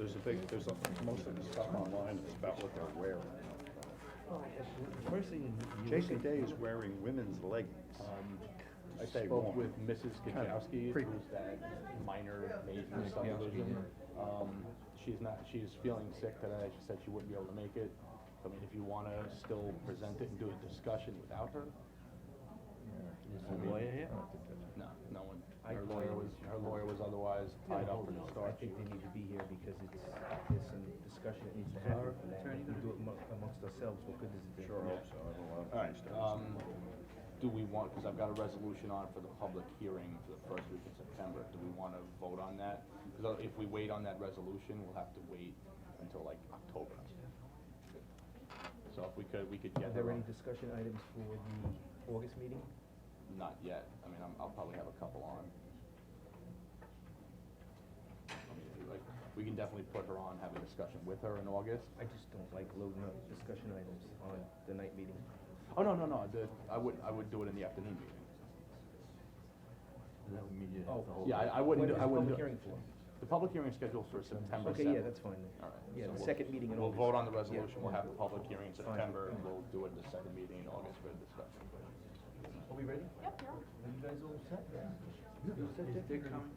most of the stuff online is about what they're wearing. First thing Jason Day is wearing women's leggings. I Stay spoke warm. with Mrs. Kachowski, Creepy. who's that minor major subdivision. She's feeling sick today. She said she wouldn't be able to make it. I mean, if you wanna still present it and do a discussion without her? Is the lawyer here? No, no one. Her lawyer was otherwise tied up for the I start. think they need to be here because there's some discussion that needs to happen. attorney We do it amongst ourselves, what good does it do? Sure hope so, I have a lot of Alright, things to do we want, because I've got a resolution on for the public hearing for the first week in September, do we wanna vote on that? Because if we wait on that resolution, we'll have to wait until like October. So if we could Are get there her any on. discussion items for the August meeting? Not yet, I mean, I'll probably have a couple on. I mean, like, we can definitely put her on, have a discussion with her in August. I just don't like loading up discussion items on the night meeting. Oh, no, I would do it in the afternoon meeting. That would mean you Oh. have to hold. Yeah, I wouldn't, When is I the wouldn't. public hearing for? The public hearing is scheduled for September 7th. Okay, yeah, that's fine then. All right. Yeah, so the we'll- second meeting in We'll August. vote on the Yeah. resolution, we'll have the public hearing in Fine. September, and we'll do it the second meeting in August for the discussion. Are we ready? Yep, you're on. Are you guys all set? Is Dick coming?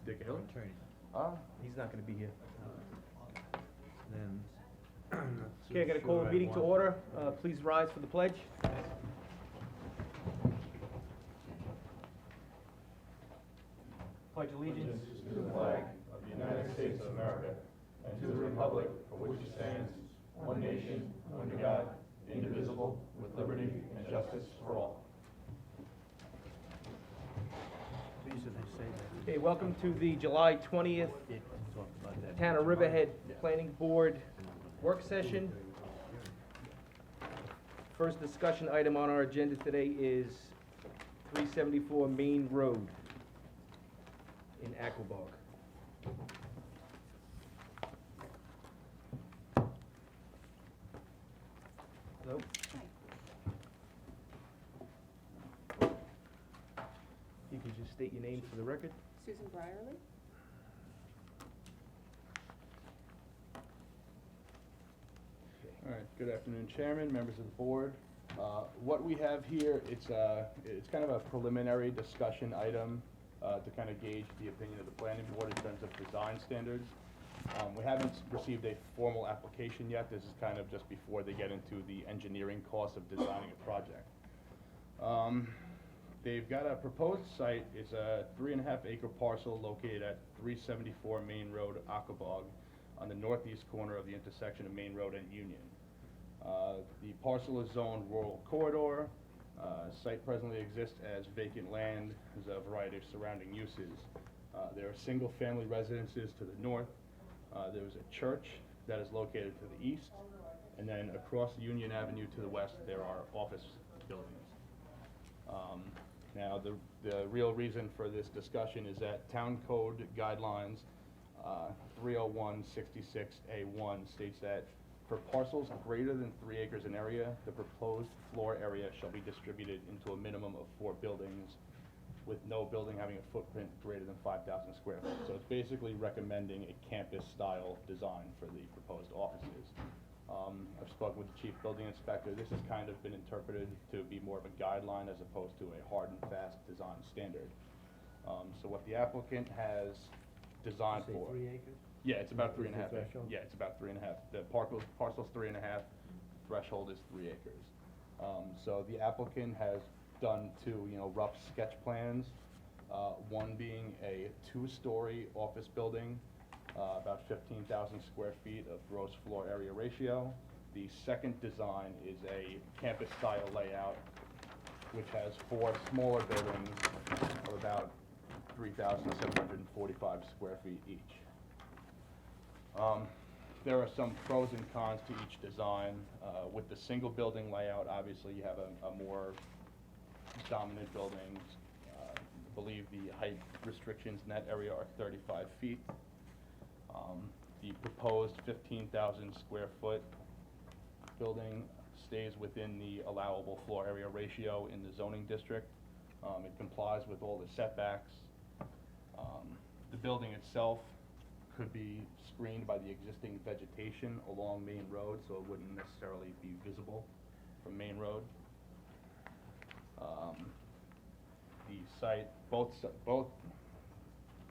Dick Our attorney. He's not gonna be here. Then. Okay, I gotta call the meeting to order. Please rise for the pledge. Pledge allegiance. To the flag of the United States of America, and to the republic for which it stands, one nation, under God, indivisible, with liberty and justice for all. Reason I say that. Okay, welcome to the July 20th Dick talked about that. Town of Riverhead Planning Board work session. First discussion item on our agenda today is 374 Main Road in Aquabog. Hello? You can just state your name for the record. Susan Brierly? All right, good afternoon, Chairman, members of the board. What we have here, it's kind of a preliminary discussion item to kind of gauge the opinion of the planning board in terms of design standards. We haven't received a formal application yet. This is kind of just before they get into the engineering costs of designing a project. They've got a proposed site. It's a 3.5 acre parcel located at 374 Main Road, Aquabog, on the northeast corner of the intersection of Main Road and Union. The parcel is zoned rural corridor. Site presently exists as vacant land. There's a variety of surrounding uses. There are single-family residences to the north. There's a church that is located to the east. And then across Union Avenue to the west, there are office buildings. Now, the real reason for this discussion is that Town Code Guidelines 30166A1 states that for parcels greater than 3 acres in area, the proposed floor area shall be distributed into a minimum of 4 buildings, with no building having a footprint greater than 5,000 square feet. So it's basically recommending a campus-style design for the proposed offices. I've spoken with the chief building inspector. This has kind of been interpreted to be more of a guideline as opposed to a hard and fast design standard. So what the applicant has designed Say for. 3 acres? Yeah, it's about 3.5 Is the acres. threshold? Yeah, it's about 3.5. The parcel's 3.5, threshold is 3 acres. So the applicant has done two, rough sketch plans. One being a 2-story office building, about 15,000 square feet of gross floor area ratio. The second design is a campus-style layout, which has 4 smaller buildings of about 3,745 square feet each. There are some pros and cons to each design. With the single building layout, obviously you have a more dominant building. I believe the height restrictions in that area are 35 feet. The proposed 15,000 square foot building stays within the allowable floor area ratio in the zoning district. It complies with all the setbacks. The building itself could be screened by the existing vegetation along Main Road, so it wouldn't necessarily be visible from Main Road. The site, both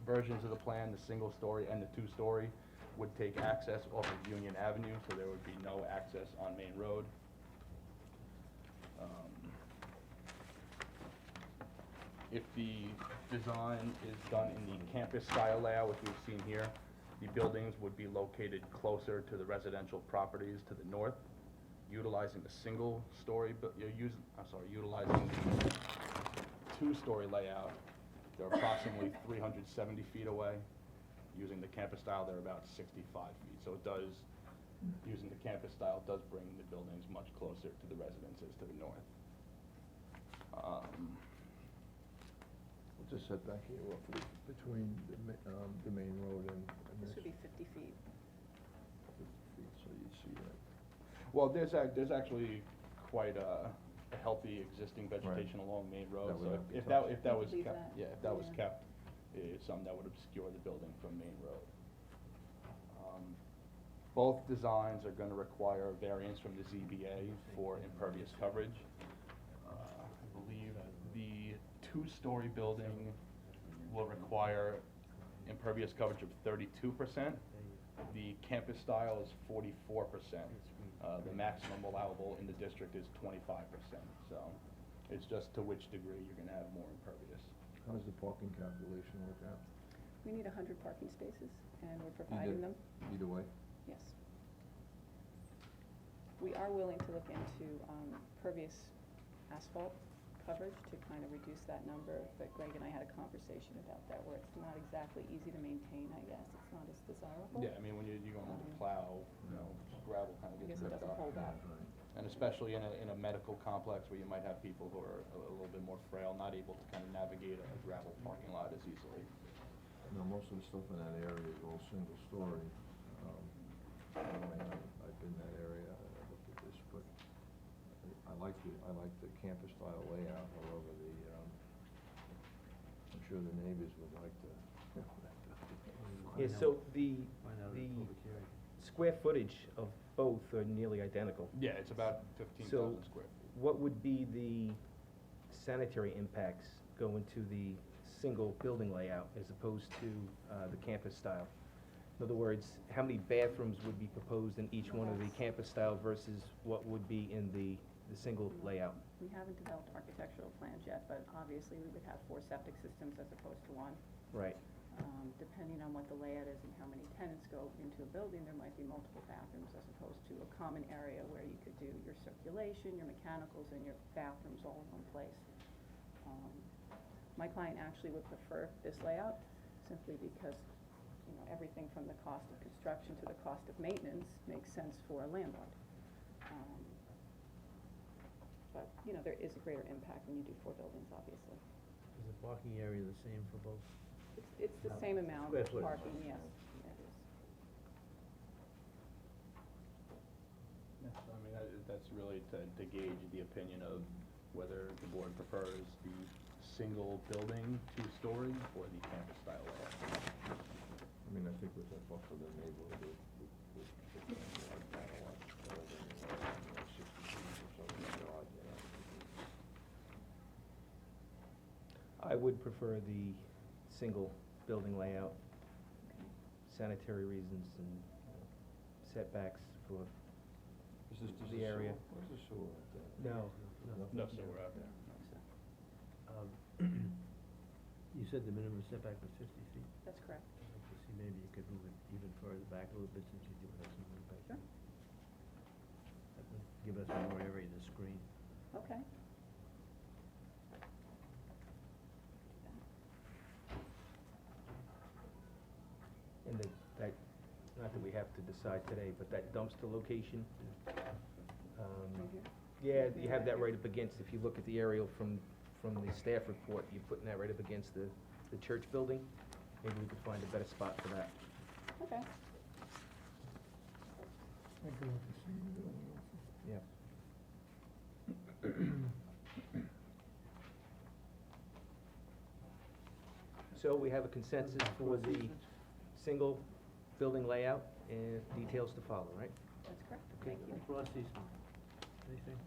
versions of the plan, the single-story and the two-story, would take access off of Union Avenue, so there would be no access on Main Road. If the design is done in the campus-style layout, which we've seen here, the buildings would be located closer to the residential properties to the north, utilizing the single-story, utilizing the two-story layout. They're approximately 370 feet away. Using the campus style, they're about 65 feet. So it does, using the campus style, does bring the buildings much closer to the residences to the north. What's the setback here roughly between the main road and This this? would be 50 feet. 50 feet, so you'd see that. Well, there's actually quite a healthy existing vegetation along Main Road. That would So not be if that touched. was Leave kept, that, yeah, if that was yeah. kept, it's something that would obscure the building from Main Road. Both designs are gonna require a variance from the ZBA for impervious coverage. I believe the two-story building will require impervious coverage of 32%. The campus style is 44%. The maximum allowable in the district is 25%. So it's just to which degree you're gonna have more impervious. How does the parking calculation work out? We need 100 parking spaces, and we're providing them, Either way? yes. We are willing to look into pervious asphalt coverage to kind of reduce that number, but Greg and I had a conversation about that, where it's not exactly easy to maintain, I guess. It's not as desirable. Yeah, I mean, when you're going to plow, gravel kind of I gets guess it ripped doesn't off. hold up. And especially in a medical complex where you might have people who are a little bit more frail, not able to kind of navigate a gravel parking lot as easily. No, most of the stuff in that area is all single story. I've been in that area, I looked at this, but I like the campus style layout, however, I'm sure the neighbors would like to. Yeah, so the Find out at a public hearing. square footage of both are nearly identical. Yeah, it's about 15,000 square feet. What would be the sanitary impacts going to the single building layout as opposed to the campus style? In other words, how many bathrooms would be proposed in each one of the campus style versus what would be in the single layout? We haven't developed architectural plans yet, but obviously we would have 4 septic systems as opposed to 1. Right. Depending on what the layout is and how many tenants go into a building, there might be multiple bathrooms as opposed to a common area where you could do your circulation, your mechanicals, and your bathrooms all in one place. My client actually would prefer this layout simply because, you know, everything from the cost of construction to the cost of maintenance makes sense for a landlord. But, you know, there is a greater impact when you do 4 buildings, obviously. Is the parking area the same for both? It's the same amount Square of footage. parking, yes, it is. Yeah, so I mean, that's really to gauge the opinion of whether the board prefers the single building, two-story, or the campus style layout. I mean, I think with that buffer, the neighborhood would better than 60 feet or something like that, you know. I would prefer the single building layout, sanitary reasons and setbacks for Is this the area. Where's the sewer at there? No. No, so we're out there. You said the minimum setback was 50 feet? That's correct. I'd like to see maybe you could move it even further back a little bit since you do have some room back Sure. there. That would give us more area to screen. Okay. And that, not that we have to decide today, but that dumpster location, Right here? yeah, you have that right up against, if you look at the aerial from the staff report, you're putting that right up against the church building. Maybe we could find a better spot for that. Okay. I'd go with the same building also. Yeah. So we have a consensus for the single building layout and details to follow, right? That's correct, Okay. thank you. Cross easement, anything?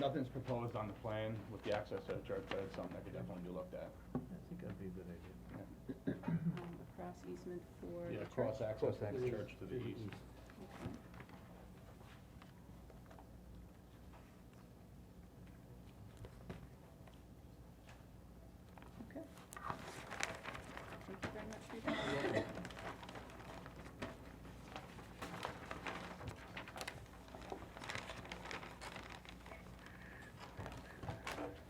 Nothing's proposed on the plan with the access to the church, but it's something that could definitely be looked at. I think that'd be a good idea. Across easement for the Yeah, church? cross access to the Cross-access. church to the east. Okay. Okay. Thank you very much for your time.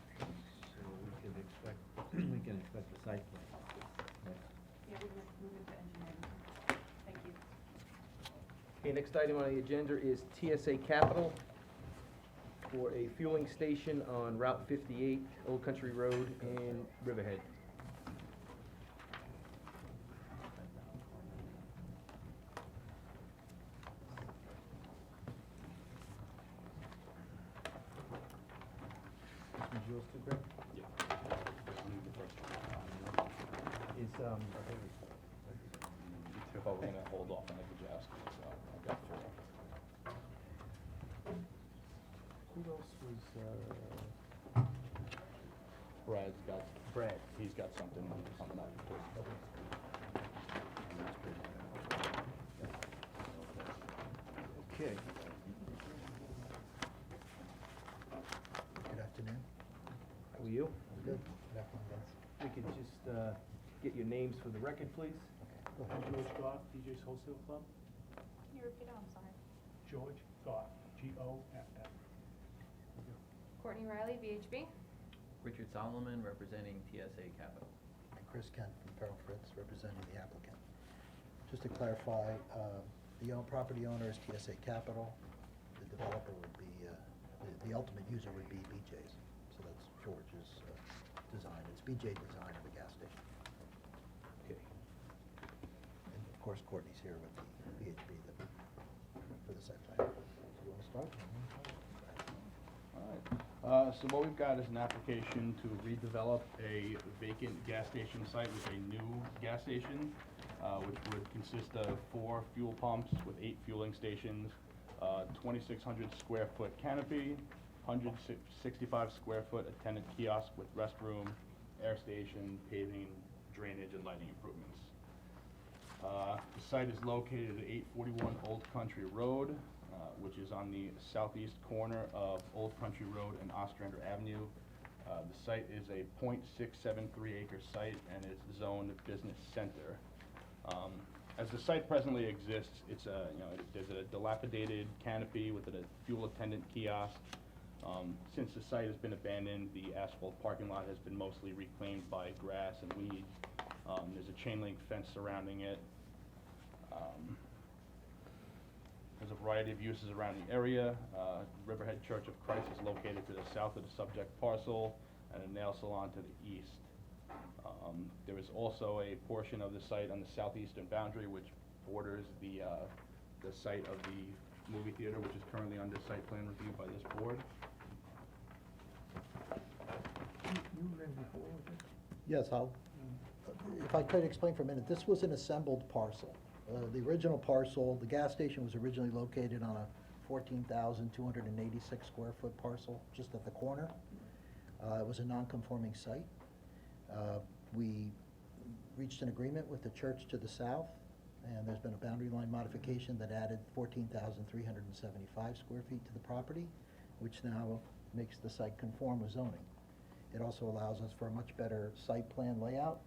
So we can expect the site plan next. Yeah, we're gonna move into engineering. Thank you. Okay, next item on the agenda is TSA Capital for a fueling station on Route 58, Old Country Road in Riverhead. This one's yours too, Greg? Is, But we're gonna hold off on the Gajaski, so I've got 4. who else was, Brad's got, Brad? he's got something coming up. Okay. Good afternoon. How are you? Good. Good afternoon, guys. We could just, get your names for the record, please. Go ahead. George Goff, DJ's Wholesale Club. Can you repeat it? I'm sorry. George Goff, G-O-F-F. Courtney Riley, VHB. Richard Solomon, representing TSA Capital. And Chris Kent from Farrell Fritz, representing the applicant. Just to clarify, the property owner is TSA Capital. The developer would be, the ultimate user would be BJ's. So that's George's design. It's BJ design of the gas station. Okay. And of course, Courtney's here with the VHB for the site plan. So you want to start? Alright, so what we've got is an application to redevelop a vacant gas station site with a new gas station, which would consist of 4 fuel pumps with 8 fueling stations, 2,600 square foot canopy, 165 square foot attendant kiosk with restroom, air station, paving, drainage, and lighting improvements. The site is located at 841 Old Country Road, which is on the southeast corner of Old Country Road and Ostrander Avenue. The site is a .673 acre site and is zoned business center. As the site presently exists, it's a, there's a dilapidated canopy with a fuel attendant kiosk. Since the site has been abandoned, the asphalt parking lot has been mostly reclaimed by grass and weeds. There's a chain link fence surrounding it. There's a variety of uses around the area. Riverhead Church of Christ is located to the south of the subject parcel, and a nail salon to the east. There is also a portion of the site on the southeastern boundary which borders the site of the movie theater, which is currently under site plan review by this board. You were in before, was it? Yes, if I could explain for a minute, this was an assembled parcel. The original parcel, the gas station was originally located on a 14,286 square foot parcel, just at the corner. It was a non-conforming site. We reached an agreement with the church to the south, and there's been a boundary line modification that added 14,375 square feet to the property, which now makes the site conform with zoning. It also allows us for a much better site plan layout,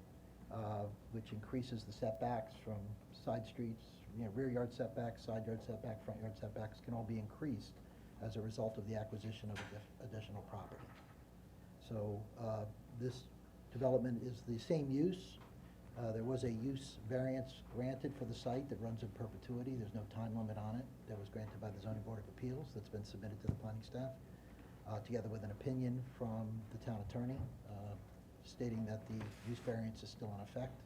which increases the setbacks from side streets, rear yard setbacks, side yard setback, front yard setbacks can all be increased as a result of the acquisition of additional property. So this development is the same use. There was a use variance granted for the site that runs in perpetuity. There's no time limit on it. That was granted by the Zoning Board of Appeals that's been submitted to the planning staff, together with an opinion from the town attorney stating that the use variance is still in effect,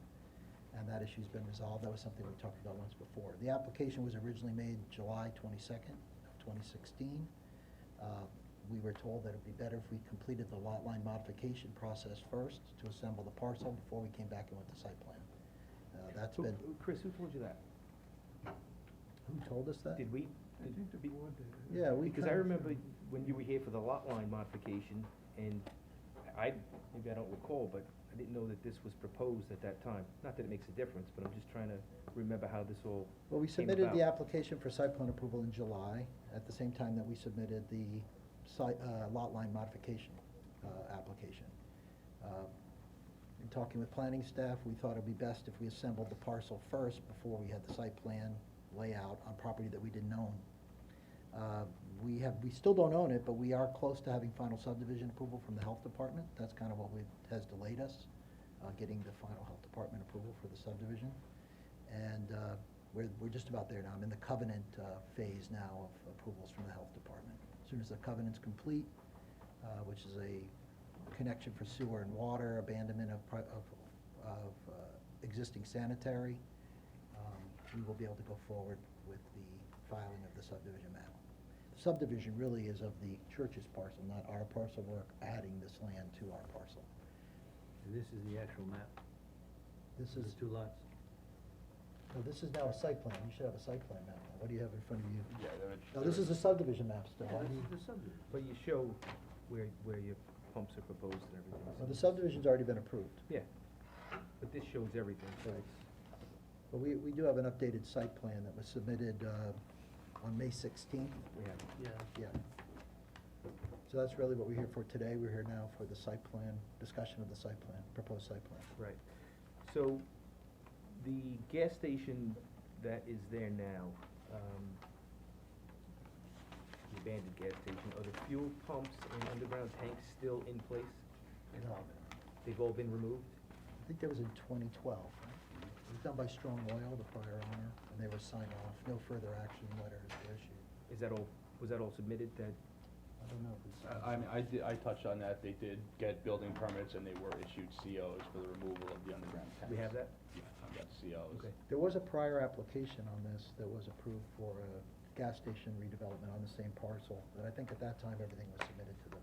and that issue's been resolved. That was something we talked about once before. The application was originally made July 22nd of 2016. We were told that it'd be better if we completed the lot line modification process first to assemble the parcel before we came back and went to site plan. that's Who- been, Chris, who told you that? who told us that? Did we? I think the board did. Yeah, we. Because I kind of- remember when you were here for the lot line modification, and maybe I don't recall, but I didn't know that this was proposed at that time. Not that it makes a difference, but I'm just trying to remember how this all Well, we came submitted the about. application for site plan approval in July, at the same time that we submitted the site, lot line modification, application. In talking with planning staff, we thought it'd be best if we assembled the parcel first before we had the site plan layout on property that we didn't own. We still don't own it, but we are close to having final subdivision approval from the health department. That's kind of what has delayed us, getting the final health department approval for the subdivision. And we're just about there now. I'm in the covenant phase now of approvals from the health department. As soon as the covenant's complete, which is a connection for sewer and water, abandonment of existing sanitary, we will be able to go forward with the filing of the subdivision map. The subdivision really is of the church's parcel, not our parcel. We're adding this land to our parcel. And this is the actual map, This the is, two lots. no, this is now a site plan. You should have a site plan map now. What do you have in front of you? Yeah, No, this is a subdivision map still. Why do you- the subdivision. But you show where your pumps are proposed and everything. Well, the subdivision's already been approved. Yeah, but this shows everything, so Right. it's, But we do have an updated site plan that was submitted on May 16th. we have, Yeah. So that's really what we're here for today. We're here now for the site plan, discussion of the site plan, proposed site plan. right. So, the gas station that is there now, the abandoned gas station, are the fuel pumps and underground tanks still in place? No. They've all been removed? I think that was in 2012, right? It was done by Strong Oil, the prior owner, and they were signed off. No further action letters were issued. Is that all, was that all submitted, that, I don't know if it's. I touched on that. They did get building permits and they were issued COs for the removal of the underground tanks. we have that? Yeah, I've got COs. Okay. There was a prior application on this that was approved for a gas station redevelopment on the same parcel, but I think at that time, everything was submitted to the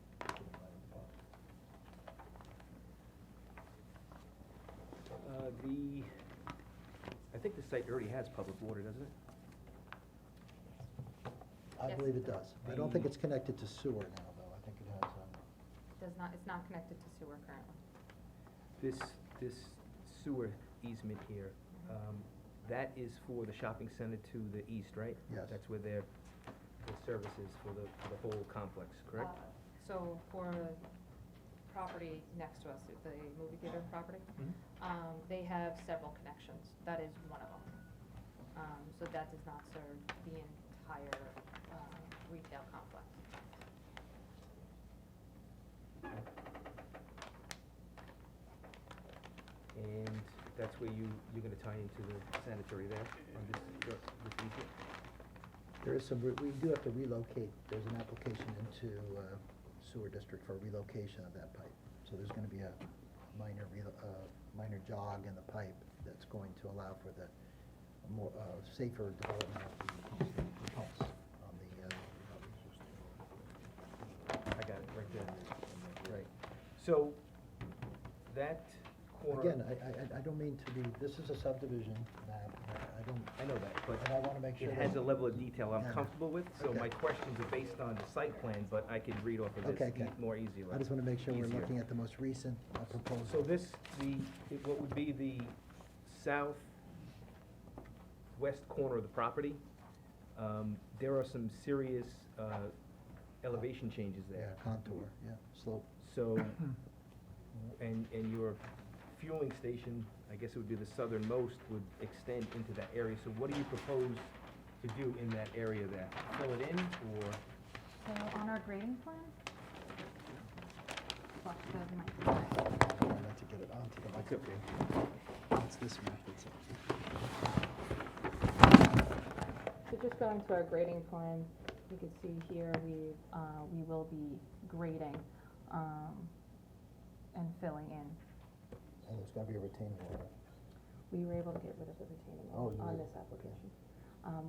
planning department. I think the site already has public water, doesn't it? I Yes. believe it does. I don't think The- it's connected to sewer now, though. I think it has, It's not connected to sewer currently. This sewer easement here, that is for the shopping center to the east, right? Yes. That's where the services for the whole complex, correct? So for the property next to us, the movie theater property, they have several connections. That is one of them. So that does not serve the entire retail complex. And that's where you're gonna tie into the sanitary there, on this easement? there is some, we do have to relocate. There's an application into sewer district for relocation of that pipe. So there's gonna be a minor jog in the pipe that's going to allow for the more, safer development of the pumps on the, I got it, right there. Right. So, that corner. Again, I don't mean to be, this is a subdivision map, I don't, I know that, but and I wanna make sure it that. has a level of detail I'm Yeah. comfortable with, so Okay. my questions are based on the site plan, but I can read off of this Okay. more easily. I just wanna make sure we're Easier. looking at the most recent proposal. So this, what would be the southwest corner of the property, there are some serious elevation changes Yeah, there. contour, yeah, slope. So, and your fueling station, I guess it would be the southernmost, would extend into that area. So what do you propose to do in that area there? Fill it in, or? So on our grading plan, Try not to get it onto the microphone. It's this map that's. So just going to our grading plan, you can see here, we will be grading, and filling in. And there's gotta be a retaining wall. We were able to get rid of the retaining Oh, wall you on did? this application.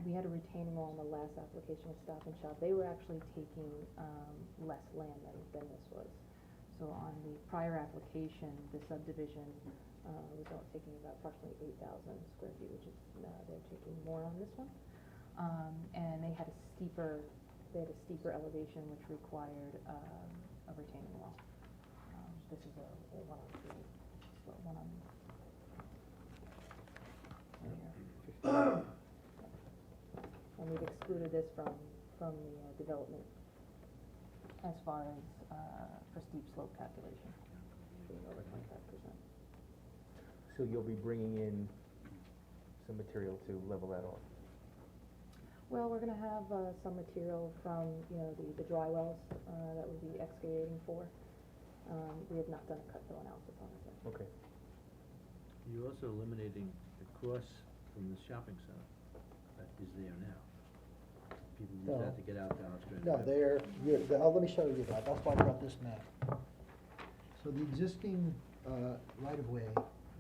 We had a retaining wall in the last application with Stop and Shop. They were actually taking, less land than this was. So on the prior application, the subdivision, Result taking about approximately 8,000 square feet, which is, they're taking more on this one. And they had a steeper elevation which required, a retaining wall. This is a one on three, so one on. Right here. And we've excluded this from the development as far as, for steep slope calculation, being over 25%. So you'll be bringing in some material to level that off? Well, we're gonna have, some material from, the dry wells, that we'll be excavating for. We have not done a cut fill analysis on this yet. Okay. You're also eliminating the cross from the shopping center that is there now. People use that to get out to Ostrander. No, let me show you that, that's why I brought this map. So the existing, right-of-way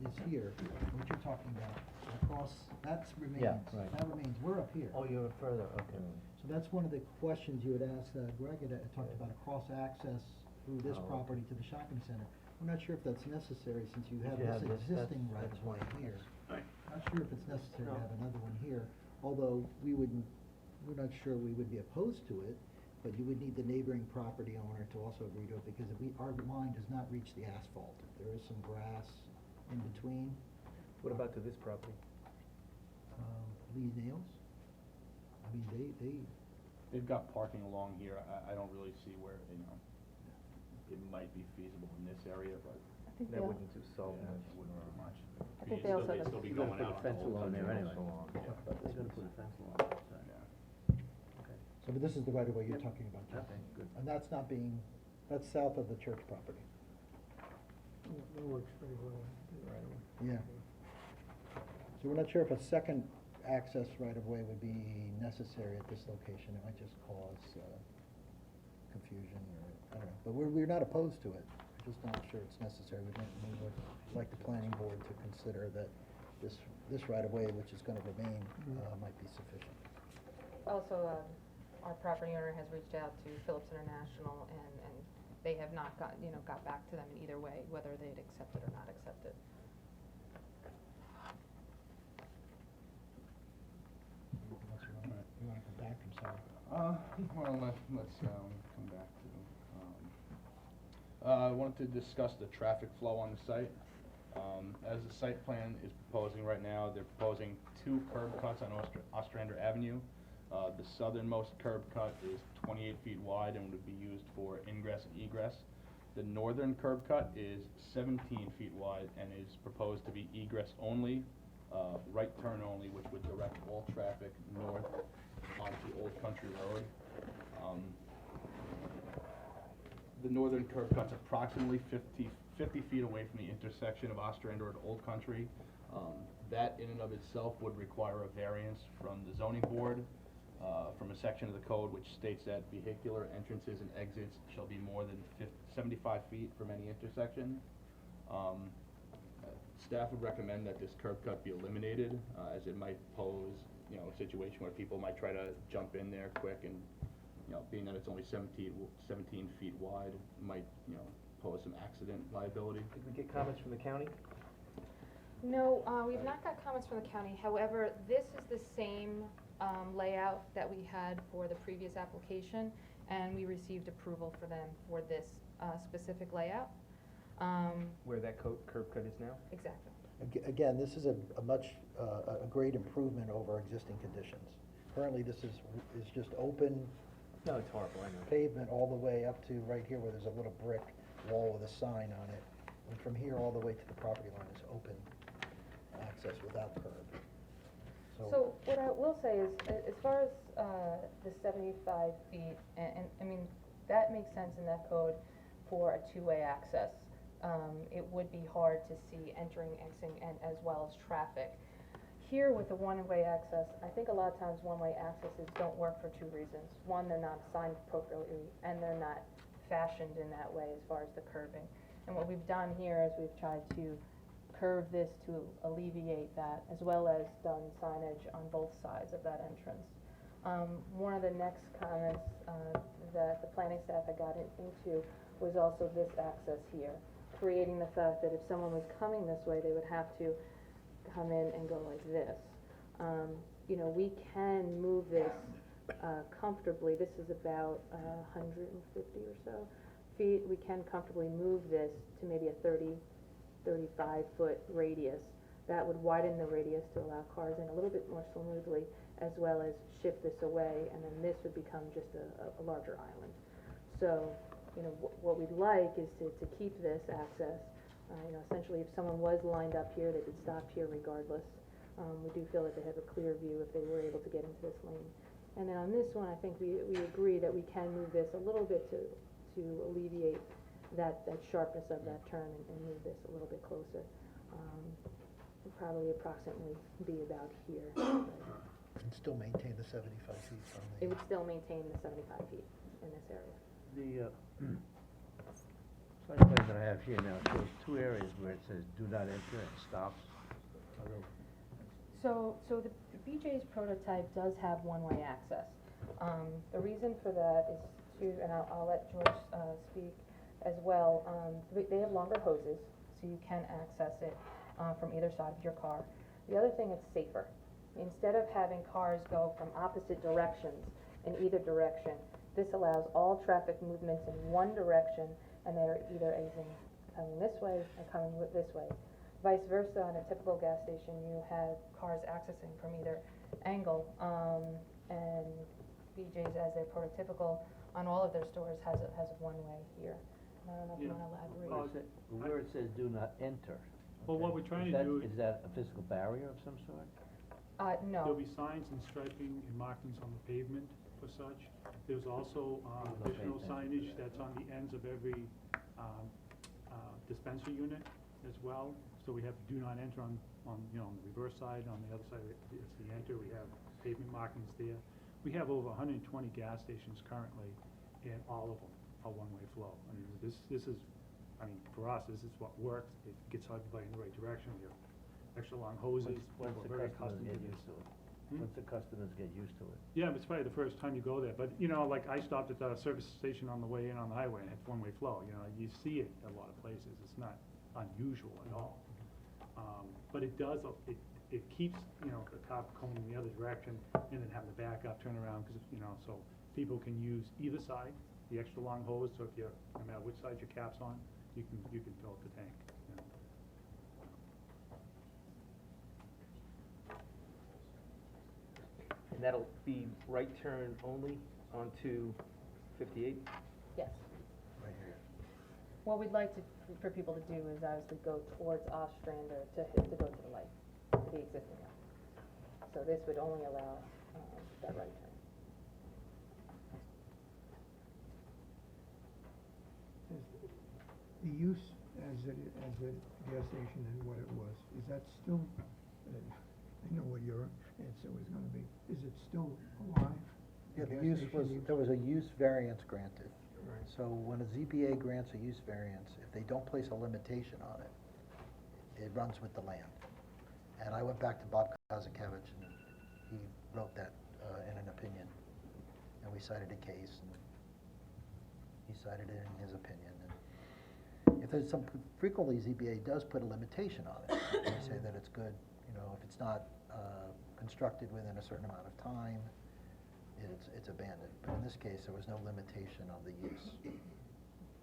is here, what you're talking about, across, that remains. Yeah, right. That remains, we're up here. Oh, you're further, okay. So that's one of the questions you had asked, Greg, had talked about a cross-access through this Oh, property to the shopping center. I'm not sure if that's necessary, since you have You this have this, existing that's right-of-way one. here. Right. Not sure if it's necessary to No. have another one here, although we're not sure we would be opposed to it, but you would need the neighboring property owner to also agree to it, because our line does not reach the asphalt. There is some grass in between. What about to this property? Lee Nails, I mean, They've got parking along here, I don't really see where, it might be feasible in this area, but, I think That they'll- wouldn't do solve yeah, much. it wouldn't do much. I think they also They'd have a- still be You're gonna going put out a on fence the Old along there Country anyway. Road. Yeah. Yeah. You're gonna put a fence along that side. Yeah. Okay. so, but this is the right-of-way you're talking about, Jeff. Okay, good. And that's not being, that's south of the church property. That works pretty well, right away. Yeah. So we're not sure if a second access right-of-way would be necessary at this location. It might just cause confusion, or, I don't know. But we're not opposed to it. We're just not sure it's necessary. We would like the planning board to consider that this right-of-way, which is gonna remain, might be sufficient. Also, our property owner has reached out to Phillips International, and they have not got back to them in either way, whether they'd accept it or not accept it. Unless you wanna come back, I'm sorry. Well, let's come back to, I wanted to discuss the traffic flow on the site. As the site plan is proposing right now, they're proposing 2 curb cuts on Ostrander Avenue. The southernmost curb cut is 28 feet wide and would be used for ingress and egress. The northern curb cut is 17 feet wide and is proposed to be egress only, right turn only, which would direct all traffic north onto Old Country Road. The northern curb cut's approximately 50 feet away from the intersection of Ostrander and Old Country. That in and of itself would require a variance from the zoning board, from a section of the code which states that vehicular entrances and exits shall be more than 75 feet from any intersection. Staff would recommend that this curb cut be eliminated, as it might pose, a situation where people might try to jump in there quick and, being that it's only 17 feet wide, might, pose some accident liability. Did we get comments from the county? No, we've not got comments from the county. However, this is the same layout that we had for the previous application, and we received approval for them for this specific layout. Where that curb cut is now? Exactly. Again, this is a great improvement over existing conditions. Currently, this is just open No, it's horrible, I know. pavement all the way up to right here where there's a little brick wall with a sign on it. And from here all the way to the property line is open access without curb. So what I will say is, as far as the 75 feet, and I mean, that makes sense in that code for a two-way access. It would be hard to see entering, exiting, and as well as traffic. Here with the one-way access, I think a lot of times one-way accesses don't work for 2 reasons. One, they're not signed appropriately, and they're not fashioned in that way as far as the curving. And what we've done here is we've tried to curve this to alleviate that, as well as done signage on both sides of that entrance. One of the next comments that the planning staff had gotten into was also this access here. creating the fact that if someone was coming this way, they would have to come in and go like this. You know, we can move this comfortably. This is about 150 or so feet. We can comfortably move this to maybe a 35-foot radius. That would widen the radius to allow cars in a little bit more smoothly, as well as shift this away, and then this would become just a larger island. So, you know, what we'd like is to keep this access. You know, essentially, if someone was lined up here, they could stop here regardless. We do feel that they have a clear view if they were able to get into this lane. And then on this one, I think we agree that we can move this a little bit to alleviate that sharpness of that turn and move this a little bit closer. It'd probably approximately be about here. And still maintain the 75 feet from the. It would still maintain the 75 feet in this area. The, site plan that I have here now shows two areas where it says do not enter and stops. Are those- So the BJ's prototype does have one-way access. The reason for that is and I'll let George speak as well. They have longer hoses, so you can access it from either side of your car. The other thing, it's safer. Instead of having cars go from opposite directions in either direction, this allows all traffic movements in one direction, and they're either coming this way or coming this way. Vice versa, on a typical gas station, you have cars accessing from either angle, and BJ's, as their prototypical, on all of their stores, has a one-way here. And I don't know if you Yeah. wanna elaborate. Where it sa- Where it says do not enter. Well, what okay, we're trying is to that- do- Is that a physical barrier of some sort? No. There'll be signs and striping and markings on the pavement for such. There's also Okay, additional thank signage that's on the ends of every dispenser unit as well. So we have do not enter on you know, on the reverse side, on the other side it's the enter, we have pavement markings there. We have over 120 gas stations currently, and all of them are one-way flow. I mean, this is, I mean, for us, this is what works. It gets everybody in the right direction. We have extra long hoses, Once we're the very customers accustomed to get this. used to it. Hmm? Once the customers get used to it. Yeah, it's probably the first time you go there, but, you know, like, I stopped at the service station on the way in on the highway, and it's one-way flow, you know, you see it a lot of places, it's not unusual at all. But it does, it keeps, you know, the car going in the other direction, and then having to back up, turn around, because, you know, so people can use either side, the extra long hose, so if you're, no matter which side your cap's on, you can fill up the tank, you know. And that'll be right turn only onto 58? Yes. Right here. What we'd like for people to do is obviously go towards Ostrander to go to the light, to the existing light. So this would only allow that right turn. The use as a gas station and what it was, is that still, I know what your answer was gonna be, is it still alive? Yeah, the gas use station was, use? there was a use variance granted. Right. So when a ZBA grants a use variance, if they don't place a limitation on it, it runs with the land. And I went back to Bob Kazakevich, and he wrote that in an opinion. And we cited a case, and he cited it in his opinion. And if there's some, frequently ZBA does put a limitation on it. They say that it's good, you know, if it's not constructed within a certain amount of time, it's abandoned. But in this case, there was no limitation on the use.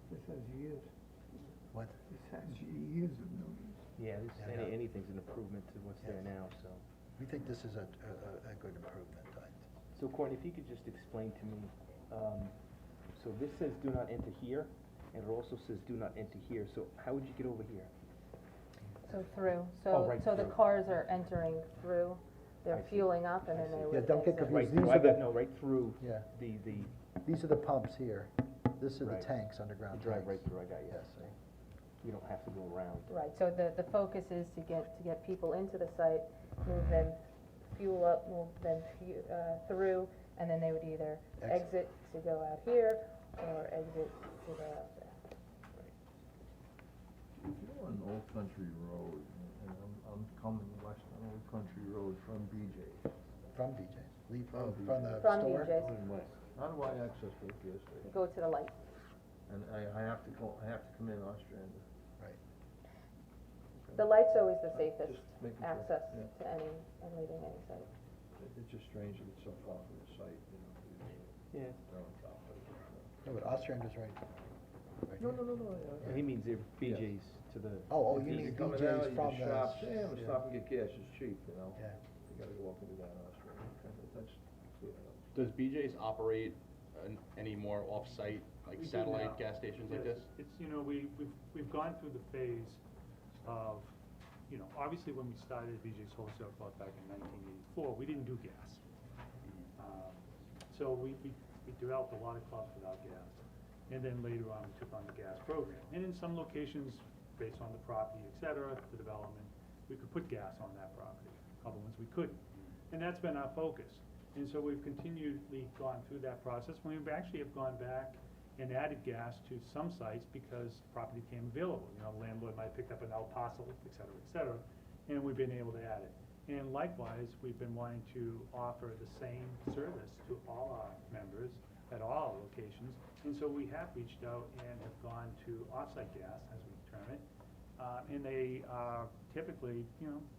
This has years, What? this has years of no use. Yeah, Yeah. anything's an improvement to what's there Yes. now, so. We think this is a good improvement. So Courtney, if you could just explain to me, so this says do not enter here, and it also says do not enter here, so how would you get over here? So through, Oh, right so the through. cars are entering through, I they're see. fueling up, and I then see. they Yeah, would don't get exit. confused. Right These through, are the- no, right through Yeah. the, These are the pumps here. This are the Right. tanks, underground You drive tanks. right through, I got you. Yes, see. you don't have to go around. Right, so the focus is to get people into the site, move them, fuel up, move them through, and then they would either exit to go out here, or exit to go out there. If you're on Old Country Road, and I'm coming west on Old Country Road from BJ's, From BJ's. Leave, From from the From store? BJ's. Going west. how do I access the gas You station? go to the light. And I have to come in Ostrander. Right. The light's always the safest Just making sure, access yeah. to any, and leaving any site. It's just strange that it's so far from the site, you know. Yeah. They're on top of it, No, but Ostrander's right. No, he means they're BJ's to the. Oh, If you you're mean coming BJ's out, you from can the. shop, say, I'm gonna yeah. stop and get gas, it's cheap, you know? Yeah. You gotta go up into that Austrian, that's clear enough. Does BJ's operate any more off-site, like We do satellite now. gas stations like Yes, this? It's, we've gone through the phase of, obviously when we started BJ's Wholesale Club back in 1984, we didn't do gas. So we developed a lot of clubs without gas. And then later on, we took on the gas program. And in some locations, based on the property, et cetera, the development, we could put gas on that property. Other ones we couldn't. And that's been our focus. And so we've continually gone through that process. We actually have gone back and added gas to some sites because property became available. Landlord might have picked up an out parcel, et cetera, and we've been able to add it. And likewise, we've been wanting to offer the same service to all our members at all locations. And so we have reached out and have gone to off-site gas, as we term it. And they are typically,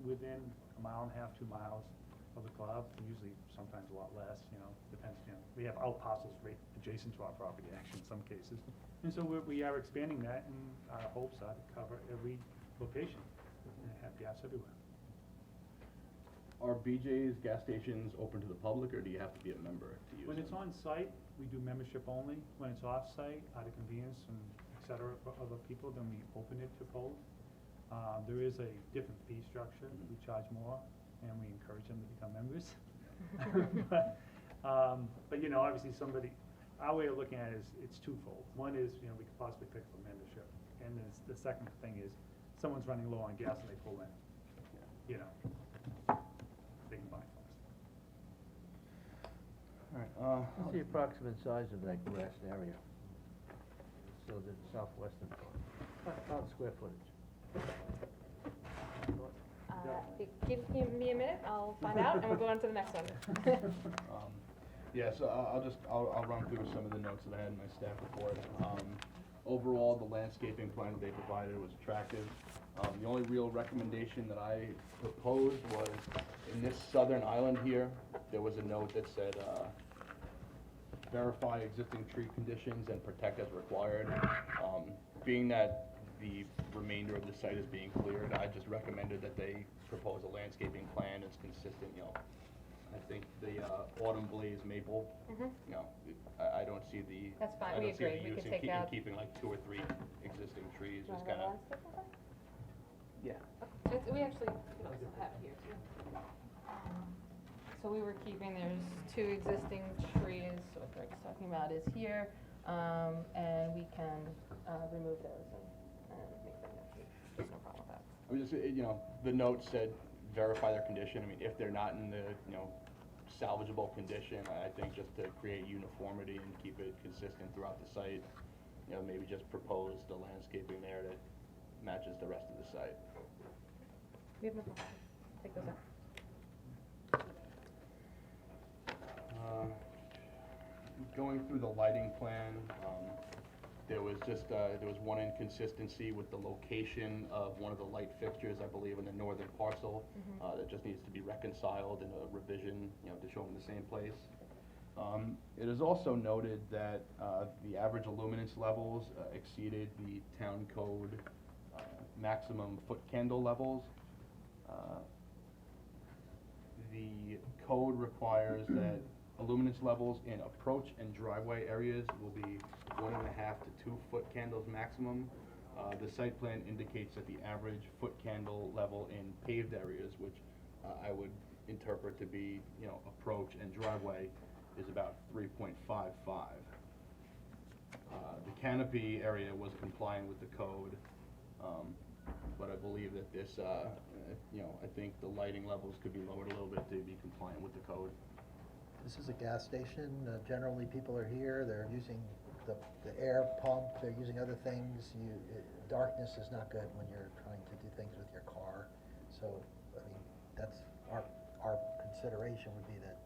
within 1.5 miles, 2 miles of the club, usually sometimes a lot less, depends, we have out parcels right adjacent to our property, actually, in some cases. And so we are expanding that, and our hopes are to cover every location and have gas everywhere. Are BJ's gas stations open to the public, or do you have to be a member to use them? When it's on site, we do membership only. When it's off-site, out of convenience and et cetera for other people, then we open it to both. There is a different fee structure. We charge more, and we encourage them to become members. But obviously our way of looking at it is, it's twofold. One is, we could possibly pick up a membership. And then the second thing is, someone's running low on gas and they pull in. They can buy from us. All right, What's the approximate size of that grassed area? So the southwestern part, about square footage. Give me a minute, I'll find out, and we'll go on to the next one. Yeah, so I'll run through some of the notes that I had in my staff report. Overall, the landscaping plan that they provided was attractive. The only real recommendation that I proposed was in this southern island here, there was a note that said, verify existing tree conditions and protect as required. Being that the remainder of the site is being cleared, I just recommended that they propose a landscaping plan that's consistent, I think the autumn blaze maple, I don't see the. That's fine, I we don't see the agree. We use can in take out- keeping like 2 or 3 existing trees, Do you just wanna kinda. go landscape with that? Yeah. We actually could also have it here too. So we were keeping, there's 2 existing trees, what Greg's talking about is here, and we can, remove those and make them no trees, there's no problem with that. I was just, the note said verify their condition. I mean, if they're not in the, salvageable condition, I think just to create uniformity and keep it consistent throughout the site, maybe just propose the landscaping there that matches the rest of the site. We have no problem, take those out. Going through the lighting plan, there was one inconsistency with the location of one of the light fixtures, I believe, in the northern parcel, that just needs to be reconciled in a revision, to show them in the same place. It is also noted that the average illuminance levels exceeded the town code maximum foot candle levels. The code requires that illuminance levels in approach and driveway areas will be 1.5 to 2 foot candles maximum. The site plan indicates that the average foot candle level in paved areas, which I would interpret to be, approach and driveway, is about 3.55. The canopy area was complying with the code, but I believe that this, I think the lighting levels could be lowered a little bit to be compliant with the code. This is a gas station. Generally, people are here, they're using the air pump, they're using other things. Darkness is not good when you're trying to do things with your car. So, I mean, that's our consideration would be that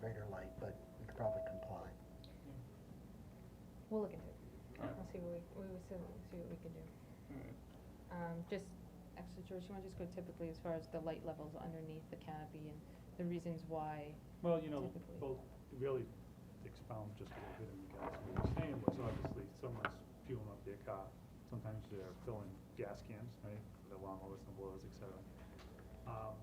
greater light, but we could probably comply. We'll look into it. Alright. We'll see what we can do. Just, actually, George, you wanna just go typically as far as the light levels underneath the canopy and the reasons why? Well, you know, Typically. well, really expound just a little bit in regards to what you're saying was obviously someone's fueling up their car. Sometimes they're filling gas cans, right, for their lawnmowers, snowblowers, et cetera.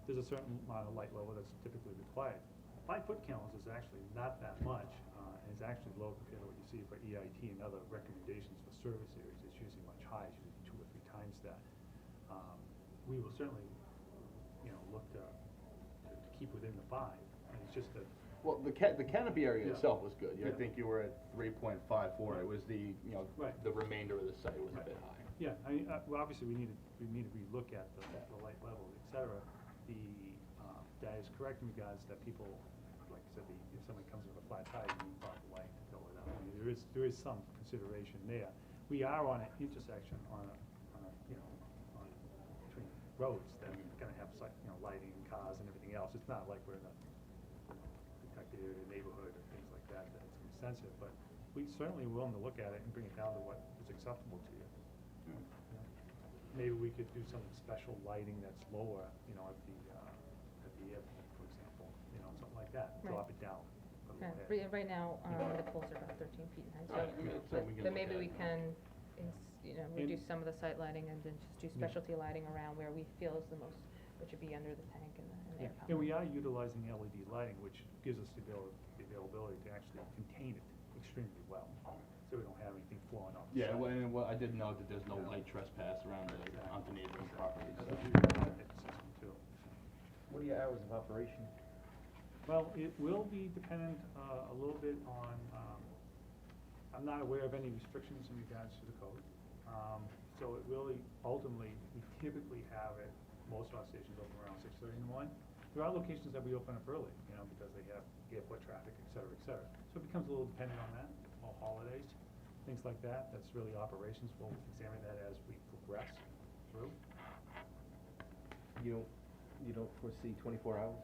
There's a certain amount of light level that's typically required. 5-foot candles is actually not that much, and it's actually low compared to what you see for EIT and other recommendations for service areas. It's usually much higher, it's usually 2 or 3 times that. We will certainly, you know, look to keep within the 5, and it's just that. Well, the canopy area Yeah. itself was good. I Yeah. think you were at 3.54. It was the, you know, Right. the remainder of the site was a Right. bit high. Yeah, I mean, well, obviously, we need to relook at the light levels, et cetera. That is correct in regards that people, like I said, if somebody comes with a flat tire, you need proper light to go it out. I mean, there is some consideration there. We are on an intersection on a, you know, between roads that are gonna have, you know, lighting, cars and everything else. It's not like we're in a, you know, protected area neighborhood or things like that, that's gonna be sensitive, but we certainly are willing to look at it and bring it down to what is acceptable to you. You know, maybe we could do some special lighting that's lower, you know, at the airport, for example, you know, something like that, Right. drop it down. a little Yeah, bit. right now, the poles are about 13 feet in height, Right, I mean, it's something we can but look maybe at. we can, you know, reduce some of the site lighting and then just do Yeah. specialty lighting around where we feel is the most, which would be under the tank and the air pump. And we are utilizing LED lighting, which gives us the availability to actually contain it extremely well, so we don't have anything flowing off the Yeah, side. well, and I did note that there's no light trespass around onto neighboring properties. That's so. what we have in the system too. What are your hours of operation? Well, it will be dependent a little bit on, I'm not aware of any restrictions in regards to the code. So it really, ultimately, we typically have it, most of our stations open around 6:30 in the morning. There are locations that we open up early, you know, because they have airport traffic, et cetera, et cetera. So it becomes a little dependent on that, all holidays, things like that. That's really operations. We'll examine that as we progress through. You don't foresee 24 hours?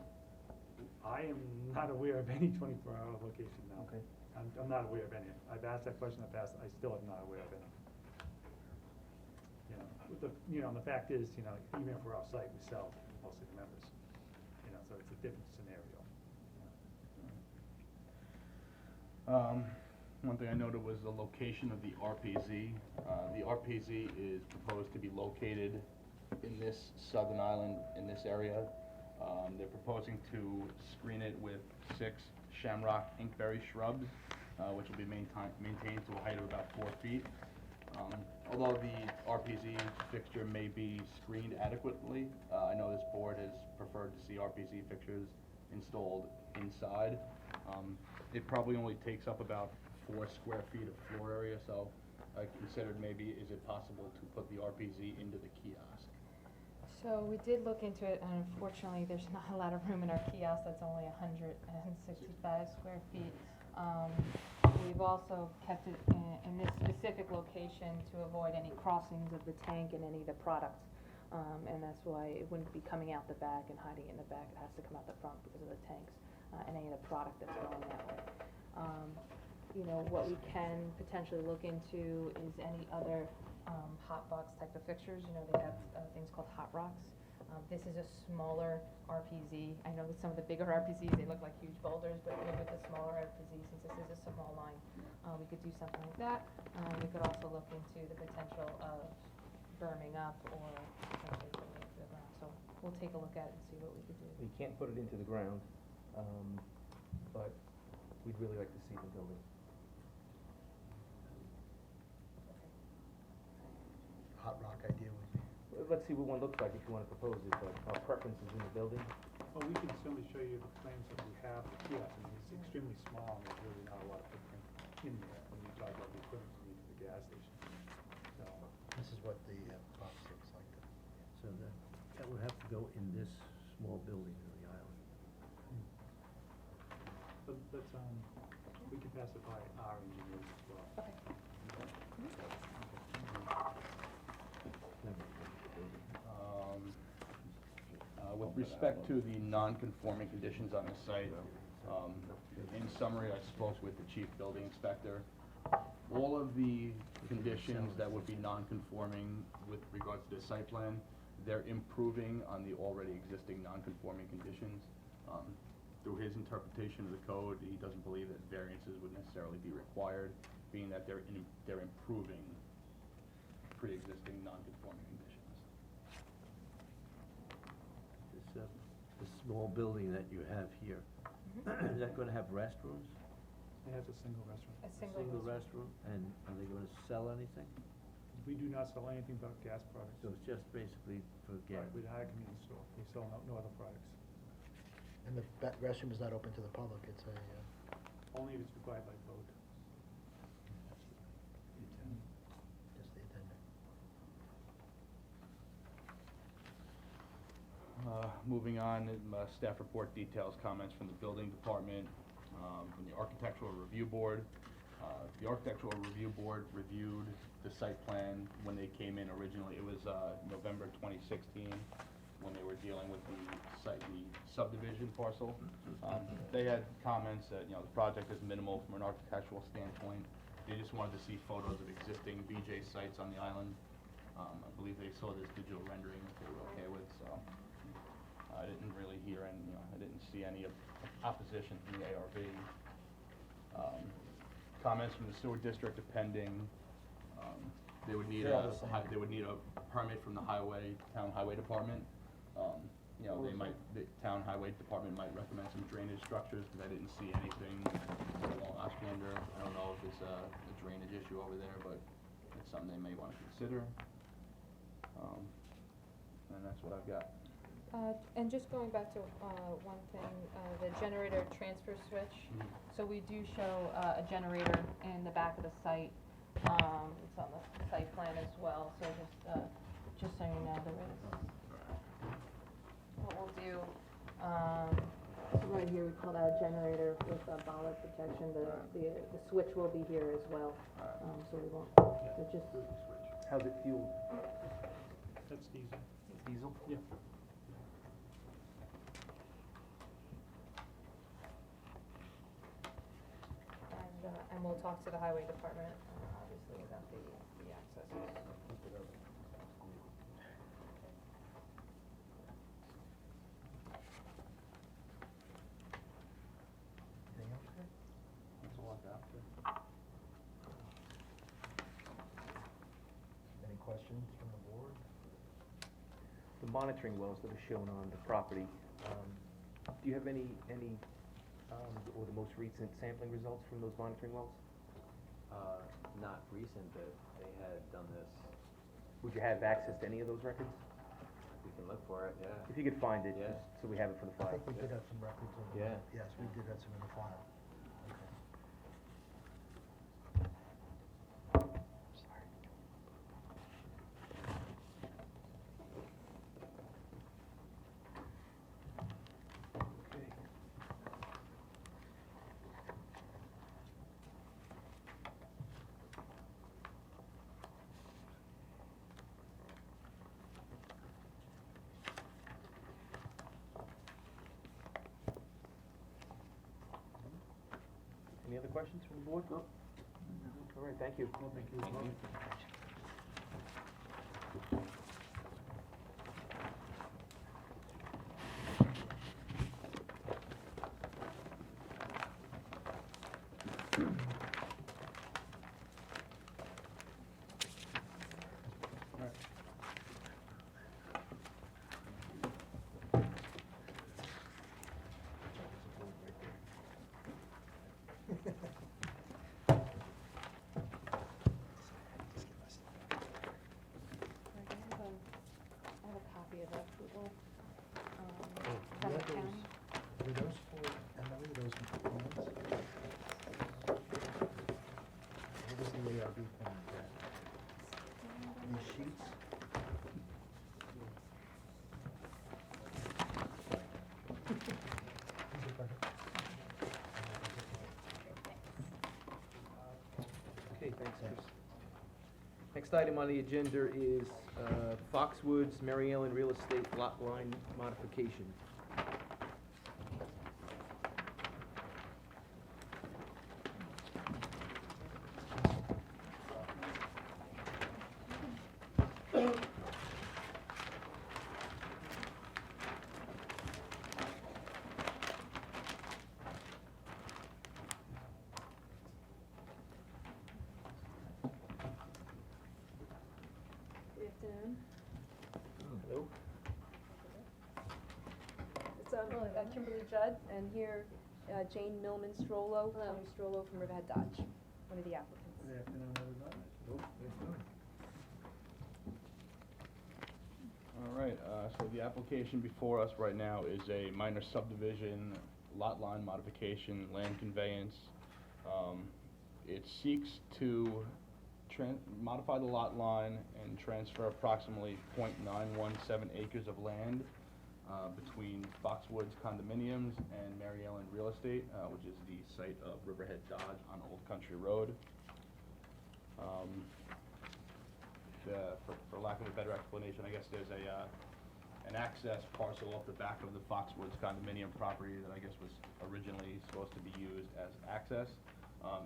I am not aware of any 24-hour location now. Okay. I'm not aware of any. I've asked that question in the past, I still am not aware of any. You know, and the fact is, you know, even if we're off-site, we sell mostly to members. You know, so it's a different scenario. One thing I noted was the location of the RPZ. The RPZ is proposed to be located in this southern island, in this area. They're proposing to screen it with 6 shamrock inkberry shrubs, which will be maintained to a height of about 4 feet. Although the RPZ fixture may be screened adequately, I know this board has preferred to see RPZ fixtures installed inside. It probably only takes up about 4 square feet of floor area, so I considered maybe, is it possible to put the RPZ into the kiosk? So we did look into it, and unfortunately, there's not a lot of room in our kiosk, that's only 165 square feet. We've also kept it in this specific location to avoid any crossings of the tank and any of the products. And that's why it wouldn't be coming out the back and hiding in the back, it has to come out the front because of the tanks, and any of the product that's going that way. You know, what we can potentially look into is any other hot box type of fixtures. You know, they have things called hot rocks. This is a smaller RPZ. I know that some of the bigger RPZs, they look like huge boulders, but maybe with the smaller RPZ, since this is a small line, we could do something like that. We could also look into the potential of berming up or potentially putting it into the ground. So we'll take a look at it and see what we could do. You can't put it into the ground, but we'd really like to see the building. Hot rock idea would be. Let's see what one looks like if you want to propose it, but our preference is in the building. Well, we can certainly show you the plans that we have, yes, I mean, it's extremely small, and there's really not a lot of footprint in there when you talk about the equipment you need for the gas station. So, This is what the box looks like. So that would have to go in this small building in the island. but let's, we can pass it by our engineers as well. Okay. With respect to the non-conforming conditions on the site, in summary, I spoke with the chief building inspector. All of the conditions that would be non-conforming with regards to the site plan, they're improving on the already existing non-conforming conditions. Through his interpretation of the code, he doesn't believe that variances would necessarily be required, being that they're improving pre-existing non-conforming conditions. This small building that you have here, is that gonna have restrooms? It has a single restaurant. A single restroom? And are they gonna sell anything? We do not sell anything but gas products. So it's just basically for gas? Right, we'd hire a convenience store, we sell no other products, And the restroom is not open to the public, it's a, only if it's required by code. just the attendant. Moving on, staff report details comments from the building department, from the architectural review board. The architectural review board reviewed the site plan when they came in originally. It was November 2016, when they were dealing with the subdivision parcel. They had comments that, the project is minimal from an architectural standpoint. They just wanted to see photos of existing BJ sites on the island. I believe they saw this digital rendering that they were okay with, so I didn't really hear any, I didn't see any opposition from the ARB. Comments from the sewer district are pending. They would need They're all the same. they would need a permit from the town highway department. The town highway department might recommend some drainage structures, because I didn't see anything along Ostrander. I don't know if it's a drainage issue over there, but it's something they may wanna consider. And that's what I've got. And just going back to, one thing, the generator transfer switch. So we do show, a generator in the back of the site. It's on the site plan as well, so just so you know, there is. What we'll do, so right here, we call that a generator with a bollard protection. The switch will be here as well, so we won't, so just. How's it fueled? That's diesel. Diesel? Yeah. And we'll talk to the highway department, obviously, about the accesses. Anything else, Greg? That's all I've got. Any questions from the board? The monitoring wells that are shown on the property, do you have any, or the most recent sampling results from those monitoring wells? Not recent, but they had done this, Would you have access to any of those records? we can look for it, yeah. If you could find it, Yeah. just so we have it for the I file. think we did have some records of the. Yeah. Yes, we did have some in the file. Okay. Sorry. Okay. Any other questions from the board? No. All right, thank you. Thank you as well. I have a copy of the approval, Oh, from yeah, the county. Were those for, Emily, those plans? What was the ARB plan, Brad? These sheets? Okay, thanks, Chris. Next item on the agenda is Foxwoods Mary Ellen Real Estate Lot Line Modification. Kimberly Judd, and here, Jane Millman Strollo, Tony Strollo from Riverhead Dodge, one of the applicants. Good afternoon, everybody. All right, so the application before us right now is a minor subdivision, lot line modification, land conveyance. It seeks to modify the lot line and transfer approximately .917 acres of land between Foxwoods Condominiums and Mary Ellen Real Estate, which is the site of Riverhead Dodge on Old Country Road. For lack of a better explanation, I guess there's an access parcel off the back of the Foxwoods condominium property that I guess was originally supposed to be used as access.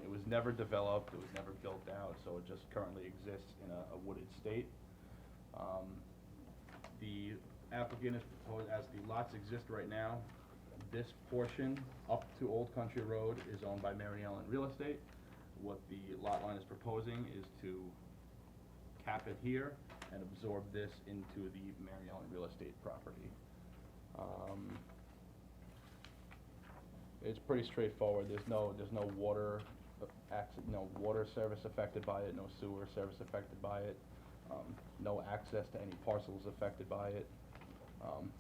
It was never developed, it was never built out, so it just currently exists in a wooded state. The applicant is proposed, as the lots exist right now, this portion up to Old Country Road is owned by Mary Ellen Real Estate. What the lot line is proposing is to cap it here and absorb this into the Mary Ellen Real Estate property. It's pretty straightforward. There's no water no water service affected by it, no sewer service affected by it, no access to any parcels affected by it.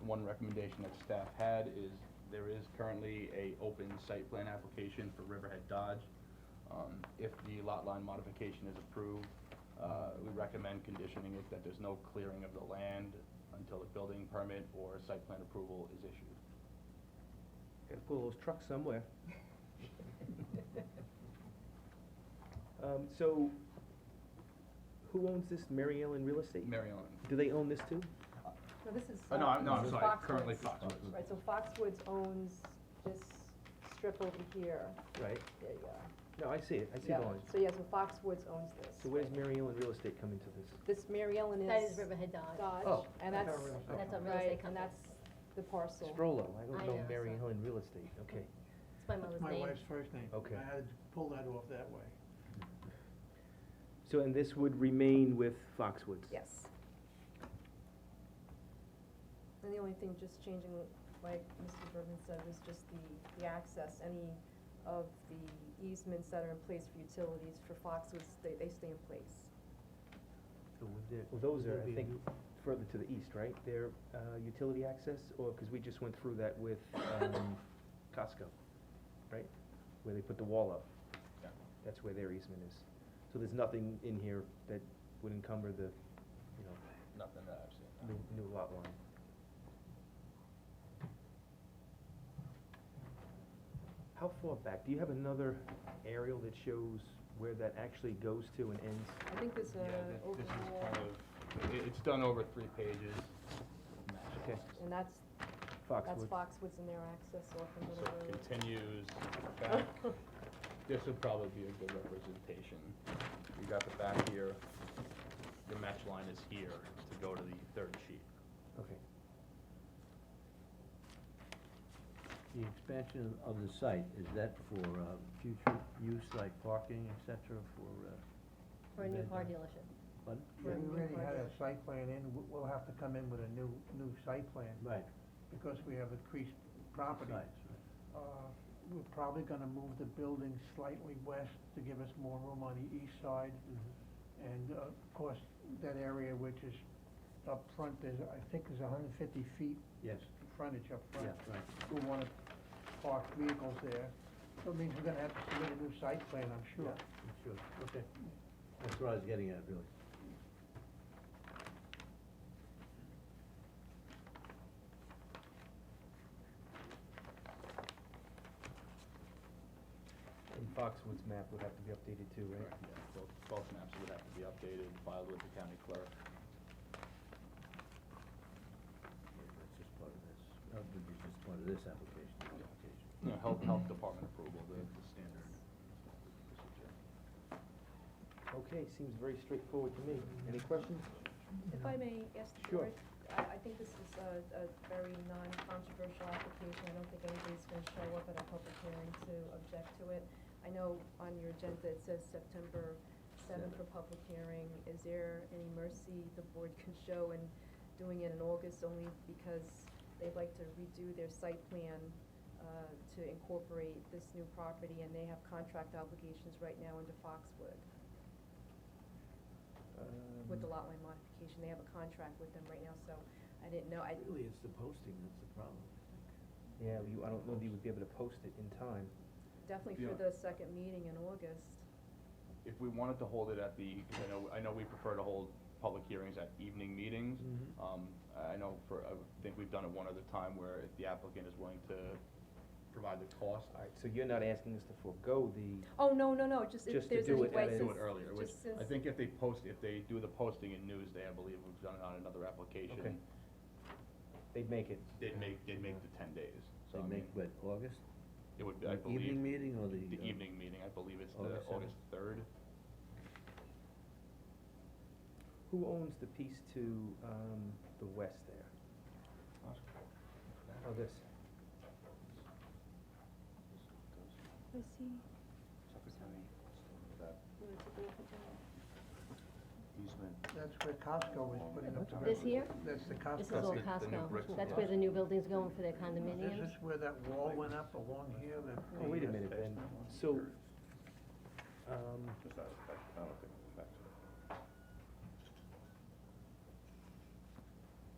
One recommendation that staff had is there is currently a open site plan application for Riverhead Dodge. If the lot line modification is approved, we recommend conditioning it that there's no clearing of the land until the building permit or site plan approval is issued. Gotta pull those trucks somewhere. So, who owns this, Mary Ellen Real Estate? Mary Ellen. Do they own this too? No, this is, No, I'm this is sorry, currently Foxwoods. Foxwoods. Right, so Foxwoods owns this strip over here. Right. There you go. No, I see it, I see Yeah, the lines. so yeah, so Foxwoods owns this. So where's Mary Ellen Real Estate come into this? This Mary Ellen is. That is Riverhead Dodge. Dodge, Oh. and that's, That's a real right, estate and company. that's the parcel. Strollo, I I don't know know, Mary so- Ellen Real Estate, okay. It's my mother's My name. wife's first name. Okay. I had to pull that off that way. So, and this would remain with Foxwoods? Yes. And the only thing just changing, like Mr. Bergman said, was just the access, any of the easements that are in place for utilities for Foxwoods, they stay in place. So would there? Well, those would are, there I be a think, new- further to the east, right? They're, utility access, or, cause we just went through that with, Costco, right? Where they put the wall up. Yeah. That's where their easement is. So there's nothing in here that would encumber the, you know, Nothing that I've seen. new lot line. How far back? Do you have another aerial that shows where that actually goes to and ends? I think there's a This is overall, kind of, it's done over 3 pages. Okay. and that's Foxwoods? Foxwoods and their access off of So Middle it Road. continues back. This would probably be a good representation. You got the back here, your match line is here to go to the third sheet. Okay. The expansion of the site, is that for, future use like parking, et cetera, for, For a new event- car dealership. Pardon? For a We new already car had a dealership. site plan in, we'll have to come in with a new site plan. Right, Because we have increased property. sites, right. We're probably gonna move the building slightly west to give us more room on the east side. And, of course, that area which is up front, I think is 150 feet Yes, frontage up front. yeah, right. We'll wanna park vehicles there. So it means we're gonna have to submit a new site plan, I'm sure. Yeah, sure, okay. That's what I was getting at, really. And Foxwoods map would have to be updated too, right? Yeah, both maps would have to be updated, filed with the county clerk. That's just part of this, would be just part of this application, the application. You know, health department approval, the standard procedure. Okay, seems very straightforward to me. Any questions? If I may ask the Sure. board, I think this is a very non-controversial application. I don't think anybody's gonna show up at a public hearing to object to it. I know on your agenda it says September 7th for public hearing. Is there any mercy the board can show in doing it in August, only because they'd like to redo their site plan, to incorporate this new property, and they have contract obligations right now under Foxwood with the lot line modification. They have a contract with them right now, so I didn't know, Really, it's the posting that's the problem, I think. Yeah, I don't know if you would be able to post it in time. definitely for Yeah. the second meeting in August. If we wanted to hold it at the, 'cause I know we prefer to hold public hearings at evening meetings. I know I think we've done it one other time where if the applicant is willing to provide the cost. All right, so you're not asking us to forego the, Oh, no, just if Just to there's do any it way, at a- Do since, it earlier, which just since. I think if they do the posting in Newsday, I believe we've done it on another application. Okay. They'd make it. They'd make the 10 days, so They I make, mean, what, August? it would be, I The believe. evening meeting or the? The evening meeting, I believe it's the August 7th? August 3rd. Who owns the piece to, the west there? Oh, this. Was he, That easement. That's where Costco is putting up the. This here? That's the This is Costco. all the new Costco. bricks That's and where the blocks. new building's going for their This condominiums? is where that wall went up along here, that. Oh, wait a minute then. So, Just out of fact, I don't think it affects it.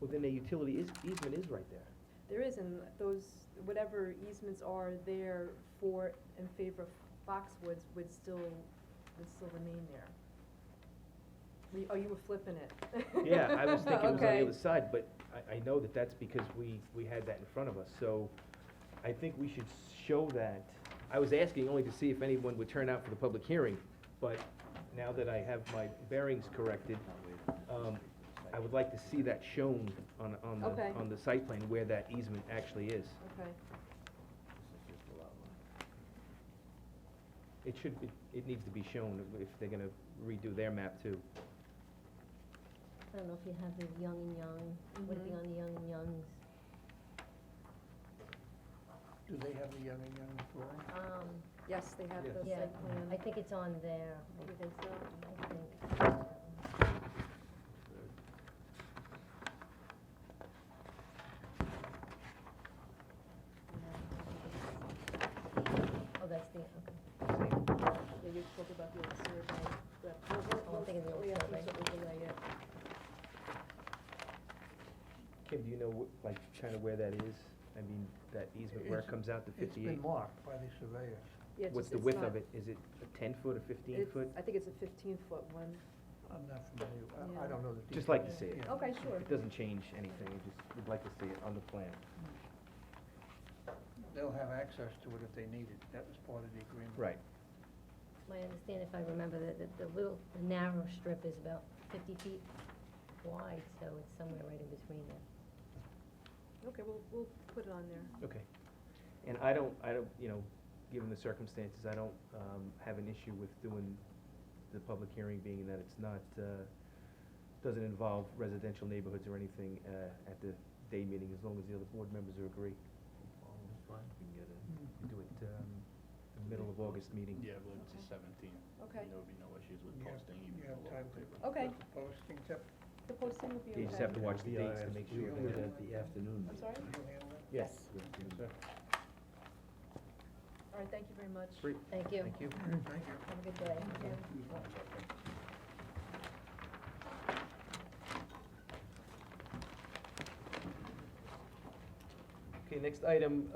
well, then the utility easement is right there. There is, and those, whatever easements are there for, in favor of Foxwoods would still remain there. Oh, you were flipping it. Yeah, I was thinking it was on the Okay. other side, but I know that that's because we had that in front of us, so I think we should show that. I was asking only to see if anyone would turn out for the public hearing, but now that I have my bearings corrected, I would like to see that shown Okay. on the site plan where that easement actually is. Okay, It needs to be shown if they're gonna redo their map too. I don't know if you have the Young and Young, would it be on the Young and Youngs? Do they have the Young and Young drawing? yes, they have the Yeah, site plan. I think it's on there. You think so? I think. Oh, that's the, okay. Yeah, you spoke about the old survey, but Oh, I'm thinking the old we have survey. to overlay it. Kim, do you know like kinda where that is? I mean, that easement where it It's- comes out to It's 58? been marked by the surveyor. Yeah, it's What's just- the it's width not- of it? Is it a 10-foot or 15-foot? I think it's a 15-foot one. I'm not familiar, Yeah. I don't know the details. Just like to see it. Yeah. Okay, sure. It doesn't change anything, we'd like to see it on the plan. They'll have access to it if they need it, that was part of the agreement. Right. My understanding, if I remember, that the narrow strip is about 50 feet wide, so it's somewhere right in between there. Okay, we'll put it on there. Okay. And I don't, given the circumstances, I don't have an issue with doing the public hearing, being that it's not, doesn't involve residential neighborhoods or anything at the day meeting, as long as the other board members agree. That's fine, we can get it. We do it the middle of August meeting. Yeah, I believe it's the 17th. Okay. There would be no issues with You have- posting you even have in the time local to- paper. Okay. Put the posting, except, The posting will be okay. You just have to watch the dates to make We sure do it that, at the afternoon. I'm sorry? you handle it? yes. All right, thank you very much. Great. Thank you. Thank you. Thank you. Have a good day. Okay, next item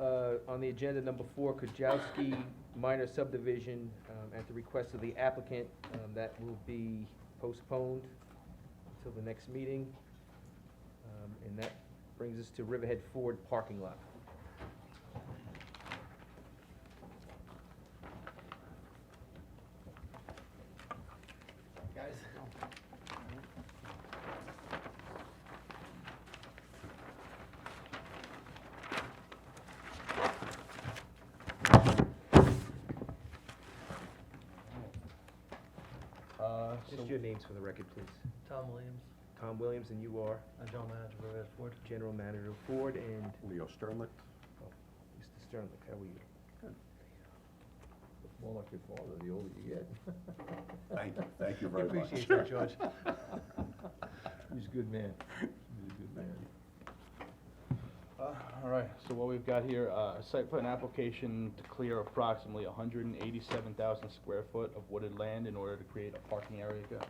on the agenda, number 4, Kujawski minor subdivision, at the request of the applicant, that will be postponed until the next meeting. And that brings us to Riverhead Ford parking lot. Guys. Just your names for the record, please. Tom Williams, Tom Williams, and you are General Manager for Red Ford. General Manager of Ford, and Leo Sternlicht. Mr. Sternlick, how are you? More like your father, the older you get. Thank you very much. Appreciate that, George. He's a good man. He's a good man. All right, so what we've got here, a site plan application to clear approximately 187,000 square foot of wooded land in order to create a parking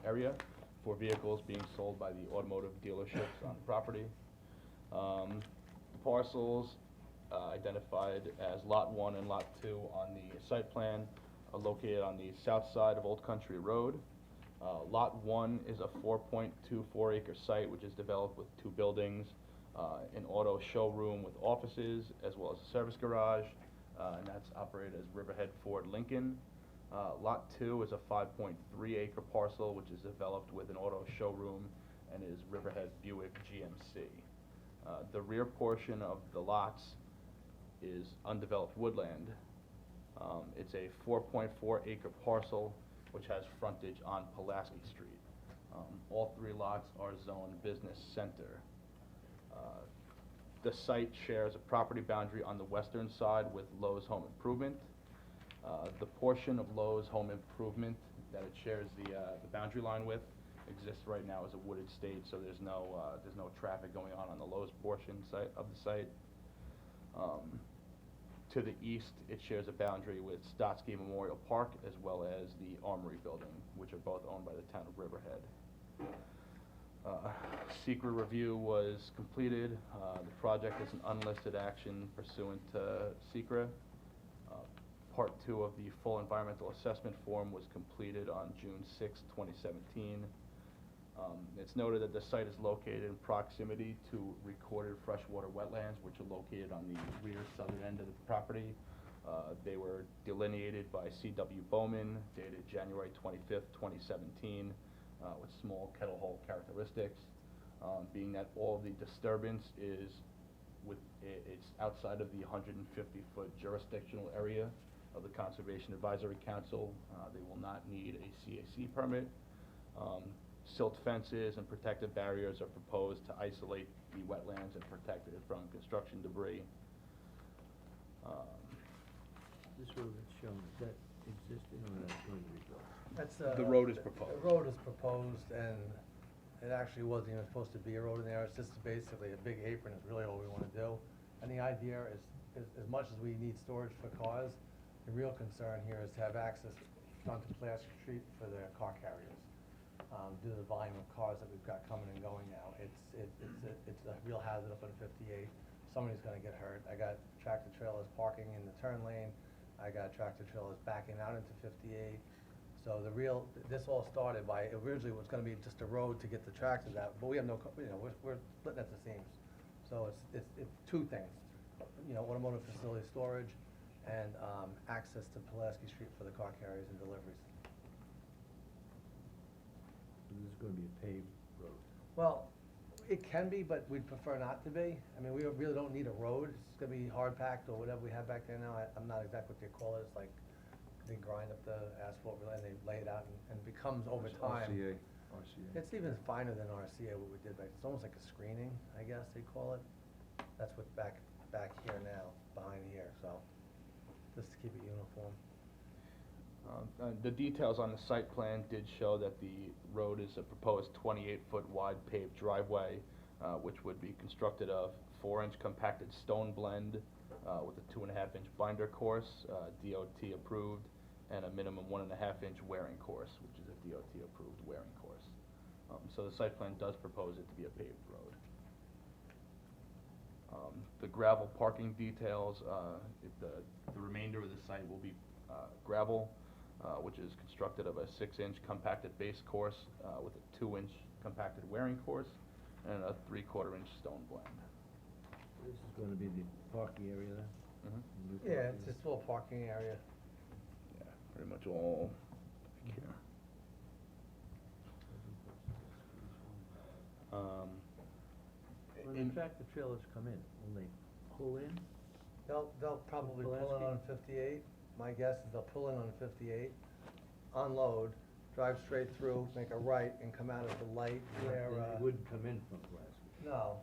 area for vehicles being sold by the automotive dealerships on the property. Parcels identified as Lot 1 and Lot 2 on the site plan are located on the south side of Old Country Road. Lot 1 is a 4.24 acre site which is developed with 2 buildings, an auto showroom with offices, as well as a service garage, and that's operated as Riverhead Ford Lincoln. Lot 2 is a 5.3 acre parcel which is developed with an auto showroom and is Riverhead Buick GMC. The rear portion of the lots is undeveloped woodland. It's a 4.4 acre parcel which has frontage on Pulaski Street. All 3 lots are zoned business center. The site shares a property boundary on the western side with Lowe's Home Improvement. The portion of Lowe's Home Improvement that it shares the boundary line with exists right now as a wooded state, so there's no traffic going on the Lowe's portion of the site. To the east, it shares a boundary with Stotsky Memorial Park as well as the Armory Building, which are both owned by the town of Riverhead. Secret review was completed. The project is an unlisted action pursuant to Secret. Part 2 of the full environmental assessment form was completed on June 6, 2017. It's noted that the site is located in proximity to recorded freshwater wetlands, which are located on the rear southern end of the property. They were delineated by C.W. Bowman, dated January 25th, 2017, with small kettle hole characteristics. Being that all of the disturbance is it's outside of the 150-foot jurisdictional area of the Conservation Advisory Council, they will not need a CAC permit. Silt fences and protective barriers are proposed to isolate the wetlands and protect it from construction debris. This road that's shown, is that existing or that's going to be built? That's, The road is proposed. The road is proposed, and it actually wasn't even supposed to be a road in there, it's just basically a big apron is really all we wanna do. And the idea is, as much as we need storage for cars, the real concern here is to have access onto Pulaski Street for the car carriers. Due to the volume of cars that we've got coming and going now, it's a real hazard up on 58. Somebody's gonna get hurt. I got tractor trailers parking in the turn lane. I got tractor trailers backing out into 58. So this all started by, originally it was gonna be just a road to get the tractors out, but we have no, we're splitting at the seams. So it's 2 things, automotive facility storage and access to Pulaski Street for the car carriers and deliveries. This is gonna be a paved road. Well, it can be, but we'd prefer not to be. I mean, we really don't need a road. It's gonna be hard packed or whatever we have back there now. I'm not exactly what they call it. It's like, they grind up the asphalt and they lay it out and it becomes over time. RCA. It's even finer than RCA, what we did back, it's almost like a screening, I guess they call it. That's what's back here now, behind here, so, just to keep it uniform. The details on the site plan did show that the road is a proposed 28-foot wide paved driveway, which would be constructed of 4-inch compacted stone blend with a 2.5-inch binder course, DOT approved, and a minimum 1.5-inch wearing course, which is a DOT approved wearing course. So the site plan does propose it to be a paved road. The gravel parking details, the remainder of the site will be gravel, which is constructed of a 6-inch compacted base course with a 2-inch compacted wearing course and a 3/4-inch stone blend. This is gonna be the parking area there? New Yeah, parking it's just a little parking area. Yeah, pretty much all here. When the tractor trailers come in, will they pull in? They'll probably pull in Pulaski? on 58. My guess is they'll pull in on 58, unload, drive straight through, make a right, and come out at the light where, They wouldn't come in from Pulaski. no,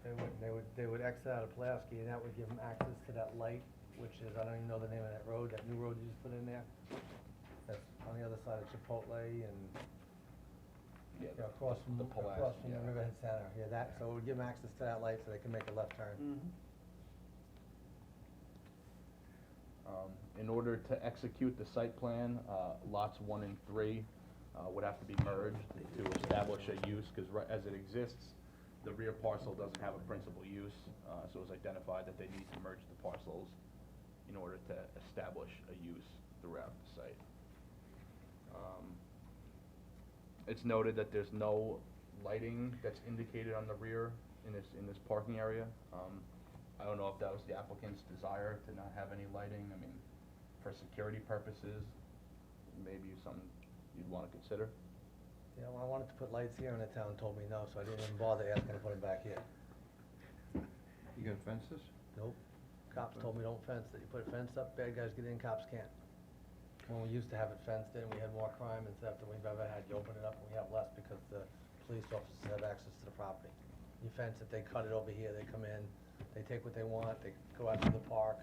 they wouldn't. They would exit out of Pulaski, and that would give them access to that light, which is, I don't even know the name of that road, that new road you just put in there. That's on the other side of Chipotle and, across from Pulaski, the yeah. Riverhead Center, that, so it would give them access to that light so they can make a left turn. In order to execute the site plan, lots 1 and 3 would have to be merged to establish a use, because as it exists, the rear parcel doesn't have a principal use, so it was identified that they need to merge the parcels in order to establish a use throughout the site. It's noted that there's no lighting that's indicated on the rear in this parking area. I don't know if that was the applicant's desire to not have any lighting. I mean, for security purposes, maybe something you'd wanna consider. You know, I wanted to put lights here and the town told me no, so I didn't even bother asking to put them back here. You gonna fence this? Nope. Cops told me don't fence it. You put a fence up, bad guys get in, cops can't. When we used to have it fenced in, we had more crime and theft than we've ever had. You open it up and we have less because the police officers have access to the property. You fence it, they cut it over here, they come in, they take what they want, they go out to the park.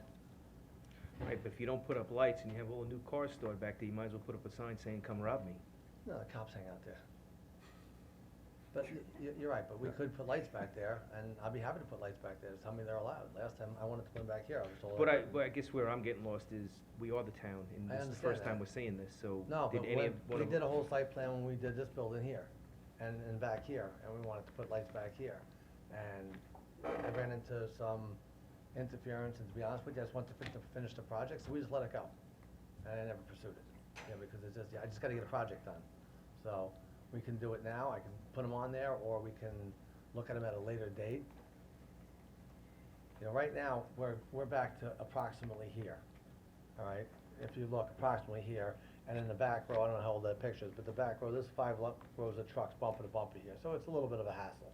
Right, but if you don't put up lights and you have all the new cars stored back there, you might as well put up a sign saying, "Come rob me." No, the cops hang out there. But you're right, but we could put lights back there, and I'd be happy to put lights back there. Tell me they're allowed. Last time I wanted to put them back here, I was told. But I guess where I'm getting lost is, we are the town, and I this is the understand first time that. we're saying this, so No, did but any when, of, one we of did a whole site plan when we did this building here, and back here, and we wanted to put lights back here. And I ran into some interference, and to be honest with you, I just wanted to finish the project, so we just let it go. And I never pursued it, because it's just, I just gotta get a project done. So, we can do it now, I can put them on there, or we can look at them at a later date. You know, right now, we're back to approximately here, all right? If you look approximately here, and in the back row, I don't know how old that picture is, but the back row, there's 5 rows of trucks bumper to bumper here, so it's a little bit of a hassle.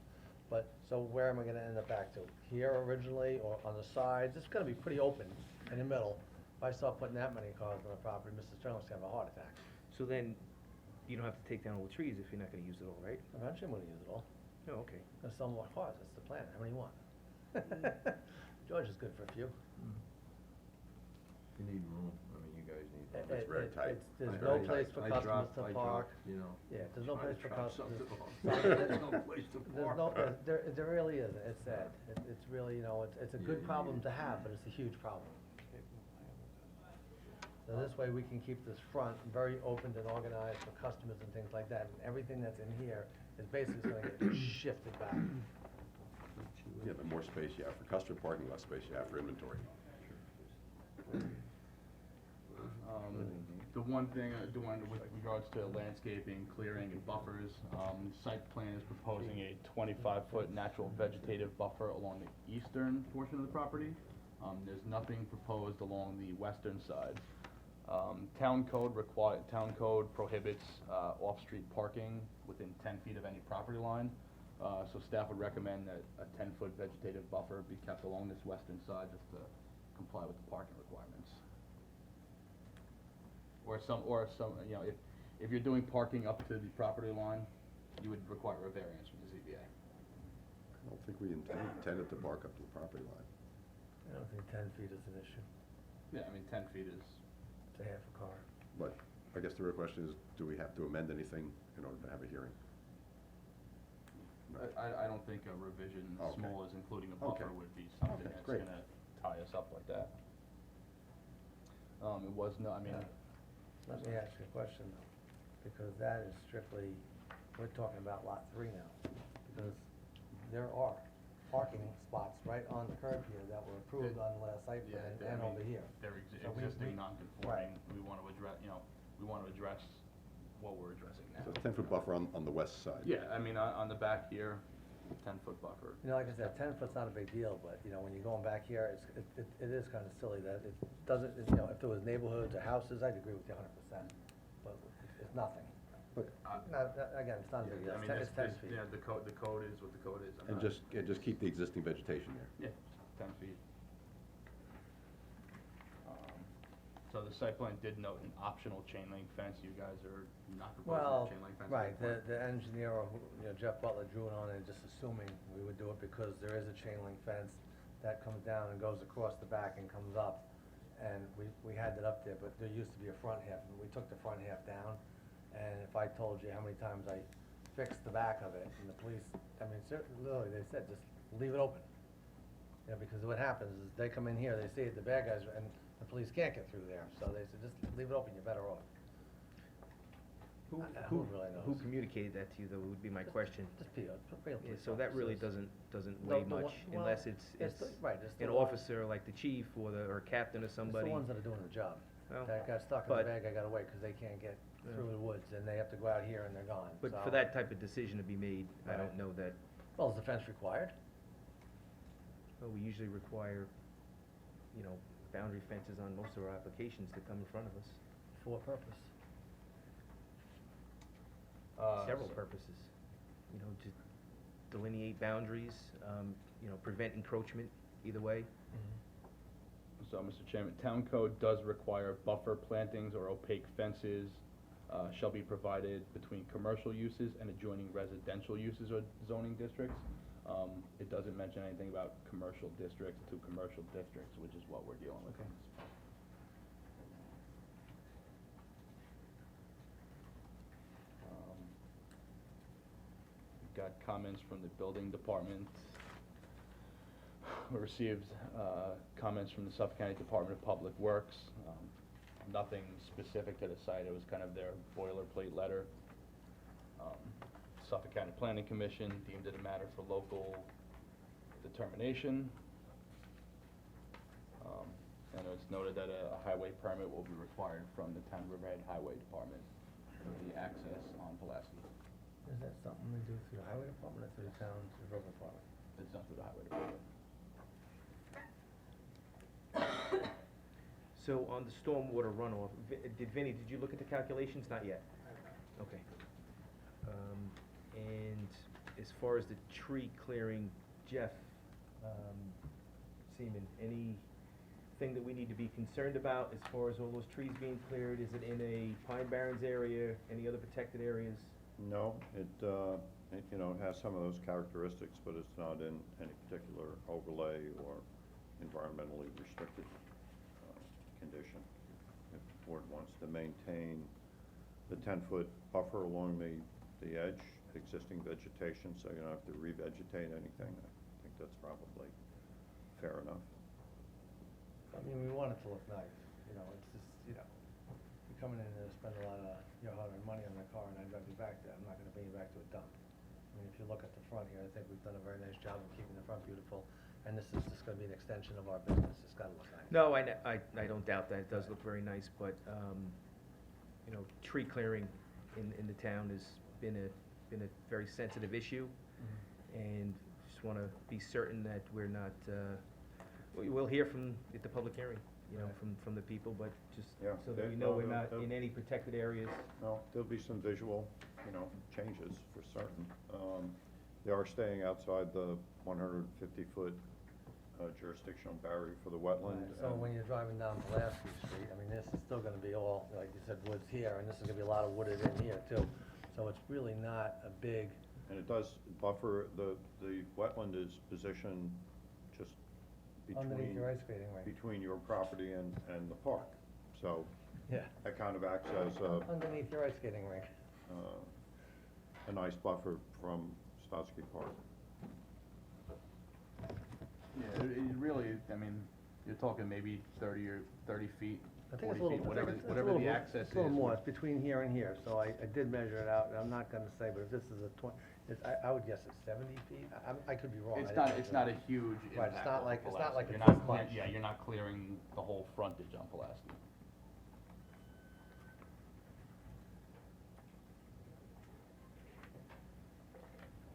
But, so where am I gonna end up back to? Here originally, or on the sides? It's gonna be pretty open in the middle. If I start putting that many cars on the property, Mr. Sterling's gonna have a heart attack. So then, you don't have to take down all the trees if you're not gonna use it all, right? Eventually, I'm gonna use it all. Oh, okay. Gonna sell more cars, that's the plan. How many you want? George is good for a few. You need room, I mean, you guys need room. It's very tight. There's It's no very place tight. for I customers drop- to I park. drop, you know. Yeah, there's no try place to for drop customers. something off. There's There's no place to There's park. no, there really is, it's sad. It's really, you know, it's a good Yeah, problem yeah. to have, but it's a huge problem. So this way, we can keep this front very open and organized for customers and things like that, and everything that's in here is basically gonna get shifted back. Yeah, the more space you have for customer parking, less space you have for inventory. The one thing, doing with regards to landscaping, clearing, and buffers, site plan is proposing a 25-foot natural vegetative buffer along the eastern portion of the property. There's nothing proposed along the western side. Town code prohibits off-street parking within 10 feet of any property line. So staff would recommend that a 10-foot vegetative buffer be kept along this western side just to comply with the parking requirements. Or some, you know, if you're doing parking up to the property line, you would require a variance from the ZBA. I don't think we intended to park up to the property line. I don't think 10 feet is an issue. Yeah, I mean, 10 feet is, It's a half a car. But I guess the real question is, do we have to amend anything in order to have a hearing? I don't think a revision Okay. small as including a buffer Okay. would be something Okay, that's great. gonna tie us up like that. It was no, I mean, Let me ask you a question though, because that is strictly, we're talking about lot 3 now. Because there are parking spots right on the curb here that were approved on the last site yeah, plan and I mean, over here. they're So we- existing we- non-conforming, we wanna address, you know, we wanna address what we're addressing now. So a 10-foot buffer on the west side? Yeah, I mean, on the back here, 10-foot buffer. You know, like I said, 10 foot's not a big deal, but, you know, when you're going back here, it is kind of silly that it doesn't, you know, if there was neighborhoods or houses, I'd agree with you 100%, but it's nothing. But- Again, it's not a big deal, I mean, it's 10 feet. yeah, the code is what the code is. I'm And not- just keep the existing vegetation there? Yeah, 10 feet. So the site plan did note an optional chain link fence, you guys are not proposing Well, a chain link fence? at right, this point? the engineer, or you know, Jeff Butler drew it on it, just assuming we would do it because there is a chain link fence that comes down and goes across the back and comes up. And we had that up there, but there used to be a front half, and we took the front half down. And if I told you how many times I fixed the back of it, and the police, I mean, literally, they said, just leave it open. You know, because what happens is they come in here, they see it, the bad guys, and the police can't get through there, so they said, just leave it open, you're better off. Who really knows? Who communicated that to you, though, would be my question. Just P.O., real Yeah, police so that really officers. doesn't The- weigh the one- much well, unless it's right, it's the an one- officer like the chief or captain or It's somebody. the ones that are doing the job. Well, That got stuck in the but- bag, I gotta wait, cause they can't get Yeah. through the woods, and they have to go out here and they're gone, But so- for that type of decision to be made, I don't Right. know that, Well, is the fence required? well, we usually require, boundary fences on most of our applications to come in front of us. For what purpose? Several purposes, to delineate boundaries, prevent encroachment either way. So, Mr. Chairman, town code does require buffer plantings or opaque fences shall be provided between commercial uses and adjoining residential uses or zoning districts. It doesn't mention anything about commercial districts to commercial districts, which is what we're dealing with. Okay. We've got comments from the building department. We received comments from the Suffolk County Department of Public Works. Nothing specific to the site, it was kind of their boilerplate letter. Suffolk County Planning Commission deemed it a matter for local determination. And it's noted that a highway permit will be required from the Town of Riverhead Highway Department for the access on Pulaski. Is that something we do through the highway department or through the town's road department? It's done through the highway department. So on the stormwater runoff, Vinnie, did you look at the calculations? Not yet? Okay. And as far as the tree clearing, Jeff, Seaman, anything that we need to be concerned about as far as all those trees being cleared? Is it in a Pine Barrens area, any other protected areas? No, it has some of those characteristics, but it's not in any particular overlay or environmentally restricted condition. If the board wants to maintain the 10-foot buffer along the edge, existing vegetation, so you don't have to revegetate anything, I think that's probably fair enough. I mean, we want it to look nice, it's just, you're coming in there to spend a lot of your hard-earned money on the car, and I drive you back there, I'm not gonna bring you back to a dump. I mean, if you look at the front here, I think we've done a very nice job of keeping the front beautiful, and this is just gonna be an extension of our business, it's gotta look nice. No, I don't doubt that, it does look very nice, but, tree clearing in the town has been a very sensitive issue, and just wanna be certain that we're not, we'll hear at the public hearing, Right. from the people, but just Yeah, so that we they- know no, we're no, not they'll- in any protected areas. No, there'll be some visual, changes for certain. They are staying outside the 150-foot jurisdictional barrier for the wetland. Right, so and- when you're driving down Pulaski Street, I mean, this is still gonna be all, like you said, woods here, and this is gonna be a lot of wooded in here too. So it's really not a big, And it does buffer, the wetland is positioned just underneath your ice skating rink. between your property and the park. So Yeah, that kind of acts as underneath your ice skating rink. a nice buffer from Stotsky Park. Yeah, it really, I mean, you're talking maybe 30 feet, I think 40 it's a little, feet, I whatever, think it's a whatever little the more- access is. It's a little more, it's between here and here, so I did measure it out, and I'm not gonna say, but if this is I would guess it's 70 feet, I could be wrong. I It's didn't not, measure it's it. not a huge Right, impact it's not on like- it's not Pulaski. like You're it's not this clear- much. Yeah, you're not clearing the whole frontage on Pulaski.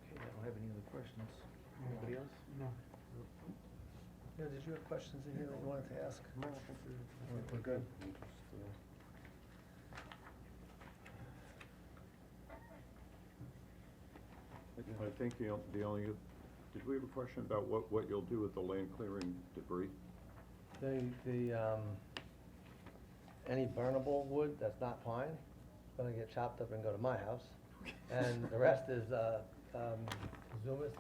Okay, I don't have any other questions. Anybody else? No. Yeah, did you have questions in here that you wanted to ask? We're good. I think the only, did we have a question about what you'll do with the land clearing debris? Any burnable wood that's not pine, is gonna get chopped up and go to my house. And the rest is, Zumis,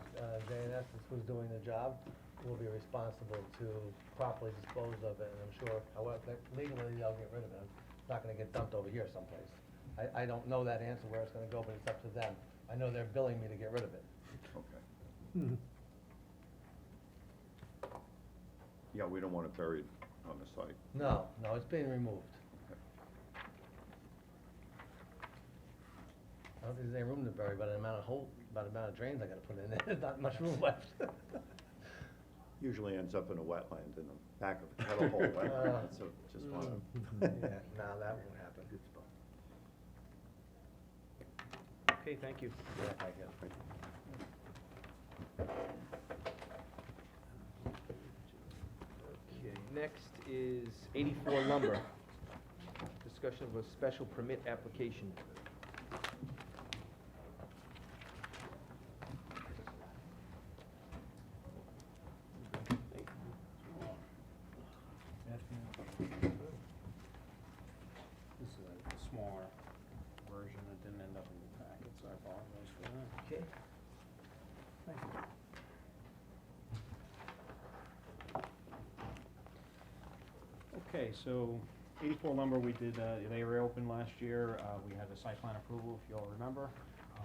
JNS is who's doing the job, will be responsible to properly dispose of it, and I'm sure, however, legally, they'll get rid of it. It's not gonna get dumped over here someplace. I don't know that answer where it's gonna go, but it's up to them. I know they're billing me to get rid of it. Okay. Yeah, we don't want it buried on the site? No, it's being removed. I don't think there's any room to bury by the amount of drains I gotta put in there, there's not much room left. Usually ends up in a wetland in the back of a kettle hole wetland, so just wanna. Yeah, no, that won't happen. Good spot. Okay, thank you. Yeah, I guess. Okay, next is 84 Lumber. Discussion of a special permit application. This is a smaller version that didn't end up in the packet, so I apologize for that. Okay. Thank you. Okay, so 84 Lumber, we did, they reopened last year. We had the site plan approval, if you all remember.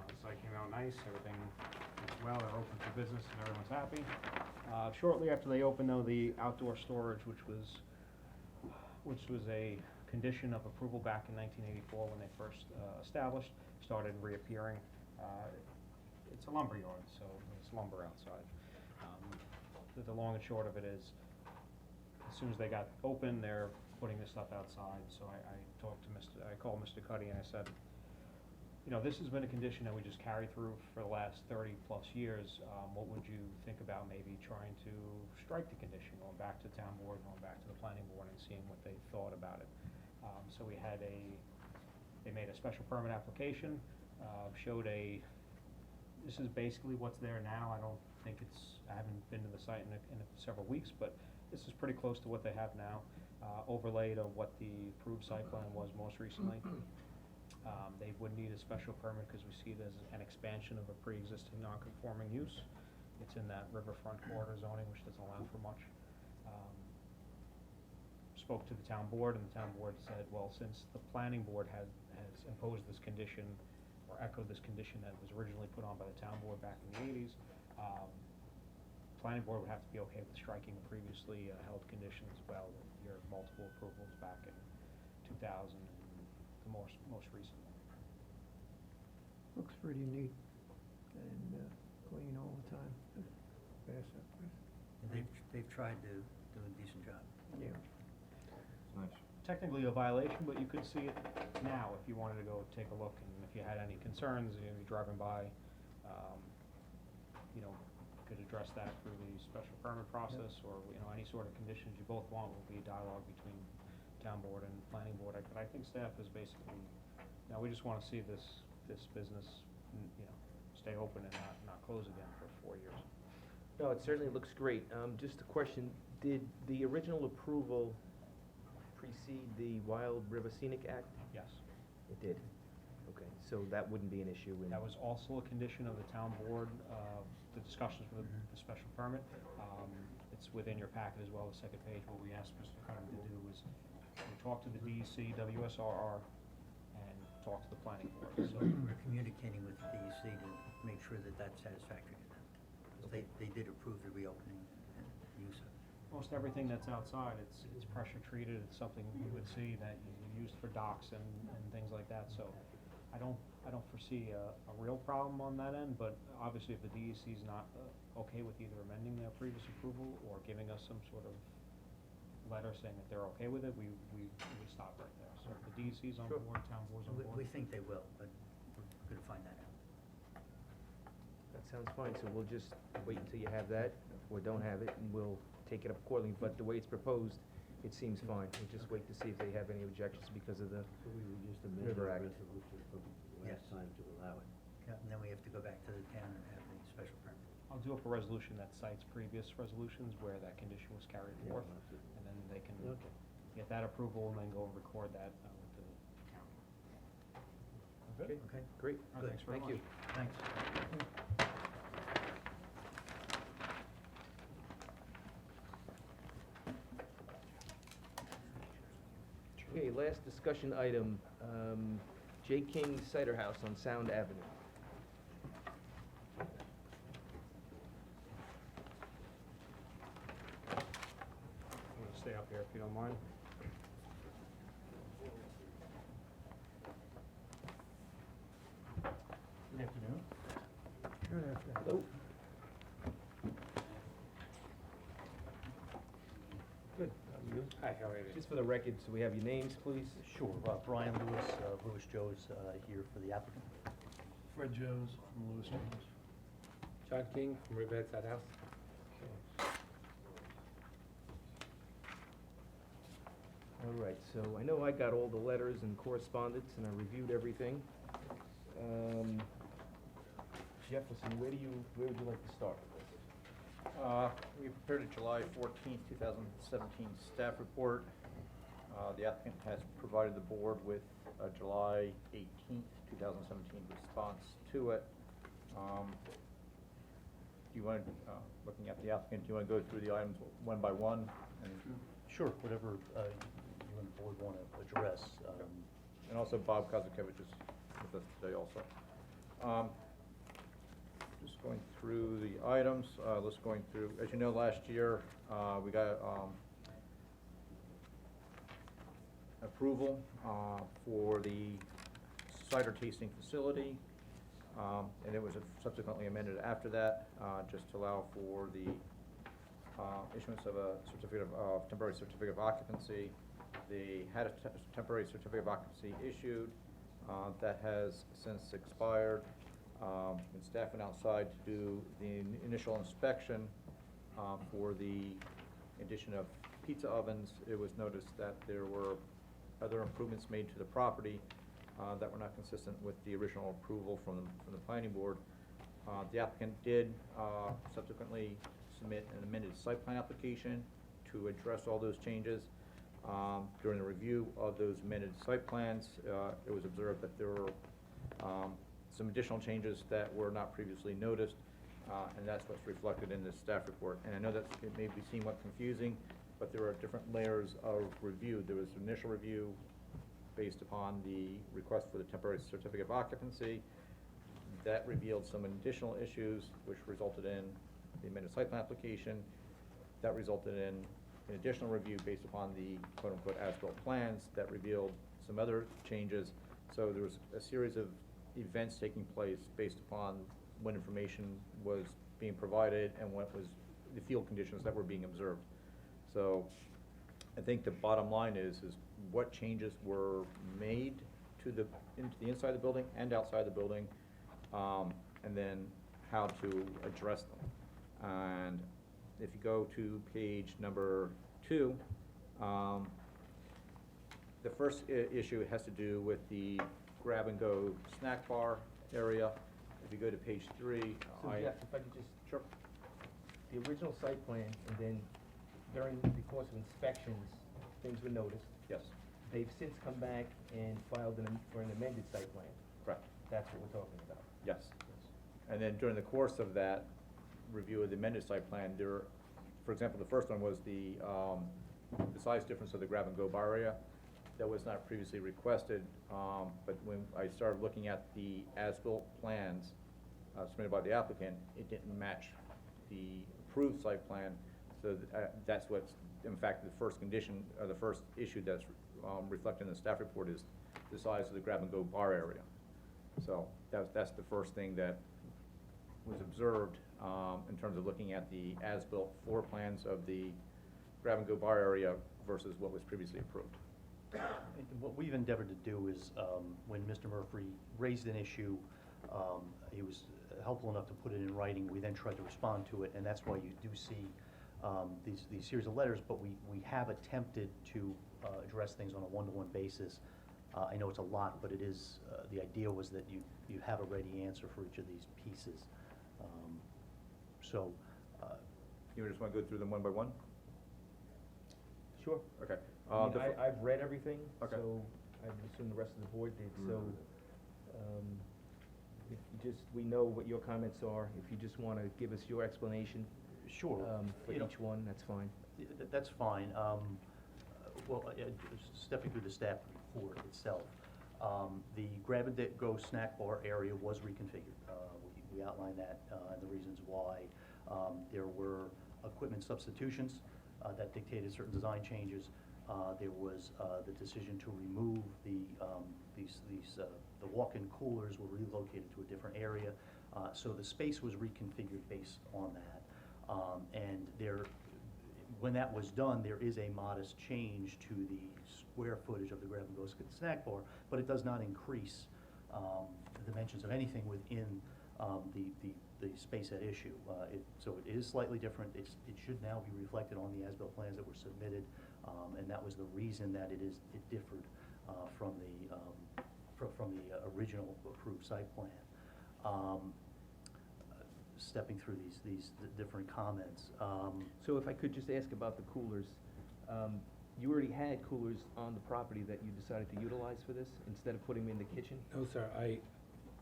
The site came out nice, everything went well, they're open for business and everyone's happy. Shortly after they opened though, the outdoor storage, which was a condition of approval back in 1984 when they first established, started reappearing. It's a lumber yard, so it's lumber outside. The long and short of it is, as soon as they got open, they're putting this stuff outside. So I called Mr. Cuddy and I said, you know, this has been a condition that we just carry through for the last 30+ years. What would you think about maybe trying to strike the condition, going back to town board, going back to the planning board and seeing what they thought about it? So they made a special permit application, this is basically what's there now. I haven't been to the site in several weeks, but this is pretty close to what they have now, overlaid of what the approved site plan was most recently. They would need a special permit because we see it as an expansion of a pre-existing non-conforming use. It's in that riverfront corridor zoning, which doesn't allow for much. Spoke to the town board, and the town board said, well, since the planning board has imposed this condition, or echoed this condition that was originally put on by the town board back in the 80s, planning board would have to be okay with striking the previously held condition as well, with your multiple approvals back in 2000 and the most recent one. Looks pretty neat and clean all the time. Pass that, please. They've tried to do a decent job. Yeah. Technically a violation, but you could see it now if you wanted to go take a look, and if you had any concerns, you're driving by, you know, could address that through the special permit process, or, you know, any sort of conditions you both want will be a dialogue between town board and planning board. But I think staff is basically, now we just wanna see this business, you know, stay open and not close again for 4 years. No, it certainly looks great. Just a question, did the original approval precede the Wild River Scenic Act? Yes. It did? Okay, so that wouldn't be an issue in... That was also a condition of the town board, the discussions for the special permit. It's within your packet as well, the second page. What we asked Mr. Cunham to do is we talk to the DEC, WSRR, and talk to the planning board. So We're communicating with the DEC to make sure that that's satisfactory to them. 'Cause they did approve the reopening and use of it. most everything that's outside, it's pressure treated. It's something you would see that you use for docks and things like that. So I don't foresee a real problem on that end, but obviously if the DEC is not okay with either amending their previous approval or giving us some sort of letter saying that they're okay with it, we would stop right there. So if the DEC is on board, town board's on board. We think they will, but we're gonna find that out. That sounds fine, so we'll just wait until you have that, or don't have it, and we'll take it up accordingly. But the way it's proposed, it seems fine. We'll just wait to see if they have any objections because of the So we would just amend River our Act. resolution from Yes. last time to allow it. Yeah, and then we have to go back to the town and have the special permit. I'll do up a resolution that cites previous resolutions where that condition was carried Yeah, forth, that's it. and then they can Okay. get that approval and then go and record that with the county. Okay, Okay. great. All right, thanks very Thank you. much. Thanks. Okay, last discussion item, J. King Cider House on Sound Avenue. I'm gonna stay up here if you don't mind. Good afternoon. Good afternoon. Hello. Good. Hi, how are you? Just for the record, so we have your names, please. Sure, Brian Lewis, Lewis Joe's here for the applicant. Fred Jones from Lewis Jones. John King from Riverside House. All right, so I know I got all the letters and correspondence, and I reviewed everything. Jefferson, where would you like to start with this? We prepared a July 14th, 2017 staff report. The applicant has provided the board with a July 18th, 2017 response to it. Do you want, looking at the applicant, do you want to go through the items one by one? Sure, whatever you and the board want to address. And also Bob Kozakevich is with us today also. Just going through the items, let's going through, as you know, last year, we got approval for the cider tasting facility, and it was subsequently amended after that, just to allow for the issuance of a temporary certificate of occupancy. They had a temporary certificate of occupancy issued that has since expired. And staff went outside to do the initial inspection for the addition of pizza ovens. It was noticed that there were other improvements made to the property that were not consistent with the original approval from the planning board. The applicant did subsequently submit an amended site plan application to address all those changes. During the review of those amended site plans, it was observed that there were some additional changes that were not previously noticed, and that's what's reflected in this staff report. And I know that it may be somewhat confusing, but there are different layers of review. There was initial review based upon the request for the temporary certificate of occupancy. That revealed some additional issues, which resulted in the amended site plan application. That resulted in an additional review based upon the quote-unquote as-built plans that revealed some other changes. So there was a series of events taking place based upon what information was being provided and what was the field conditions that were being observed. So I think the bottom line is what changes were made into the inside of the building and outside the building, and then how to address them. And if you go to page number 2, the first issue has to do with the grab-and-go snack bar area. If you go to page 3, So Jeff, if I could just. Sure. The original site plan, and then during the course of inspections, things were noticed. Yes. They've since come back and filed for an amended site plan. Correct. That's what we're talking about. Yes. And then during the course of that review of the amended site plan, for example, the first one was the size difference of the grab-and-go bar area. That was not previously requested, but when I started looking at the as-built plans submitted by the applicant, it didn't match the approved site plan. So that's what's, in fact, the first condition, the first issue that's reflected in the staff report is the size of the grab-and-go bar area. So that's the first thing that was observed in terms of looking at the as-built floor plans of the grab-and-go bar area versus what was previously approved. What we've endeavored to do is, when Mr. Murphy raised an issue, he was helpful enough to put it in writing. We then tried to respond to it, and that's why you do see these series of letters, but we have attempted to address things on a one-to-one basis. I know it's a lot, but it is, the idea was that you have a ready answer for each of these pieces. You just want to go through them one by one? Sure. Okay. I mean, I've read everything, Okay. so I assume the rest of the board did, so, if you just, we know what your comments are, if you just wanna give us your explanation. Sure. For each one, that's fine. That's fine. Well, stepping through the staff report itself, the grab-and-go snack bar area was reconfigured. We outlined that and the reasons why. There were equipment substitutions that dictated certain design changes. There was the decision to remove the walk-in coolers were relocated to a different area. So the space was reconfigured based on that. And when that was done, there is a modest change to the square footage of the grab-and-go snack bar, but it does not increase the dimensions of anything within the space at issue. So it is slightly different. It should now be reflected on the as-built plans that were submitted, and that was the reason that it differed from the original approved site plan. Stepping through these different comments. So if I could just ask about the coolers, you already had coolers on the property that you decided to utilize for this, instead of putting them in the kitchen? No, sir,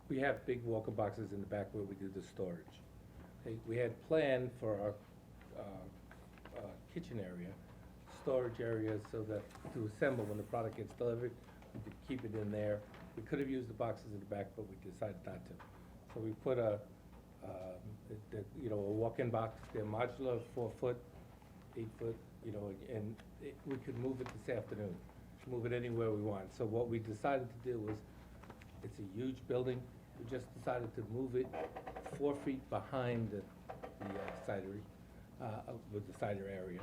we have big walk-in boxes in the back where we do the storage. We had planned for our kitchen area, storage area, so that to assemble when the product gets delivered, we could keep it in there. We could have used the boxes in the back, but we decided not to. So we put a walk-in box, they're modular, 4 foot, 8 foot, and we could move it this afternoon, move it anywhere we want. So what we decided to do was, it's a huge building, we just decided to move it 4 feet behind the cidery, with the cider area.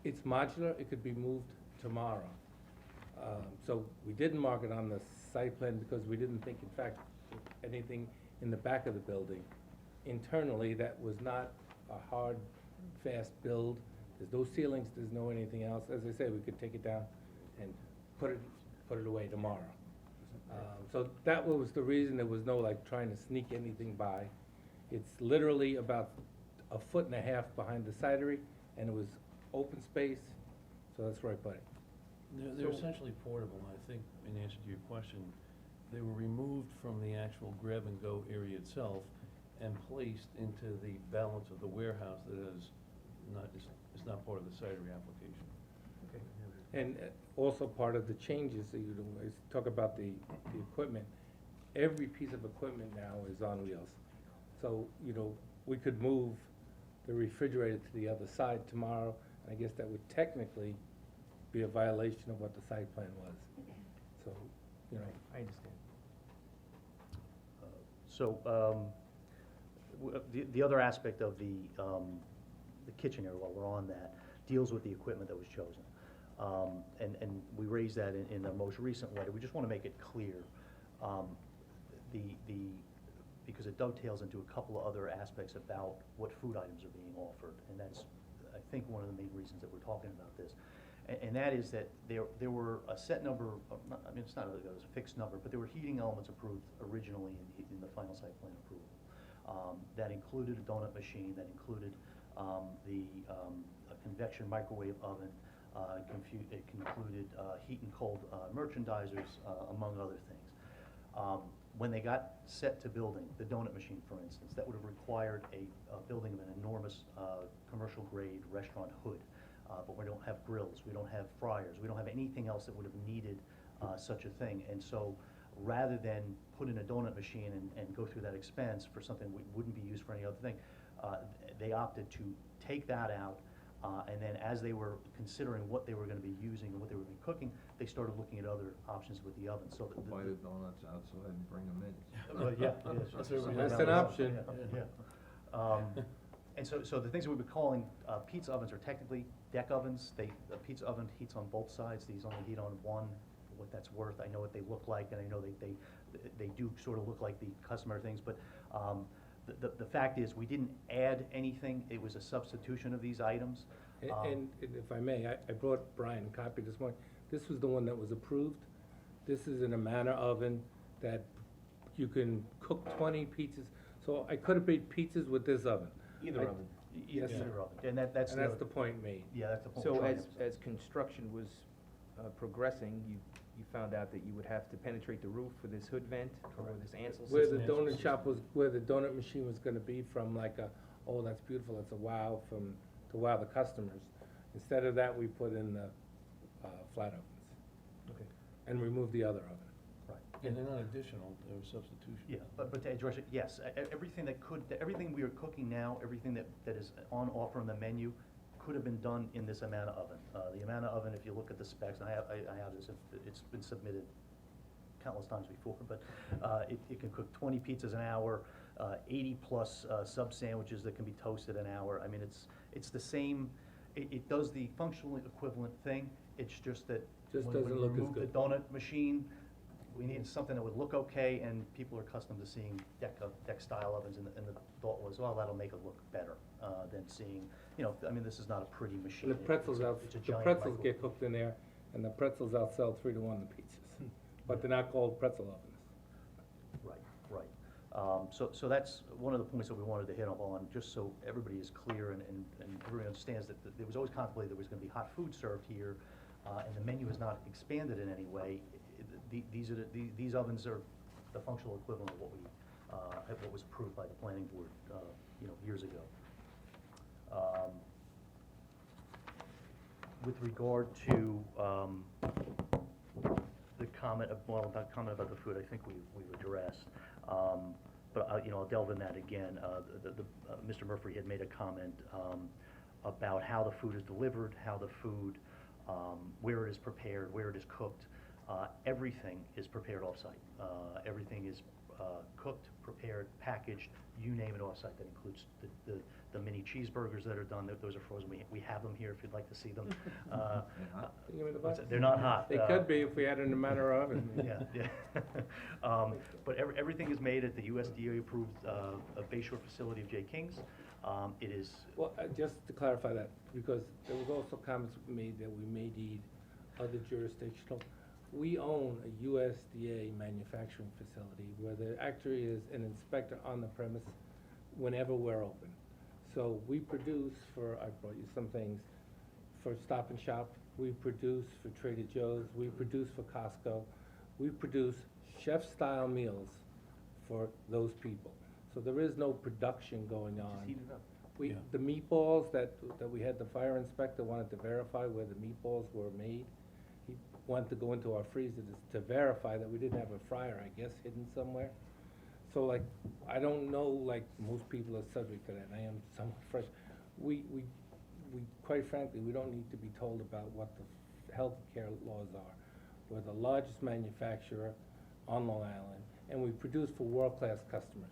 It's modular, it could be moved tomorrow. So we didn't mark it on the site plan because we didn't think, in fact, anything in the back of the building internally that was not a hard, fast build. There's no ceilings, there's no anything else. As I say, we could take it down and put it away tomorrow. So that was the reason. There was no like trying to sneak anything by. It's literally about 1.5 foot behind the cidery, and it was open space, so that's where I put it. They're essentially portable, I think, in answer to your question. They were removed from the actual grab-and-go area itself and placed into the balance of the warehouse that is not part of the cidery application. Okay. And also part of the changes that you do is talk about the equipment. Every piece of equipment now is on wheels. So, we could move the refrigerator to the other side tomorrow. I guess that would technically be a violation of what the site plan was. So, I understand. The other aspect of the kitchen area, while we're on that, deals with the equipment that was chosen. And we raised that in the most recent letter. We just want to make it clear, because it dovetails into a couple of other aspects about what food items are being offered. And that's, I think, one of the main reasons that we're talking about this. And that is that there were a set number of, it's not really a fixed number, but there were heating elements approved originally in the final site plan approval. That included a donut machine, that included a convection microwave oven, it included heat and cold merchandisers, among other things. When they got set to building the donut machine, for instance, that would have required a building of an enormous commercial grade restaurant hood. But we don't have grills, we don't have fryers, we don't have anything else that would have needed such a thing. And so rather than put in a donut machine and go through that expense for something that wouldn't be used for any other thing, they opted to take that out. And then as they were considering what they were going to be using and what they were going to be cooking, they started looking at other options with the oven. So Buy the donuts outside and bring them in. Well, yeah. That's an option. Yeah. And so the things that we've been calling pizza ovens are technically deck ovens. A pizza oven heats on both sides. These only heat on one. For what that's worth, I know what they look like, and I know they do sort of look like the customary things. But the fact is, we didn't add anything. It was a substitution of these items. And if I may, I brought Brian a copy this morning. This was the one that was approved. This is in a Manor oven that you can cook 20 pizzas. So I could have made pizzas with this oven. Either oven. Yes, sir. Either oven. And that's the point made. Yeah, that's the point. So as construction was progressing, you found out that you would have to penetrate the roof for this hood vent, or this Ansel system? Where the donut shop was, where the donut machine was gonna be, from like oh, that's beautiful, that's a wow, to wow the customers. Instead of that, we put in the flat ovens. Okay. And removed the other oven. Right. And they're not additional, they're substitution. Yeah, but to address it, everything we are cooking now, everything that is on offer on the menu could have been done in this amount of oven. The amount of oven, if you look at the specs, and I have this, it's been submitted countless times before, but it can cook 20 pizzas an hour, 80-plus sub sandwiches that can be toasted an hour. I mean, it's the same, it does the functional equivalent thing. It's just that Just when doesn't we look as remove the good. donut machine, we needed something that would look okay, and people are accustomed to seeing deck-style ovens, and the thought was, well, that'll make it look better than seeing, you know, I mean, this is not a pretty machine. And the pretzels It's a the giant pretzels microwave. get cooked in there, and the pretzels outsell 3 to 1 the pizzas. But they're not called pretzel ovens. Right. So that's one of the points that we wanted to hit up on, just so everybody is clear and everybody understands that there was always contemplated there was gonna be hot food served here, and the menu is not expanded in any way. These ovens are the functional equivalent of what was approved by the planning board, years ago. With regard to, the comment, that comment about the food, I think we've addressed. But I'll delve in that again. Mr. Murphy had made a comment about how the food is delivered, how the food, where it is prepared, where it is cooked. Everything is prepared off-site. Everything is cooked, prepared, packaged, you name it off-site. That includes the mini cheeseburgers that are done. Those are frozen. We have them here if you'd like to see them. Give me the box. They're not hot. They could be if we had it in a matter of oven. Yeah. But everything is made at the USDA-approved Bay Shore facility of J. King's. It is. Well, just to clarify that, because there was also comments made that we may need other jurisdictional. We own a USDA manufacturing facility where there actually is an inspector on the premise whenever we're open. So we produce I brought you some things, for Stop and Shop, we produce for Trader Joe's, we produce for Costco, we produce chef-style meals for those people. So there is no production going on. Just heat it up. Yeah. The meatballs that we had, the fire inspector wanted to verify where the meatballs were made. He wanted to go into our freezer to verify that we didn't have a fryer, I guess, hidden somewhere. So like, I don't know, like, most people are subject to that, and I am somewhat fresh. We quite frankly, we don't need to be told about what the healthcare laws are. We're the largest manufacturer on Long Island, and we produce for world-class customers.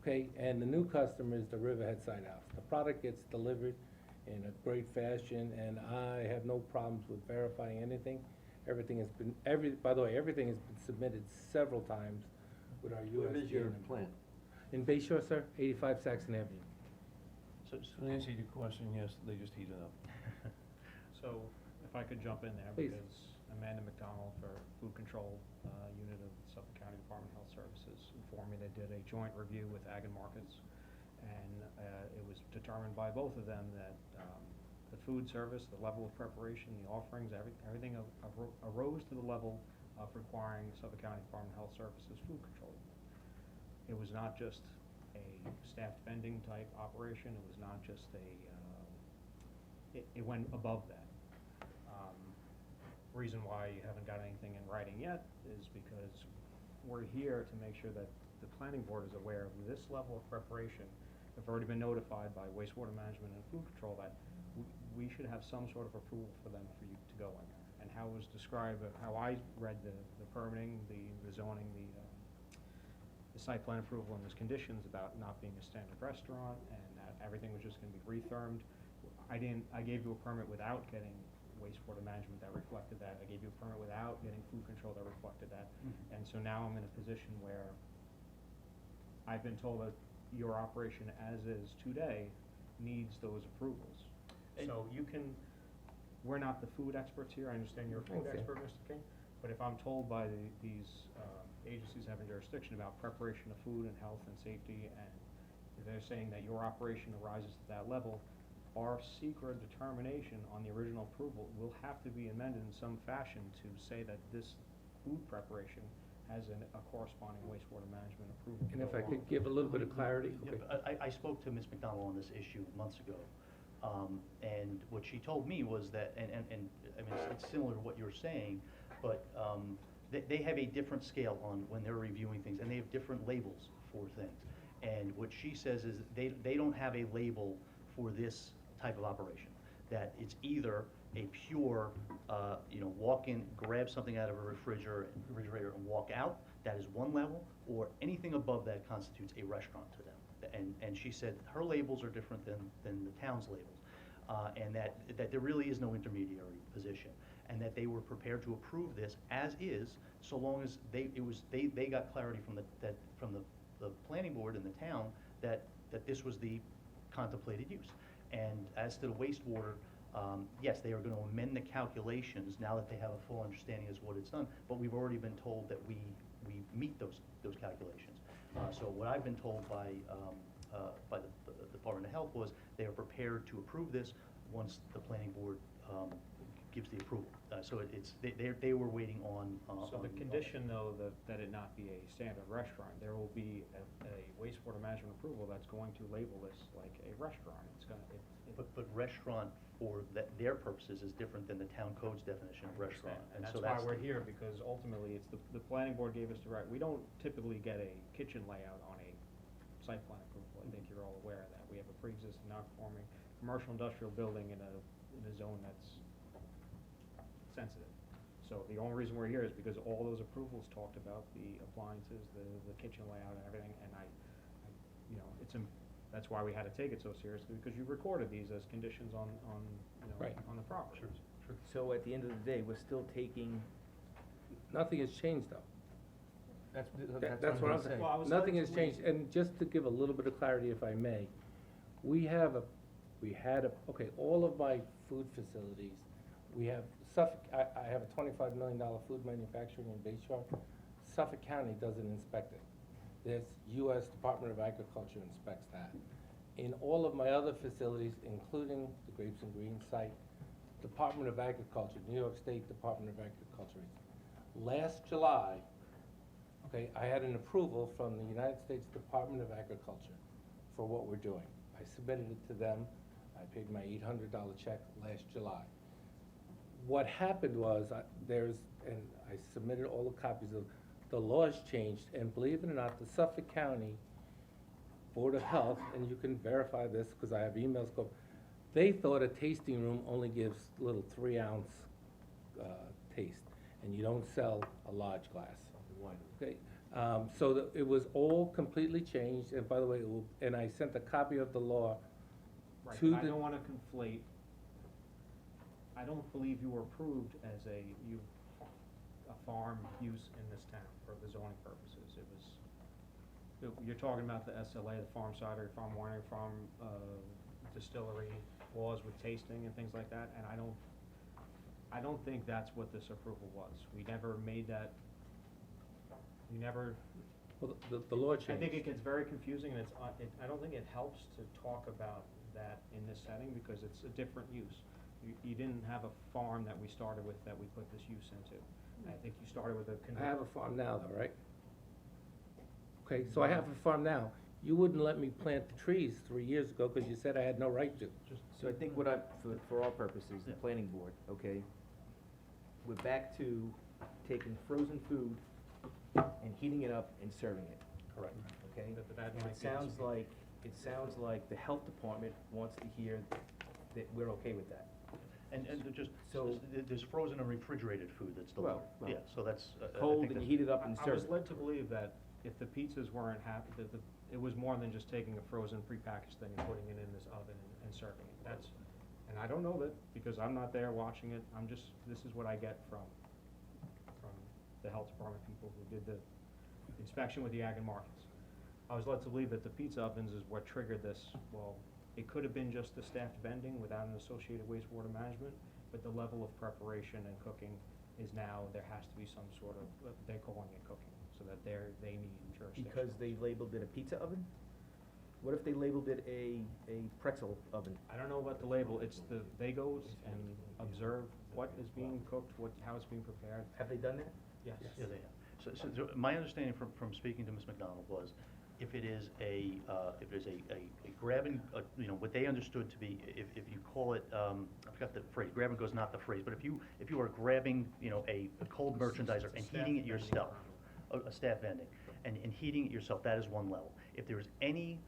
Okay, and the new customer is the Riverhead Side House. The product gets delivered in a great fashion, and I have no problems with verifying anything. Everything has been, by the way, everything has been submitted several times with our USDA. Where is your plant? In Bay Shore, sir, 85 Saxon Avenue. So to answer your question, yes, they just heat it up. So, if I could jump in there, Please. because Amanda McDonald for Food Control Unit of Suffolk County Department of Health Services informed me they did a joint review with Ag and Markets, and it was determined by both of them that the food service, the level of preparation, the offerings, everything arose to the level of requiring Suffolk County Department of Health Services food control. It was not just a staffed vending type operation, it was not just it went above that. Reason why you haven't got anything in writing yet is because we're here to make sure that the planning board is aware of this level of preparation. We've already been notified by wastewater management and food control that we should have some sort of approval for them for you to go in there. And how it was described, how I read the permitting, the zoning, the site plan approval and its conditions about not being a standard restaurant and that everything was just gonna be rethermed. I gave you a permit without getting wastewater management that reflected that. I gave you a permit without getting food control that reflected that. Mm-hmm. And so now I'm in a position where I've been told that your operation as is today needs those approvals. So we're not the food experts here, I understand you're a food Okay. expert, Mr. King, but if I'm told by these agencies having jurisdiction about preparation of food and health and safety, and if they're saying that your operation arises to that level, our secret determination on the original approval will have to be amended in some fashion to say that this food preparation has a corresponding wastewater management approval. And if I could give a little bit of clarity. Yeah, Okay. but I spoke to Ms. McDonald on this issue months ago, and what she told me was that, and I mean, it's similar to what you're saying, but they have a different scale on when they're reviewing things, and they have different labels for things. And what she says is they don't have a label for this type of operation. that it's either a pure, walk in, grab something out of a refrigerator and walk out, that is one level, or anything above that constitutes a restaurant to them. And she said her labels are different than the town's labels, and that there really is no intermediary position, and that they were prepared to approve this as is, so long as they got clarity from the planning board and the town that this was the contemplated use. And as to the wastewater, yes, they are going to amend the calculations now that they have a full understanding as what it's done, but we've already been told that we meet those calculations. So what I've been told by the Department of Health was they are prepared to approve this once the planning board gives the approval. So they were waiting on. So the condition, though, that it not be a standard restaurant, there will be a wastewater management approval that's going to label this like a restaurant. It's gonna, But restaurant for their purposes is different than the town code's definition of restaurant. And that's so why we're here, because ultimately, it's the planning board gave us the right, we don't typically get a kitchen layout on a site plan approval. I think you're all aware of that. We have a pre-existing non-conforming commercial industrial building in a zone that's sensitive. So the only reason we're here is because all those approvals talked about the appliances, the kitchen layout and everything, and that's why we had to take it so seriously, because you recorded these as conditions on Right. on the property. So at the end of the day, we're still taking, Nothing has changed, though. That's what I'm saying. Well, I was Nothing led has to changed, and just to give a little bit of clarity, if I may, okay, all of my food facilities, we have Suffolk, I have a $25 million food manufacturing in Bayshore. Suffolk County doesn't inspect it. This U.S. Department of Agriculture inspects that. In all of my other facilities, including the Grapes and Greens site, Department of Agriculture, New York State Department of Agriculture. Last July, okay, I had an approval from the United States Department of Agriculture for what we're doing. I submitted it to them. I paid my $800 check last July. What happened was, and I submitted all the copies of, the laws changed, and believe it or not, the Suffolk County Board of Health, and you can verify this because I have emails, they thought a tasting room only gives little 3-ounce taste, and you don't sell a large glass. Okay, so it was all completely changed, and by the way, and I sent a copy of the law Right, to but I the. don't wanna conflate, I don't believe you were approved as a farm use in this town for the zoning purposes. It was, you're talking about the SLA, the farm cider, farm winery, farm distillery laws with tasting and things like that, and I don't think that's what this approval was. We never made that, Well, the law changed. I think it gets very confusing, and I don't think it helps to talk about that in this setting, because it's a different use. You didn't have a farm that we started with that we put this use into. I think you started with a. I have a farm now, though, right? Okay, so I have a farm now. You wouldn't let me plant the trees 3 years ago because you said I had no right to. so I think for our purposes, the planning board, okay, we're back to taking frozen food and heating it up and serving it. Correct. Okay? That And might it be sounds like the health department wants to hear that we're okay with that. And So- there's frozen and refrigerated food that's delivered. Well, Yeah, so that's. I Cold think and you that's- heat it up and I serve was it. led to believe that if the pizzas weren't happy, that it was more than just taking a frozen prepackaged thing and putting it in this oven and serving it. And I don't know that, because I'm not there watching it. This is what I get from the health department people who did the inspection with the ag and markets. I was led to believe that the pizza ovens is what triggered this. Well, it could have been just the staffed vending without an associated wastewater management, but the level of preparation and cooking is now, there has to be some sort of, they're calling it cooking, so that they need jurisdiction. Because they labeled it a pizza oven? What if they labeled it a pretzel oven? I don't know about the label, they go and observe what is being cooked, how it's being prepared. Have they done that? Yes. Yeah, they have. So my understanding from speaking to Ms. McDonald was, if it is a grab and, what they understood to be, if you call it, I forgot the phrase, grab and go is not the phrase, but if you are grabbing, a cold merchandiser and heating it yourself, a staff vending, and heating it yourself, that is one level. If there is any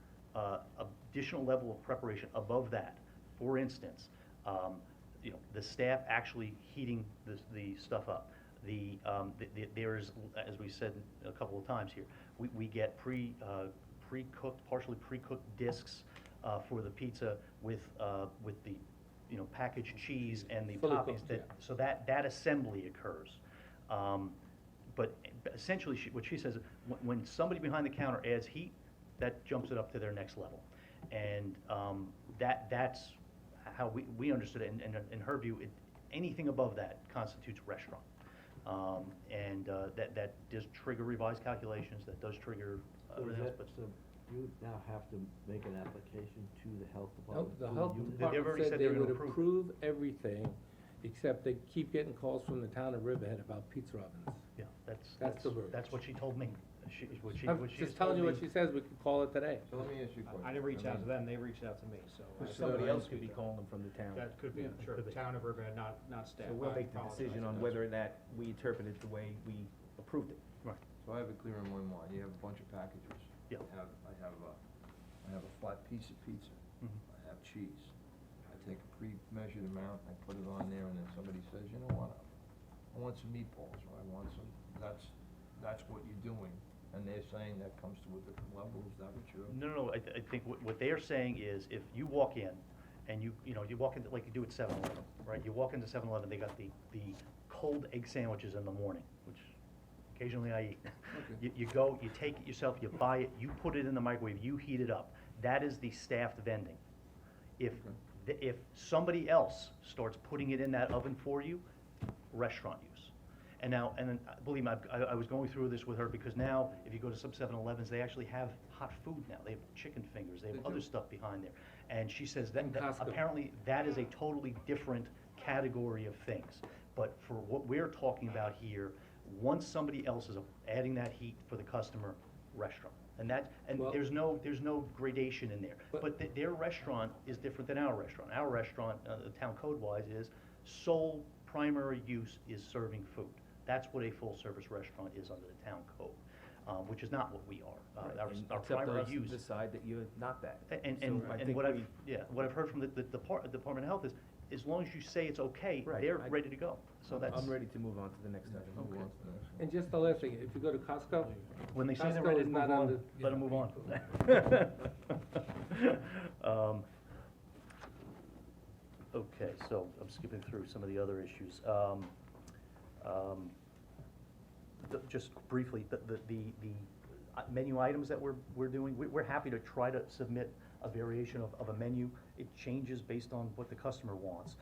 additional level of preparation above that, for instance, You know, the staff actually heating the stuff up. There's, as we said a couple of times here, we get pre-cooked, partially pre-cooked discs for the pizza with the, you know, packaged cheese and the Fully toppings. cooked, yeah. So that assembly occurs. But essentially, what she says, when somebody behind the counter adds heat, that jumps it up to their next level. And that's how we understood it, and in her view, anything above that constitutes restaurant. That does trigger revised calculations, that does trigger everything else, but. So you now have to make an application to the health No, department? the Will health you- They've already department said said they they're gonna would approve approve everything, except they keep getting calls from the town of Riverhead about pizza ovens. Yeah, That's the verbiage. that's what she told me. I'm just telling you what she says, we could call it today. So let me ask you a question. I didn't reach out to them, they reached out to me, so. Somebody else could be calling them from the town. That could be, sure, Could the be. town of Riverhead, not staff. So we'll I make the apologize decision if on that's- whether or not we interpret it the way we approved it. Right. So I have it clear in my mind, you have a bunch of packages. Yeah. I have a flat piece of pizza. Mhm. I have cheese. I take a pre-measured amount, I put it on there, and then somebody says, you know what, I want some meatballs, or I want some, that's what you're doing. And they're saying that comes to a different level, is that what you're? No, I think what they are saying is, if you walk in, and you walk in, like you do at 7-Eleven, right? You walk into 7-Eleven, they got the cold egg sandwiches in the morning, which occasionally I eat. You go, you take it yourself, you buy it, you put it in the microwave, you heat it up. That is the staffed vending. If somebody else starts putting it in that oven for you, restaurant use. And then, believe me, I was going through this with her, because now, if you go to some 7-Elevens, they actually have hot food now. They have chicken fingers, they have other stuff behind there. And she says that apparently that is a totally different category of things. But for what we're talking about here, once somebody else is adding that heat for the customer, restaurant. Well- There's no gradation in there. But their restaurant is different than our restaurant. Our restaurant, the town code-wise, is sole primary use is serving food. That's what a full-service restaurant is under the town code, which is not what we are. Our primary use. Decide that you're not that. And So I think what I've heard from the Department of Health is, as long as you say it's okay, Right, they're I- ready to go. So that's. I'm ready to move on to the next item. Move on to the next one. And just the last thing, if you go to Costco, When they say they're Costco ready is to not move on, under- let them move on. Okay, so I'm skipping through some of the other issues. Just briefly, the menu items that we're doing, we're happy to try to submit a variation of a menu. It changes based on what the customer wants.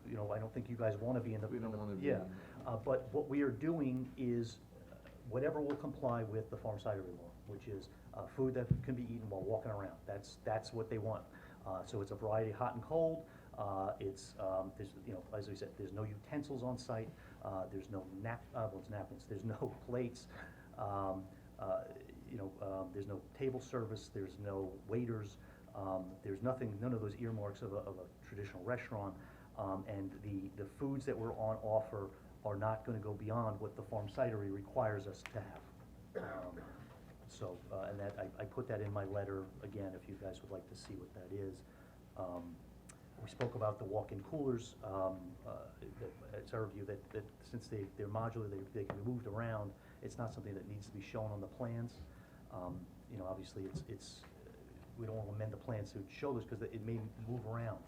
You know, I don't think you guys want to be in the. We don't wanna be Yeah, in- but what we are doing is whatever will comply with the farm cidery law, which is food that can be eaten while walking around. That's what they want. So it's a variety, hot and cold. There's, you know, as we said, there's no utensils on site. There's no napkins. There's no plates. There's no table service. There's no waiters. There's nothing, none of those earmarks of a traditional restaurant. And the foods that were on offer are not going to go beyond what the farm cidery requires us to have. And that, I put that in my letter, again, if you guys would like to see what that is. We spoke about the walk-in coolers. It's our view that since they're modular, they can be moved around, it's not something that needs to be shown on the plans. You know, obviously, we don't want to amend the plans to show this, because it may move around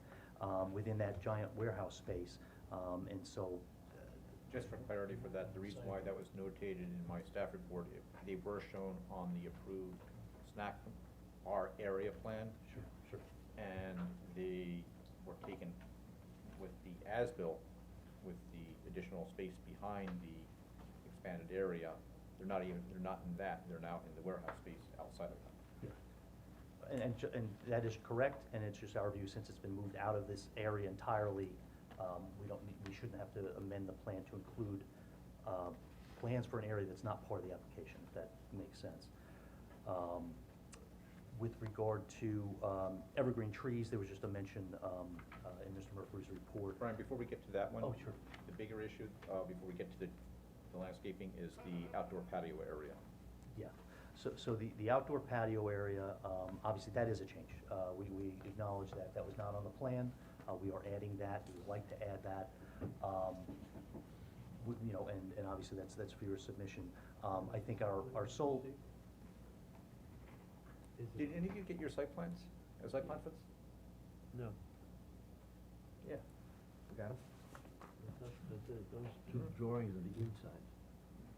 within that giant warehouse space. And so, Just for clarity for that, the reason why that was notated in my staff report, they were shown on the approved snack bar area plan. Sure. And they were taken with the as-built, with the additional space behind the expanded area. They're not in that, they're now in the warehouse space outside of that. and that is correct, and it's just our view, since it's been moved out of this area entirely, we shouldn't have to amend the plan to include plans for an area that's not part of the application, if that makes sense. With regard to evergreen trees, there was just a mention in Mr. Murphy's report. Brian, before we get to that one. Oh, sure. The bigger issue, before we get to the landscaping, is the outdoor patio area. Yeah, so the outdoor patio area, obviously that is a change. We acknowledge that was not on the plan. We are adding that, we would like to add that. You know, and obviously that's for your submission. I think our sole, Did any of you get your site plans, site plan for this? No. Yeah. You got them? Those two drawings are the inside.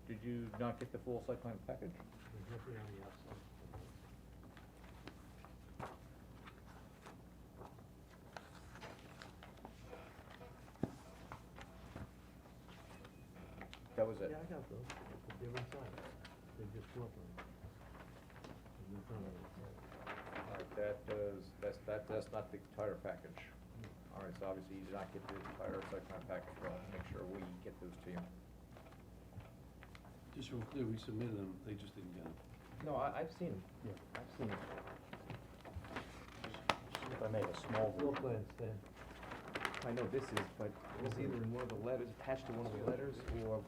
Did you not get the full site plan package? There's nothing on the outside. That was it? Yeah, I got those, but they're inside. They just floor plan. There's nothing on the outside. All right, that's not the entire package. All right, so obviously you did not get the entire site plan package, we'll make sure we get those to you. Just real clear, we submitted them, they just didn't get them. No, I've seen them. Yeah. I've seen them. if I may, a small Floor version. plan, Stan. I know this is, but it was either in one of the letters, attached to one of the letters, or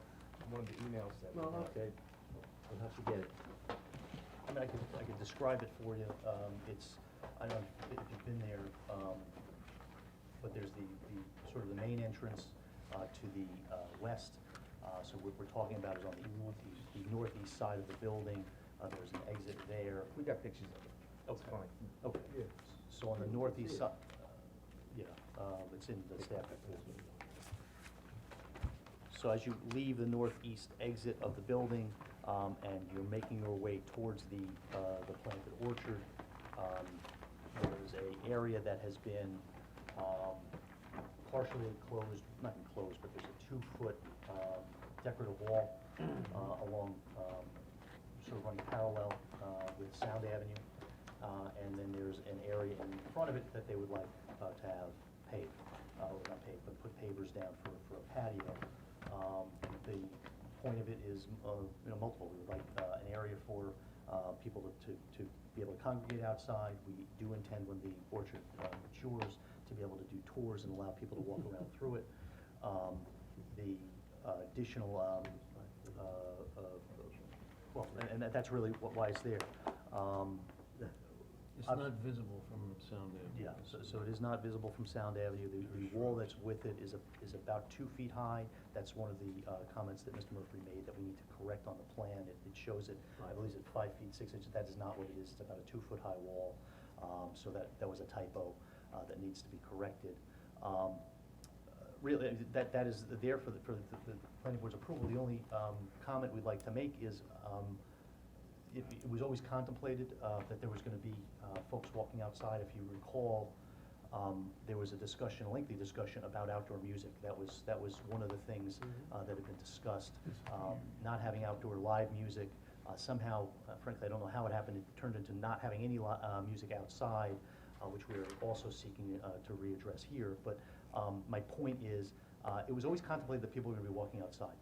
one of the emails that. No, okay. We'll have to get it. I mean, I could describe it for you. It's, I don't know if you've been there, but there's the sort of the main entrance to the west. So what we're talking about is on the northeast side of the building. There's an exit there. We got pictures of it. It's Okay. fine. Okay. Yeah. So on the northeast side, yeah, it's in the staff report. So as you leave the northeast exit of the building, and you're making your way towards the planted orchard, there's a area that has been, partially enclosed, not enclosed, but there's a 2-foot, decorative wall, along, sort of running parallel, with Sound Avenue. And then there's an area in front of it that they would like, to have paved, or not paved, but put pavers down for a patio. The point of it is, multiple. We would like, an area for, people to be able to congregate outside. We do intend, when the orchard, matures, to be able to do tours and allow people to walk around through it. The additional, well, and that's really why it's there. It's not visible from Sound Avenue. Yeah, so it is not visible from Sound Avenue. The wall that's with it is about 2 feet high. That's one of the comments that Mr. Murphy made that we need to correct on the plan. It shows it, I believe it's at 5 feet 6 inches. That is not what it is. It's about a 2-foot high wall. So that was a typo that needs to be corrected. Really, that is there for the planning board's approval. The only comment we'd like to make is, it was always contemplated that there was going to be folks walking outside. If you recall, there was a discussion, a lengthy discussion about outdoor music. That was one of the things that had been discussed. Not having outdoor live music. Somehow, frankly, I don't know how it happened. It turned into not having any music outside, which we are also seeking to readdress here. But my point is, it was always contemplated that people were going to be walking outside.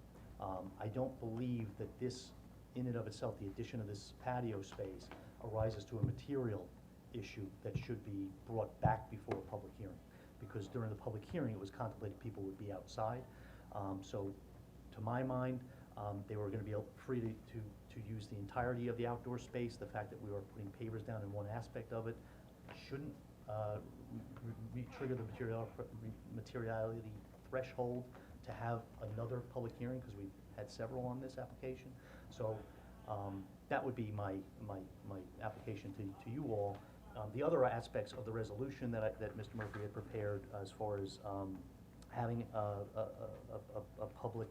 I don't believe that this, in and of itself, the addition of this patio space arises to a material issue that should be brought back before a public hearing. Because during the public hearing, it was contemplated people would be outside. So, to my mind, they were going to be free to use the entirety of the outdoor space. The fact that we were putting pavers down in one aspect of it shouldn't trigger the materiality threshold to have another public hearing, because we've had several on this application. So that would be my application to you all. The other aspects of the resolution that Mr. Murphy had prepared, as far as having a public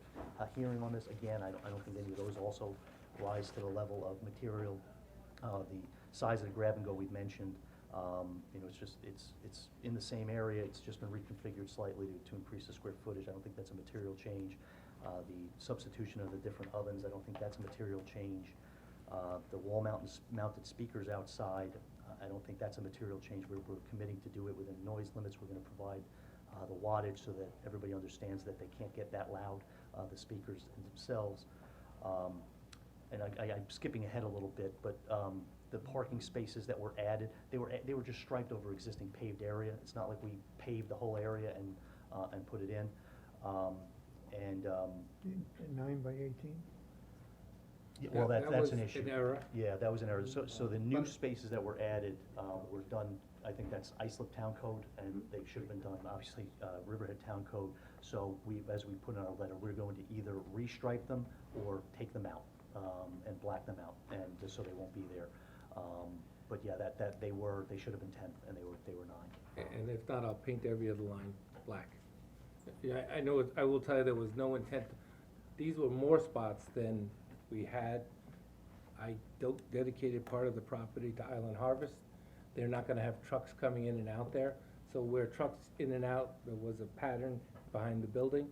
hearing on this, again, I don't think any of those also rise to the level of material. The size of the grab and go we've mentioned, it's in the same area. It's just been reconfigured slightly to increase the square footage. I don't think that's a material change. The substitution of the different ovens, I don't think that's a material change. The wall-mounted speakers outside, I don't think that's a material change. We're committing to do it within noise limits. We're going to provide the wattage so that everybody understands that they can't get that loud, the speakers themselves. And I'm skipping ahead a little bit, but the parking spaces that were added, they were just striped over existing paved area. It's not like we paved the whole area and put it in. 9 by 18? Yeah, well, That that's an was issue. an error. Yeah, that was an error. So the new spaces that were added were done, I think that's Islip Town Code, and they should have been done, obviously, Riverhead Town Code. So as we put in our letter, we're going to either restripe them or take them out, and black them out, and just so they won't be there. But yeah, they should have been 10, and they were 9. And if not, I'll paint every other line black. Yeah, I know, I will tell you, there was no intent, these were more spots than we had. I dedicated part of the property to Island Harvest. They're not gonna have trucks coming in and out there, so where trucks in and out, there was a pattern behind the building.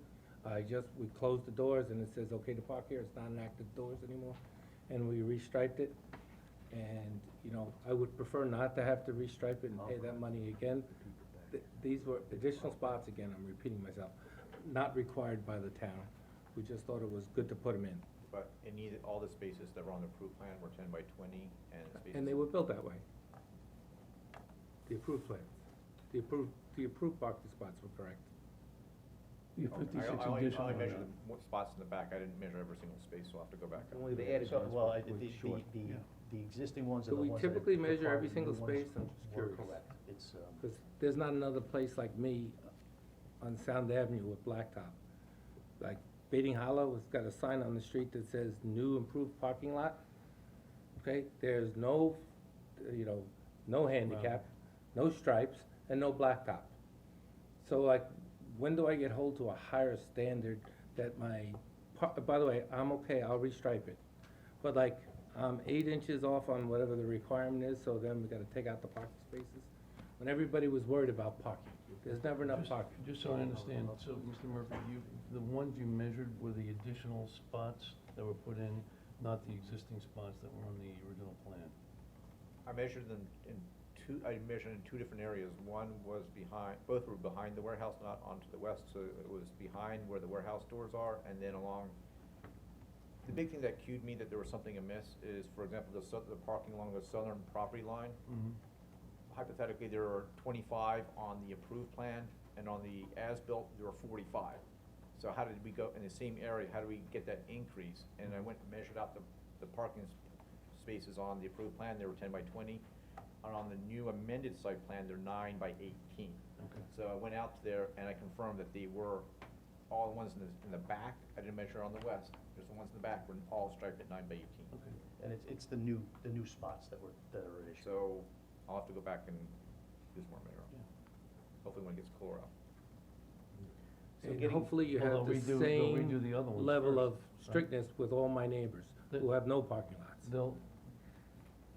We closed the doors and it says, okay to park here, it's not an active doors anymore, and we restriped it. And, you know, I would prefer not to have to restripe it and pay that money again. These were additional spots, again, I'm repeating myself, not required by the town. We just thought it was good to put them in. But all the spaces that were on the approved plan were 10 by 20, and spaces. And they were built that way. The approved plans. The approved parking spots were correct. You have 56 I only additional. measured the spots in the back, I didn't measure every single space, so I'll have to go back. Only the added So, ones well, were short. the existing ones Do and the we ones that are typically measure every required, the single new ones space? I'm just were curious. correct. It's, Because there's not another place like me on Sound Avenue with blacktop. Like Baiting Hollow has got a sign on the street that says new improved parking lot. Okay, there's no, no handicap, no stripes, and no blacktop. So like, when do I get hold to a higher standard that by the way, I'm okay, I'll restripe it. But like, I'm 8 inches off on whatever the requirement is, so then we gotta take out the parking spaces. When everybody was worried about parking, there's never enough parking. Just so I understand, so Mr. Murphy, the ones you measured were the additional spots that were put in, not the existing spots that were on the original plan? I measured them I measured in 2 different areas. One was both were behind the warehouse, not onto the west, so it was behind where the warehouse doors are, and then along. The big thing that cued me that there was something amiss is, for example, the parking along the southern property line. Mm-hmm. Hypothetically, there are 25 on the approved plan, and on the as-built, there are 45. So how did we go, in the same area, how do we get that increase? And I went and measured out the parking spaces on the approved plan, they were 10 by 20. And on the new amended site plan, they're 9 by 18. Okay. So I went out there and I confirmed that they were, all the ones in the back, I didn't measure on the west, just the ones in the back were all striped at 9 by 18. Okay. and it's the new spots that are at issue. So I'll have to go back and do some more measuring. Yeah. Hopefully when it gets cooler out. So And getting- hopefully you Well, have the they'll redo the other same ones level first, of right? strictness with all my neighbors who have no parking lots.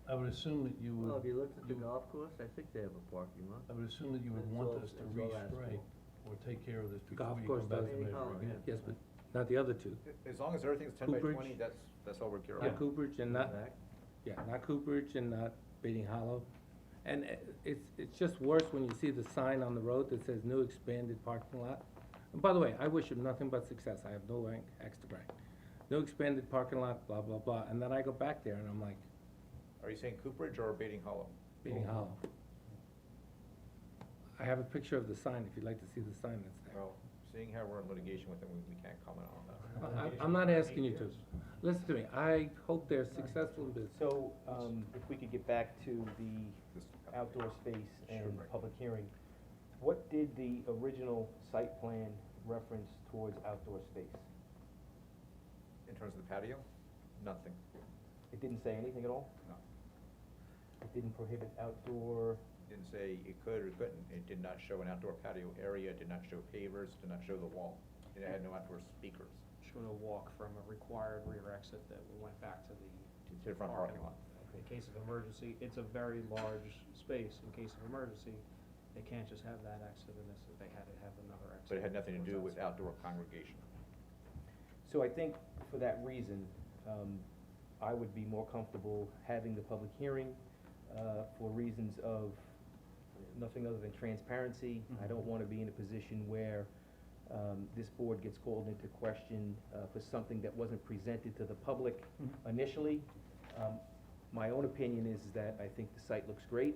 I would assume that you would. Well, if you looked at the golf course, I think they have a parking lot. I would assume that you would It's want all- us to it's all restripe asphalt. or take care of this before Golf you course come back does. to measure Oh, again. Yes, but not the other two. As long as everything's 10 by Cooperage. 20, that's all we're care Not about. Cooperage and not, Back. not Cooperage and not Baiting Hollow. And it's just worse when you see the sign on the road that says new expanded parking lot. And by the way, I wish him nothing but success, I have no axe to grind. New expanded parking lot, blah, blah, blah, and then I go back there and I'm like, Are you saying Cooperage or Baiting Hollow? Baiting Hollow. I have a picture of the sign, if you'd like to see the sign that's there. Well, seeing how we're in litigation with them, we can't comment on that. I'm not asking you to. Listen to me, I hope they're successful in business. So, if we could get back to the outdoor space and Sure. public hearing, what did the original site plan reference towards outdoor space? In terms of the patio, nothing. It didn't say anything at all? No. It didn't prohibit outdoor, Didn't say it could or couldn't. It did not show an outdoor patio area, did not show pavers, did not show the wall. It had no outdoor speakers. Showed a walk from a required rear exit that we went back to To the front parking lot. In case of emergency, it's a very large space. In case of emergency, they can't just have that exit and this, they had to have another exit. But it had nothing to do towards with outdoor congregation. So I think for that reason, I would be more comfortable having the public hearing, for reasons of nothing other than transparency. I don't wanna be in a position where, this board gets called into question, for something that wasn't presented to the public initially. My own opinion is that I think the site looks great.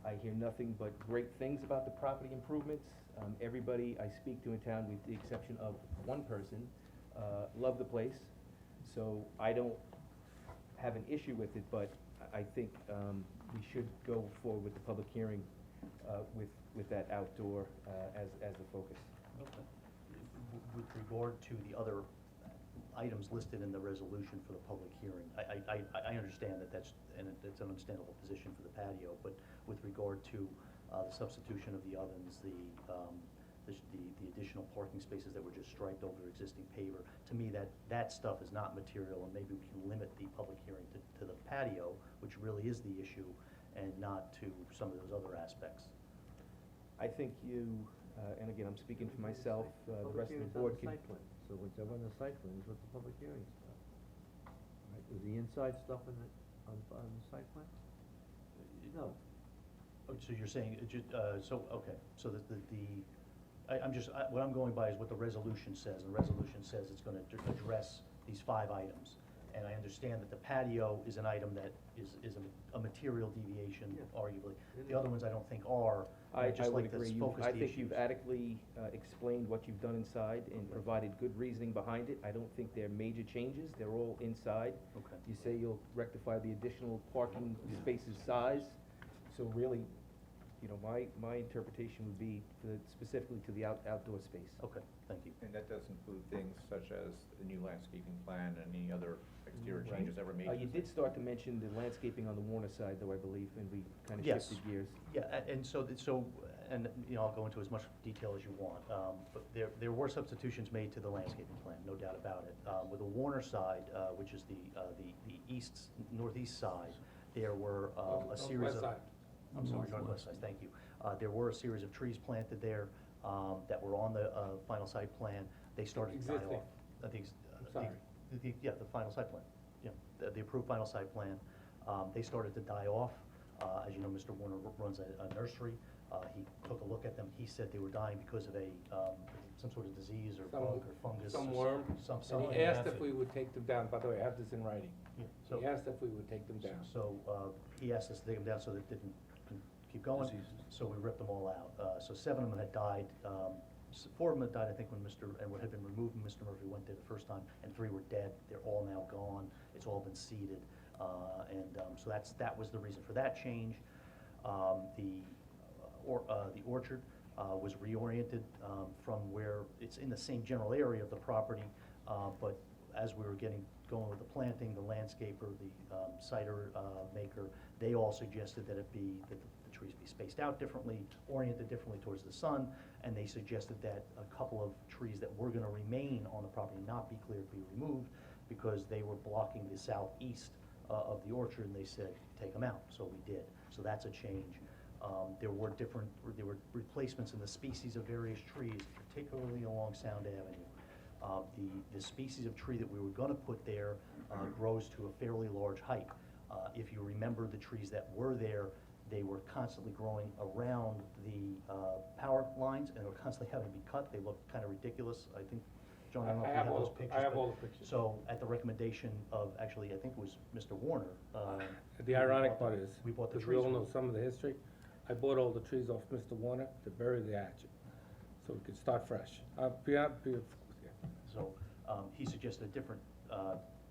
I hear nothing but great things about the property improvements. Everybody I speak to in town, with the exception of one person, love the place. So I don't have an issue with it, but I think, we should go forward with the public hearing, with that outdoor, as the focus. Okay. With regard to the other items listed in the resolution for the public hearing, I understand that that's an understandable position for the patio, but with regard to the substitution of the ovens, the additional parking spaces that were just striped over existing paver, to me, that stuff is not material, and maybe we can limit the public hearing to the patio, which really is the issue, and not to some of those other aspects. I think you, and again, I'm speaking for myself, the rest of the board can. So whatever on the site plan is what the public hearing is about. Right, is the inside stuff in it, on the site plan? No. Oh, so you're saying, so what I'm going by is what the resolution says, and the resolution says it's gonna address these 5 items. And I understand that the patio is an item that is a material deviation, arguably. The other ones I don't think are. I just would like to agree. focus the I think issues. you've adequately explained what you've done inside and provided good reasoning behind it. I don't think they're major changes, they're all inside. Okay. You say you'll rectify the additional parking spaces size, so really, you know, my interpretation would be specifically to the outdoor space. Okay, thank you. And that does include things such as the new landscaping plan and any other exterior Right. changes ever made? You did start to mention the landscaping on the Warner side, though, I believe, and we kind of Yes. shifted gears. Yeah, and so, and, you know, I'll go into as much detail as you want, but there were substitutions made to the landscaping plan, no doubt about it. With the Warner side, which is the northeast side, there were a series West of. side. I'm sorry, northwest side, thank you. There were a series of trees planted there, that were on the, final site plan. They started to die Existing. off. I'm sorry. Yeah, the final site plan, yeah, the approved final site plan. They started to die off. As you know, Mr. Warner runs a nursery. He took a look at them. He said they were dying because of some sort of disease or bug or fungus. Some or worm. something. And he asked if we would take them down, by the way, I have this in writing. Yeah, so- He asked if we would take them down. So, he asked us to take them down so that it didn't keep going, so we ripped them all out. So 7 of them had died, 4 of them had died, I think, and what had been removed when Mr. Murphy went there the first time, and 3 were dead. They're all now gone. It's all been seeded. So that was the reason for that change. The orchard was reoriented from where, it's in the same general area of the property, but as we were going with the planting, the landscaper, the cider maker, they all suggested that the trees be spaced out differently, oriented differently towards the sun, and they suggested that a couple of trees that were gonna remain on the property not be cleared be removed, because they were blocking the southeast of the orchard, and they said, take them out, so we did. So that's a change. There were replacements in the species of various trees, particularly along Sound Avenue. The species of tree that we were gonna put there grows to a fairly large height. If you remember the trees that were there, they were constantly growing around the power lines, and they were constantly having to be cut. They looked kind of ridiculous. I think, John, I don't know if you have those pictures. I have but- all the pictures. So, at the recommendation of, actually, I think it was Mr. Warner. The ironic part is, we bought the because we trees all from- know some of the history, I bought all the trees off Mr. Warner to bury the hatchet, so we could start fresh. So, he suggested a different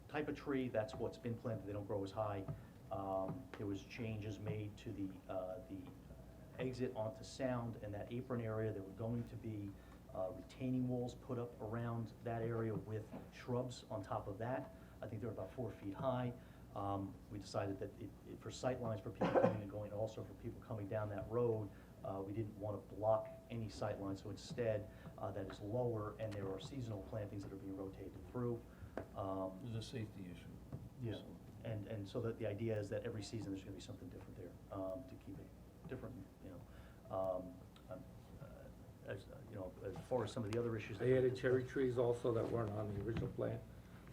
type of tree. That's what's been planted. They don't grow as high. There was changes made to the exit onto Sound and that apron area. There were going to be retaining walls put up around that area with shrubs on top of that. I think they were about 4 feet high. We decided that for sight lines for people coming and going, and also for people coming down that road, we didn't want to block any sight lines. So instead, that is lower, and there are seasonal plantings that are being rotated through. There's a safety issue. Yeah, and so that the idea is that every season there's gonna be something different there, to keep it different, you know. As far as some of the other issues. I added cherry trees also that weren't on the original plan,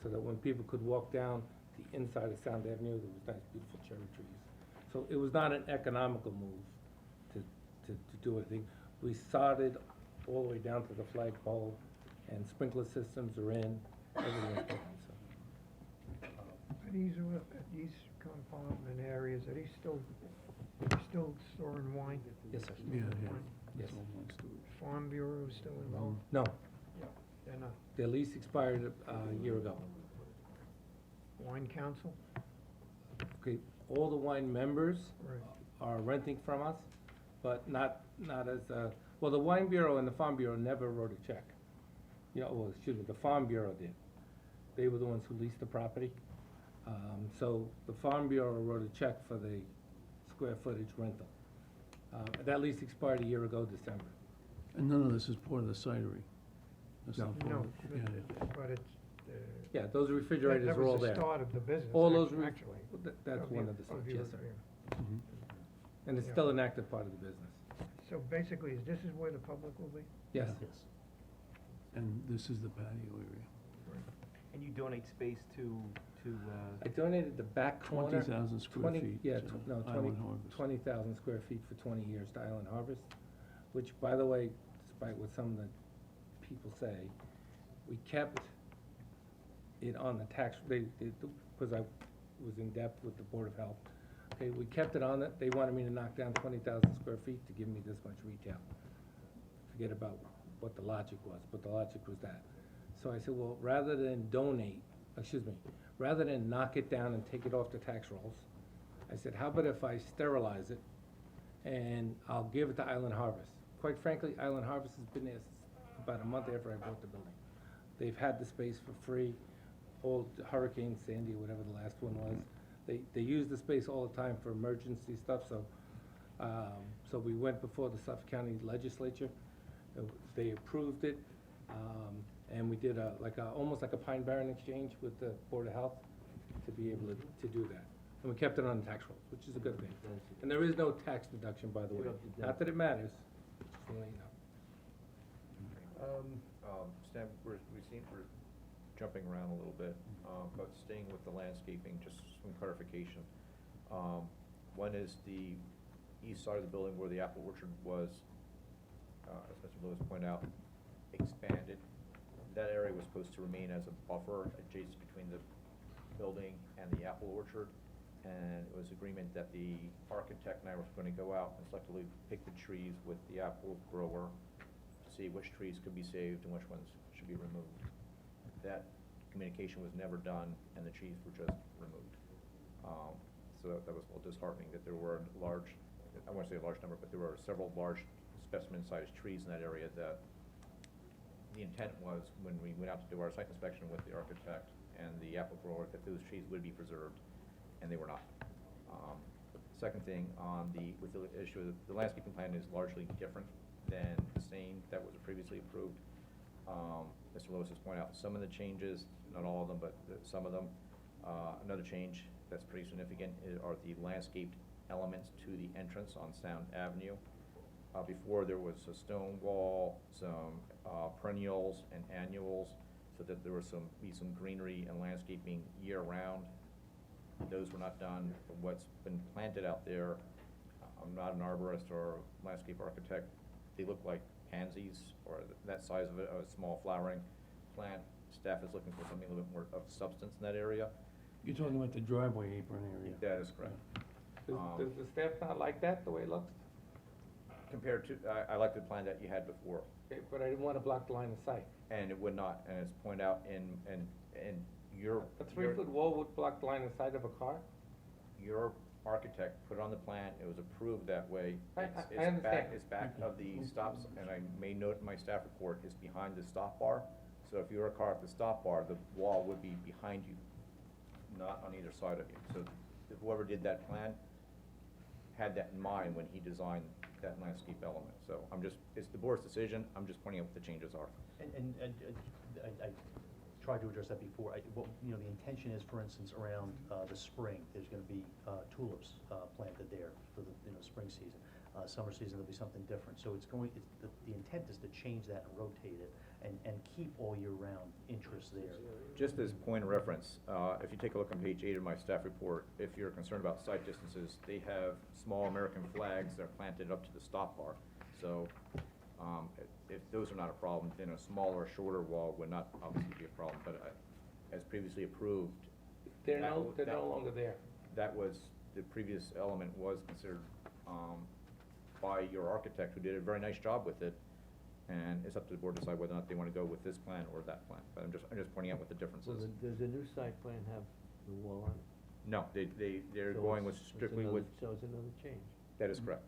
so that when people could walk down the inside of Sound Avenue, there was nice, beautiful cherry trees. So it was not an economical move to do anything. We sodded all the way down to the flagpole, and sprinkler systems are in, everything like that, so. These compartment areas, are they still storing wine? Yes, sir. Yeah, yeah. Wine? Yes. Farm Bureau is still involved? No, They're not. their lease expired a year ago. Wine Council? Okay, all the wine members Right. are renting from us, but not as, well, the Wine Bureau and the Farm Bureau never wrote a check. Well, excuse me, the Farm Bureau did. They were the ones who leased the property. So the Farm Bureau wrote a check for the square footage rental. That lease expired a year ago, December. And none of this is part of the cidery? That's No. not part No, of- yeah. but it's, Yeah, those refrigerators that are all was the there. start of the business, All those, actually. that's of one your- of the sites, your- yes, sir. yeah. Mhm. And it's Yeah. still an active part of the business. So basically, this is where the public will be? Yes. And this is the patio area. And you donate space to, I donated the back corner. 20,000 square 20 feet Yeah, to no, Island Harvest. 20,000 square feet for 20 years to Island Harvest, which, by the way, despite what some of the people say, we kept it on the tax, because I was in depth with the Board of Health. Okay, we kept it on it, they wanted me to knock down 20,000 square feet to give me this much retail. Forget about what the logic was, but the logic was that. So I said, well, rather than rather than knock it down and take it off the tax rolls, I said, how about if I sterilize it and I'll give it to Island Harvest? Quite frankly, Island Harvest has been there since about a month after I bought the building. They've had the space for free, all Hurricane Sandy, whatever the last one was. They use the space all the time for emergency stuff, so we went before the Suffolk County Legislature. They approved it, and we did almost like a Pine Barren exchange with the Board of Health to be able to do that. And we kept it on the tax rolls, which is a good thing. And there is no tax deduction, by the way. Not that it matters, just to let you know. Stan, we're jumping around a little bit, but staying with the landscaping, just some clarification. One is the east side of the building where the apple orchard was, as Mr. Lewis pointed out, expanded. That area was supposed to remain as a buffer adjacent between the building and the apple orchard. And it was agreement that the architect and I were going to go out and selectively pick the trees with the apple grower to see which trees could be saved and which ones should be removed. That communication was never done, and the trees were just removed. So that was a little disheartening that there were large, I won't say a large number, but there were several large specimen-sized trees in that area that the intent was, when we went out to do our site inspection with the architect and the apple grower, that those trees would be preserved, and they were not. Second thing, with the issue of the landscaping plan is largely different than the same that was previously approved. Mr. Lewis has pointed out some of the changes, not all of them, but some of them. Another change that's pretty significant are the landscaped elements to the entrance on Sound Avenue. Before, there was a stone wall, some perennials and annuals, so that there was some greenery and landscaping year-round. Those were not done. What's been planted out there, I'm not an arborist or landscape architect, they look like pansies, or that size of a small flowering plant. Staff is looking for something a little bit more of substance in that area. You're talking about the driveway apron area? That is correct. Does the staff not like that, the way it looks? Compared to, I like the plan that you had before. Okay, but I didn't want to block the line of sight. And it would not, and it's pointed out in your. A 3-foot wall would block the line of sight of a car? Your architect put it on the plan, it was approved that way. I It's understand. back of the stops, and I may note in my staff report, is behind the stop bar. So if you were a car at the stop bar, the wall would be behind you, not on either side of you. So whoever did that plan had that in mind when he designed that landscape element. So it's the board's decision, I'm just pointing out what the changes are. And I tried to address that before. The intention is, for instance, around the spring, there's going to be tulips planted there for the spring season. Summer season, there'll be something different. So the intent is to change that and rotate it and keep all year-round interest there. Just as point of reference, if you take a look on page 8 of my staff report, if you're concerned about site distances, they have small American flags that are planted up to the stop bar. So if those are not a problem, then a smaller, shorter wall would not obviously be a problem. But as previously approved, They're no longer there. that was, the previous element was considered by your architect, who did a very nice job with it. And it's up to the board to decide whether or not they want to go with this plan or that plan. But I'm just pointing out what the difference is. Does the new site plan have the wall on it? No, they're So going it's- with it's strictly another- with, So it's another change. that is correct.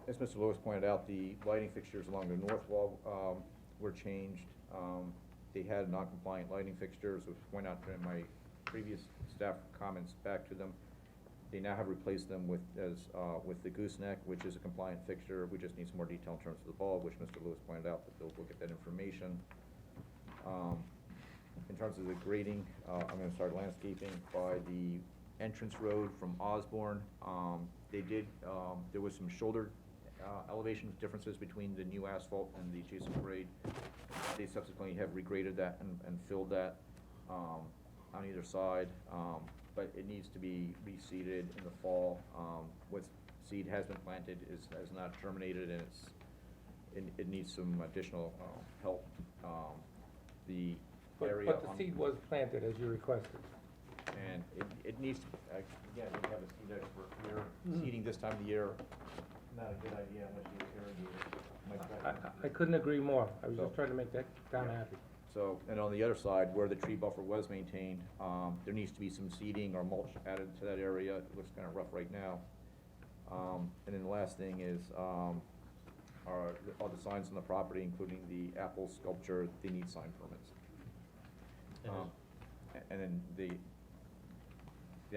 As Mr. Lewis pointed out, the lighting fixtures along the north wall, were changed. They had non-compliant lighting fixtures, which point out in my previous staff comments back to them. They now have replaced them with the gooseneck, which is a compliant fixture. We just need some more detail in terms of the bulb, which Mr. Lewis pointed out, that we'll get that information. In terms of the grading, I'm gonna start landscaping by the entrance road from Osborne. There was some shoulder elevation differences between the new asphalt and the adjacent grade. They subsequently have regraded that and filled that on either side, but it needs to be reseeded in the fall. What seed has been planted has not germinated, and it needs some additional help. The area But the seed was planted as you requested. and it needs, again, we have a seed expert here, seeding this time of the year, not a good idea unless you irrigate. I couldn't agree more. I was So- just trying to make that town happy. So, and on the other side, where the tree buffer was maintained, there needs to be some seeding or mulch added to that area. It looks kinda rough right now. And then the last thing is, all the signs on the property, including the apple sculpture, they need sign permits. And then the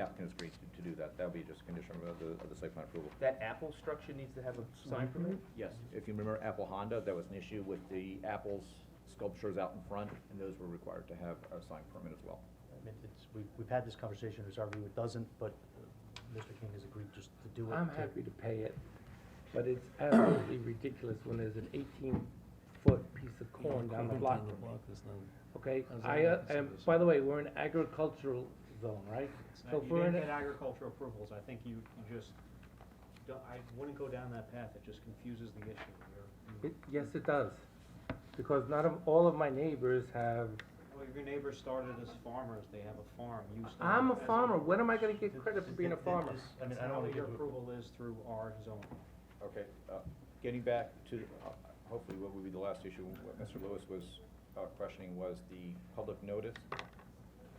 applicant has agreed to do that. That'll be just a condition of the site plan approval. That Apple structure needs to have a sign permit? Yes, if you remember Apple Honda, there was an issue with the apples sculptures out in front, and those were required to have a sign permit as well. I mean, we've had this conversation, there's our view it doesn't, but Mr. King has agreed just to do it. I'm happy to pay it, but it's absolutely ridiculous when there's an 18-foot piece of corn down the block. Okay, and by the way, we're in agricultural zone, right? So You if we're didn't in get agricultural approvals, I think you just, I wouldn't go down that path, it just confuses the issue. Yes, it does, because not all of my neighbors have. Well, your neighbors started as farmers, they have a farm, you started. I'm a as farmer. When am I gonna get credit for being a farmer? I mean, I don't know what your approval is through our zone. Okay, getting back to, hopefully what would be the last issue, what Mr. Lewis was questioning was the public notice.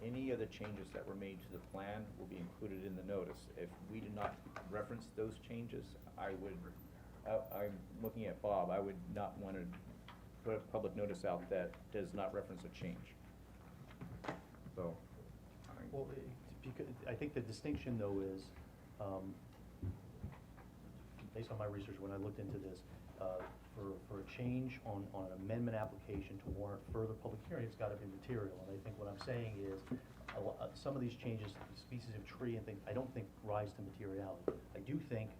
Any of the changes that were made to the plan will be included in the notice. If we did not reference those changes, I'm looking at Bob, I would not want to put a public notice out that does not reference a change. So. Well, because, I think the distinction though is, based on my research when I looked into this, for a change on an amendment application to warrant further public hearing, it's gotta be material. And I think what I'm saying is, some of these changes, species of tree and things, I don't think rise to materiality. I do think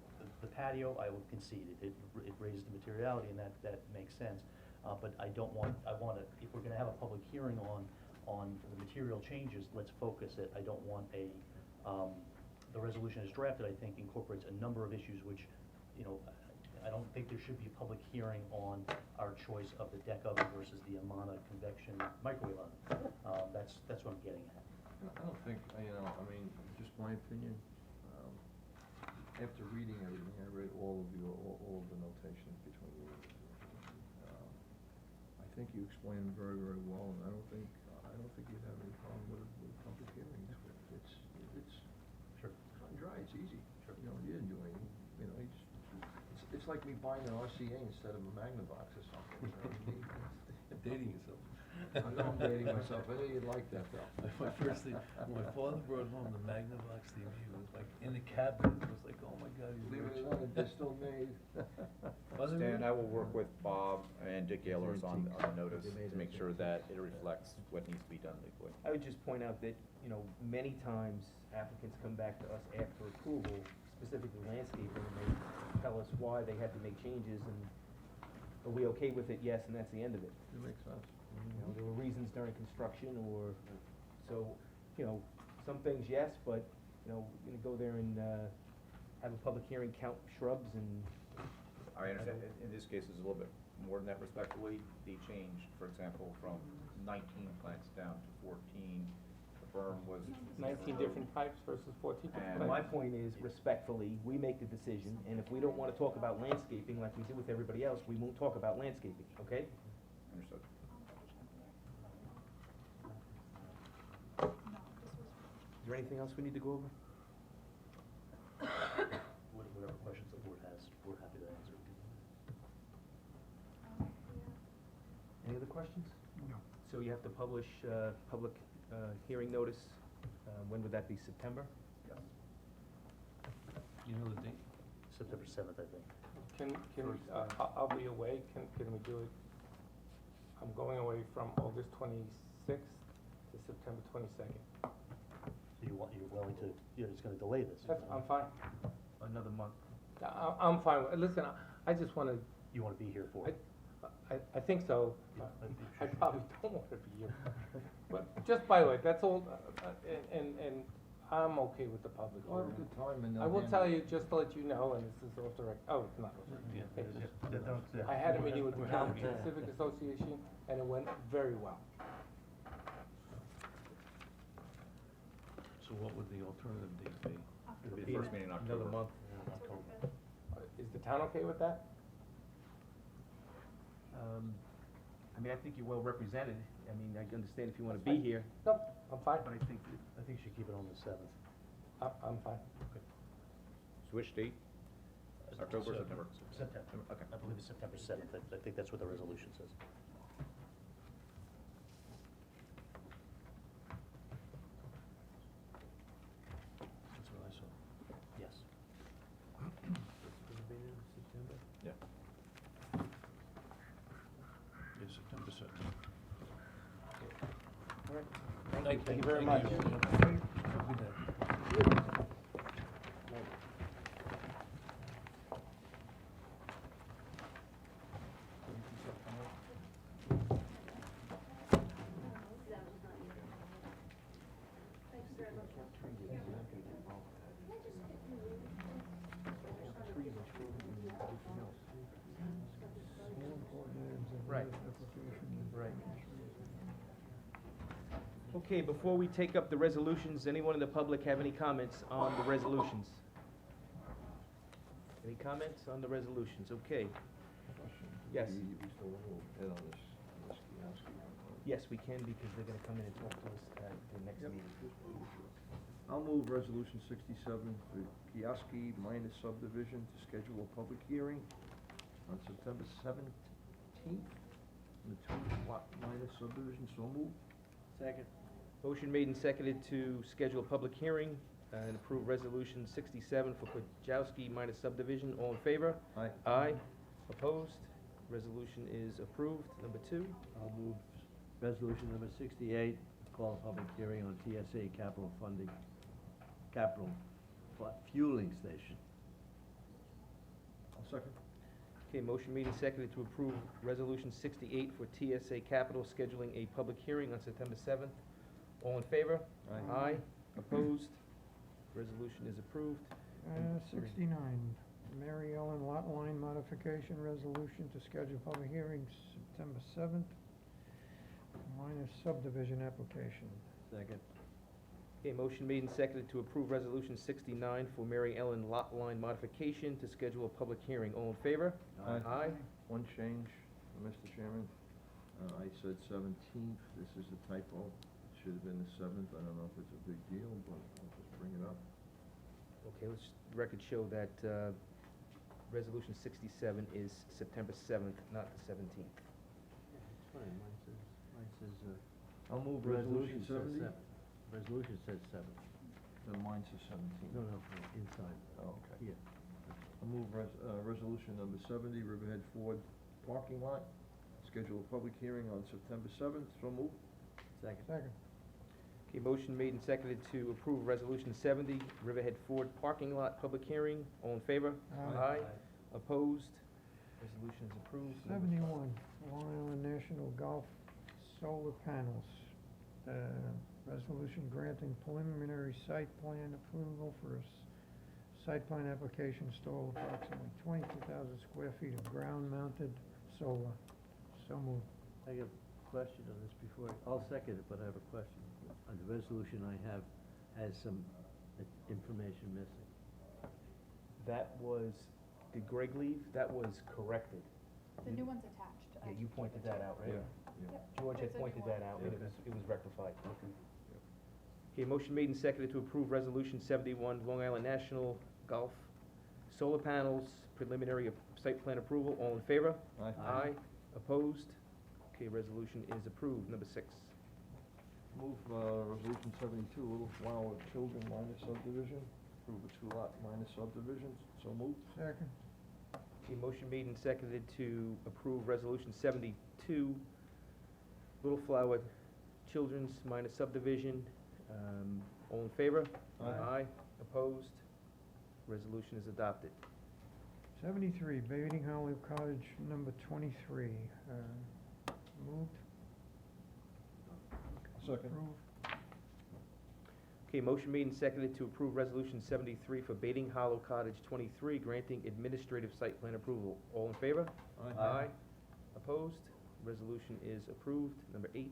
the patio, I will concede it raises the materiality, and that makes sense. But I if we're gonna have a public hearing on the material changes, let's focus it. I don't want the resolution as drafted, I think incorporates a number of issues which, I don't think there should be a public hearing on our choice of the deck oven versus the Amana convection microwave oven. That's what I'm getting at. I don't think, just my opinion, after reading everything, I read all of the notations between you. I think you explained them very, very well, and I don't think you'd have any problem with public hearings. It's cut and dry, it's easy. Sure. You didn't do anything, it's like me buying an RCA instead of a Magnavox or something. Dating yourself. I know I'm dating myself, I know you'd like that though. My first thing, when my father brought home the Magnavox TV, it was like in the cabinet, it was like, oh my God, he's Believe rich. it or not, they're still made. Stan, I will work with Bob and Dick Ehlers on the notice to make sure that it reflects what needs to be done legally. I would just point out that, many times applicants come back to us after approval, specifically landscaping, and they tell us why they had to make changes, and are we okay with it? Yes, and that's the end of it. It makes sense. There were reasons during construction, or, so, some things, yes, but, we're gonna go there and, have a public hearing, count shrubs, and. I understand, in this case, it's a little bit more than that respectfully. They changed, for example, from 19 plants down to 14. The berm was. 19 different types versus 14 different And types. My point is, respectfully, we make the decision, and if we don't wanna talk about landscaping like we do with everybody else, we won't talk about landscaping, okay? Understood. anything else we need to go over? Whatever questions the board has, we're happy to answer. Any other questions? No. So you have to publish, public, hearing notice, when would that be, September? You know the date? September 7th, I think. I'll be away, can we do it? I'm going away from August 26th to September 22nd. So you're willing to, you're just gonna delay this? I'm fine. Another month. I'm fine, listen, I just wanna, You wanna be here for it? I think so. I probably don't wanna be here. But just by the way, that's all, and I'm okay with the public We'll have a hearing. good time in I will November. tell you, just to let you know, and this is off the record, oh, it's not. I had a meeting with the Town Civic Association, and it went very well. So what would the alternative date be? It'll be the first meeting in October. Another month. Is the town okay with that? I mean, I think you're well represented. I mean, I understand if you wanna be here, No, I'm fine. but I think I think you should keep it on the 7th. I'm fine. So which date? October or September? September. Okay. I believe it's September 7th. I think that's what the resolution says. That's what I saw. Yes. Yeah. Yeah, September 7th. All right. Thank you very much. Have a good day. Right. Right. Okay, before we take up the resolutions, anyone in the public have any comments on the resolutions? Any comments on the resolutions? Okay. Yes. We still want to head on this kiosk. Yes, we can, because they're gonna come in and talk to us at the next meeting. I'll move resolution 67 for Kioski minor subdivision to schedule a public hearing on September 17th. The two-lot minor subdivision, so moved. Second. Motion made and seconded to schedule a public hearing and approve resolution 67 for Kojawski minor subdivision. All in favor? Aye. Aye. Opposed? Resolution is approved. Number 2. I'll move resolution number 68, call a public hearing on TSA capital funding, fueling station. I'll second. Okay, motion made and seconded to approve resolution 68 for TSA Capital, scheduling a public hearing on September 7th. All in favor? Aye. Aye. Opposed? Resolution is approved. 69, Mary Ellen lot line modification resolution to schedule public hearing September 7th, minor subdivision application. Second. Okay, motion made and seconded to approve resolution 69 for Mary Ellen lot line modification to schedule a public hearing. All in favor? Aye. Aye. One change, Mr. Chairman. I said 17th, this is a typo. It should have been the 7th. I don't know if it's a big deal, but I'll just bring it up. Okay, let's record show that, resolution 67 is September 7th, not the 17th. It's fine, mine says, I'll move resolution resolution 70. Resolution says 7. Then mine says 17. No, inside. Oh, okay. Here. I'll move resolution number 70, Riverhead Ford parking lot. Schedule a public hearing on September 7th. So moved. Second. Okay, motion made and seconded to approve resolution 70, Riverhead Ford parking lot public hearing. All in favor? Aye. Opposed? Resolution is approved. Number 71, Long Island National Golf solar panels. Resolution granting preliminary site plan approval for a site plan application install approximately 22,000 square feet of ground-mounted solar. So moved. I got a question on this before, I'll second it, but I have a question. The resolution I have has some information missing. That was, did Greg leave? That was corrected. The new one's attached. Yeah, you pointed that out, right? Yeah. George had There's a new pointed one. that out, and it was rectified. Okay, motion made and seconded to approve Resolution 71, Long Island National Golf Solar Panels Preliminary Site Plan Approval. All in favor? Aye. Aye. Opposed? Okay, resolution is approved. Number 6. Move, resolution 72, Little Flower Children minor subdivision, approve a 2-lot minor subdivision, so moved. Second. Okay, motion made and seconded to approve Resolution 72, Little Flower Children's minor subdivision. All in favor? Aye. Opposed? Resolution is adopted. 73, Bating Hollow Cottage, number 23. Moved. Second. Approved. Okay, motion made and seconded to approve Resolution 73 for Bating Hollow Cottage 23, granting administrative site plan approval. All in favor? Aye. Opposed? Resolution is approved. Number 8.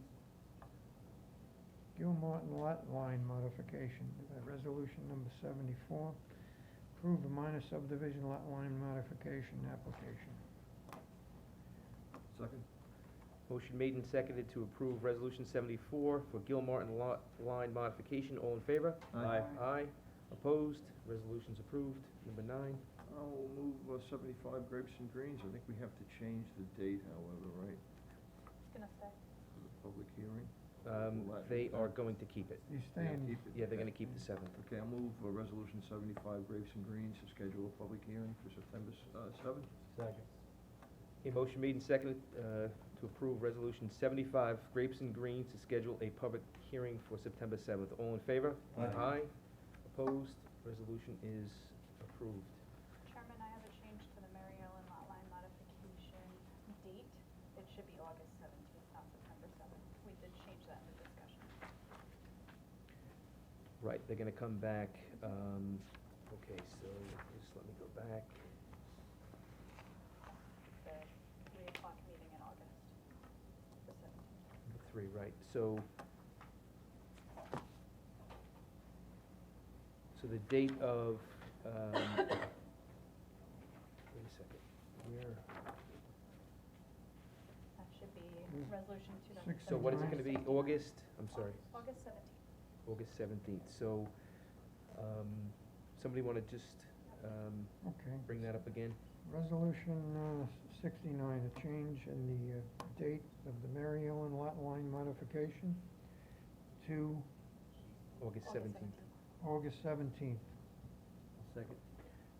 Gilmartin Lot Line Modification, resolution number 74. Approve a minor subdivision lot line modification application. Second. Motion made and seconded to approve Resolution 74 for Gilmartin Lot Line Modification. All in favor? Aye. Aye. Opposed? Resolution's approved. Number 9. I'll move 75 Grapes and Greens. I think we have to change the date, however, right, It's gonna stay. for the public hearing? They are going to keep it. You're Yeah, staying, keep it. Yeah, they're gonna keep the 7th. Okay, I'll move Resolution 75 Grapes and Greens to schedule a public hearing for September 7th. Second. A motion made and seconded to approve Resolution 75, Grapes and Greens, to schedule a public hearing for September 7th. All in favor? Aye. Opposed? Resolution is approved. Chairman, I have a change to the Mary Ellen lot line modification date. It should be August 17th, not September 7th. We did change that in the discussion. Right, they're gonna come back, okay, so just let me go back. The 3 o'clock meeting in August, the 17th. Number 3, right, so the date of, wait a second, where, That should be resolution 2017. so what is it gonna be, August, I'm sorry, August 17th. August 17th, so, somebody wanna just, okay. bring that up again? Resolution 69, a change in the date of the Mary Ellen lot line modification to August 17th. August 17th. Second.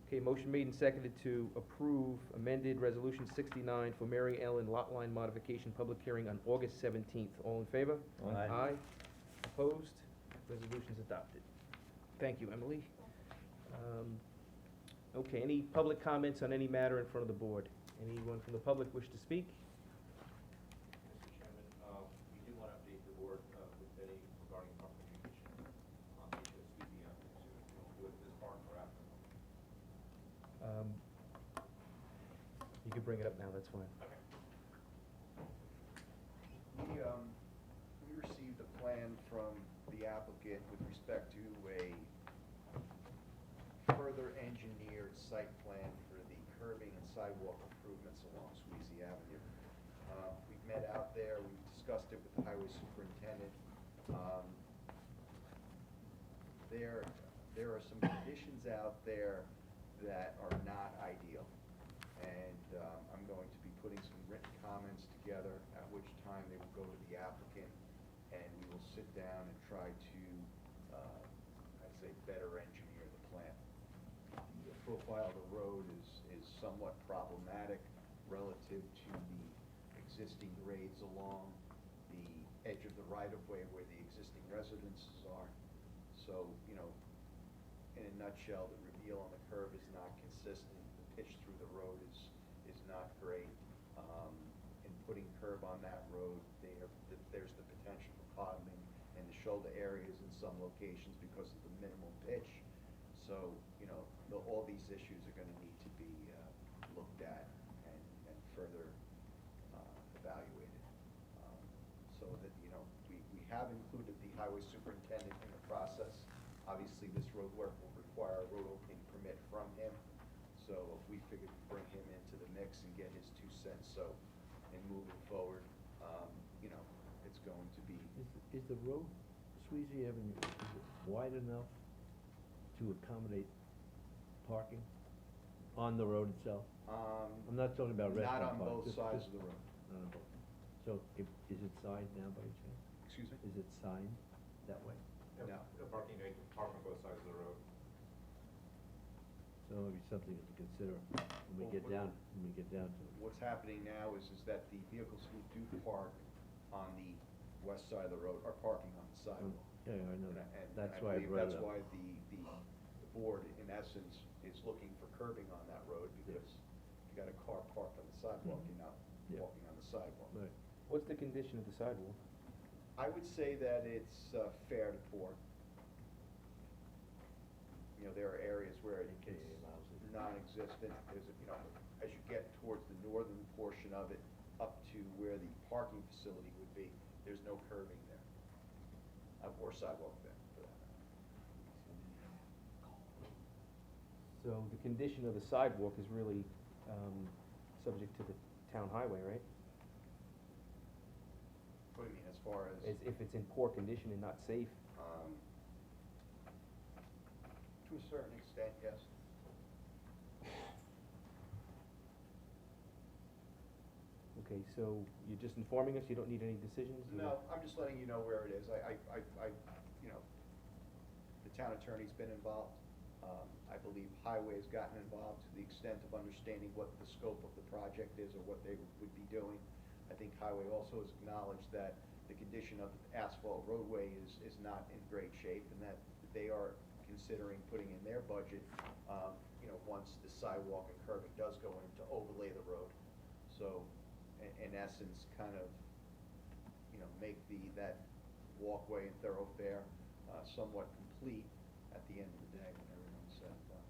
Okay, motion made and seconded to approve amended Resolution 69 for Mary Ellen lot line modification public hearing on August 17th. All in favor? Aye. Opposed? Resolution's adopted. Thank you, Emily. Okay, any public comments on any matter in front of the board? Anyone from the public wish to speak? Mr. Chairman, we do want to update the board with Betty regarding proper communication on the issue of speaking out. Do it this part or after? You can bring it up now, that's fine. We received a plan from the applicant with respect to a further engineered site plan for the curbing and sidewalk improvements along Sweezy Avenue. We've met out there, we've discussed it with the highway superintendent. There are some conditions out there that are not ideal. And I'm going to be putting some written comments together, at which time they will go to the applicant, and we will sit down and try to, I'd say, better engineer the plan. The profile of the road is somewhat problematic relative to the existing grades along the edge of the right-of-way where the existing residences are. So, in a nutshell, the reveal on the curve is not consistent. The pitch through the road is not great. In putting curb on that road, there's the potential for bottoming in the shoulder areas in some locations because of the minimal pitch. So, all these issues are gonna need to be looked at and further evaluated. So that, we have included the highway superintendent in the process. Obviously, this road work will require a road opening permit from him. So we figured we'd bring him into the mix and get his 2 cents. So in moving forward, it's going to be. Is the road Sweezy Avenue, is it wide enough to accommodate parking on the road itself? I'm not talking about restaurant Not on parking, both just- sides just- of the road. Not on both. So, is it signed now by chance? Excuse me? Is it signed that way? No. Parking, they can park on both sides of the road. So it'll be something to consider when we get down to it. What's happening now is that the vehicles who do park on the west side of the road are parking on the sidewalk. Yeah, I know that. And That's I why I believe brought it that's up. why the board, in essence, is looking for curbing on that road, because if you got a car parked on the sidewalk, you're not Yeah. walking on the sidewalk. Right. What's the condition of the sidewalk? I would say that it's fair to poor. You know, there are areas where it's non-existent, as you get towards the northern portion of it, up to where the parking facility would be, there's no curbing there, or sidewalk there, for that matter. So the condition of the sidewalk is really, subject to the town highway, right? What do you mean, as far as? As if it's in poor condition and not safe. To a certain extent, yes. Okay, so you're just informing us, you don't need any decisions? No, I'm just letting you know where it is. You know, the town attorney's been involved. I believe Highway's gotten involved to the extent of understanding what the scope of the project is or what they would be doing. I think Highway also has acknowledged that the condition of the asphalt roadway is not in great shape, and that they are considering putting in their budget, once the sidewalk and curbing does go in, to overlay the road. So, in essence, kind of, make that walkway and thoroughfare somewhat complete at the end of the day when everyone's said and done.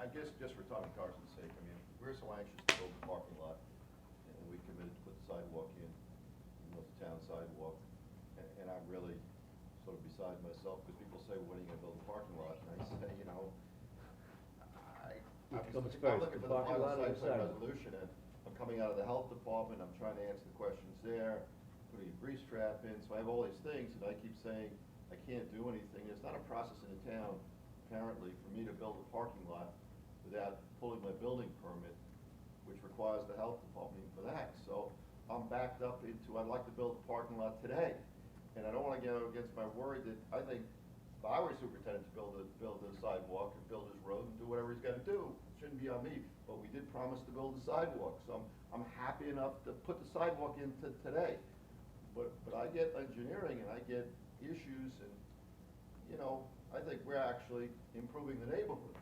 I guess just for Tommy Carson's sake, I mean, we're so anxious to build the parking lot, and we committed to put the sidewalk in, the town sidewalk, and I'm really sort of beside myself, because people say, when are you gonna build a parking lot? And I say, Which comes I'm first, looking the for the parking final lot or site the plan sidewalk? resolution, and I'm coming out of the health department, I'm trying to answer the questions there, putting a grease trap in, so I have all these things, and I keep saying, I can't do anything. There's not a process in the town, apparently, for me to build a parking lot without pulling my building permit, which requires the health department for that. So I'm backed up into, I'd like to build a parking lot today. And I don't wanna go against my word that I think the highway superintendent to build a sidewalk and build his road and do whatever he's gotta do. It shouldn't be on me, but we did promise to build a sidewalk, so I'm happy enough to put the sidewalk in today. But I get engineering and I get issues and, I think we're actually improving the neighborhood.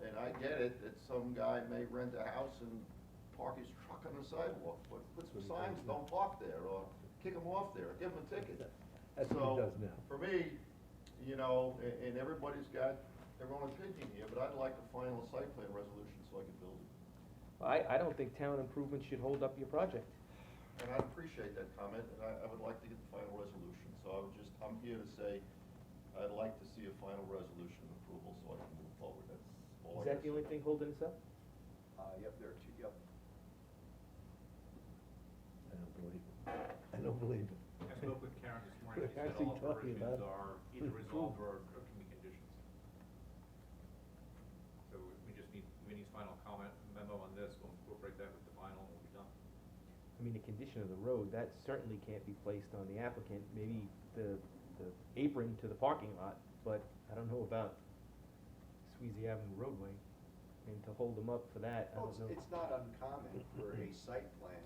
And I get it that some guy may rent a house and park his truck on the sidewalk, but put some signs, don't park there, or kick him off there, or give him a ticket. That's what he does now. For me, and everybody's got their own opinion here, but I'd like a final site plan resolution so I can build it. I don't think town improvements should hold up your project. And I appreciate that comment, and I would like to get the final resolution, so I'm here to say, I'd like to see a final resolution of approval so I can move forward, that's all Is I that the only thing holding us up? Yep, there are two, yep. I don't believe it. I don't believe it. I spoke with Karen this morning, she We're said actually all talking provisions about are either resolved or can be conditions. So we just need final comment memo on this, we'll incorporate that with the final, and we'll be done. I mean, the condition of the road, that certainly can't be placed on the applicant, maybe the apron to the parking lot, but I don't know about Sweezy Avenue roadway. I mean, to hold them up for that, I Well, don't know. it's not uncommon for a site plan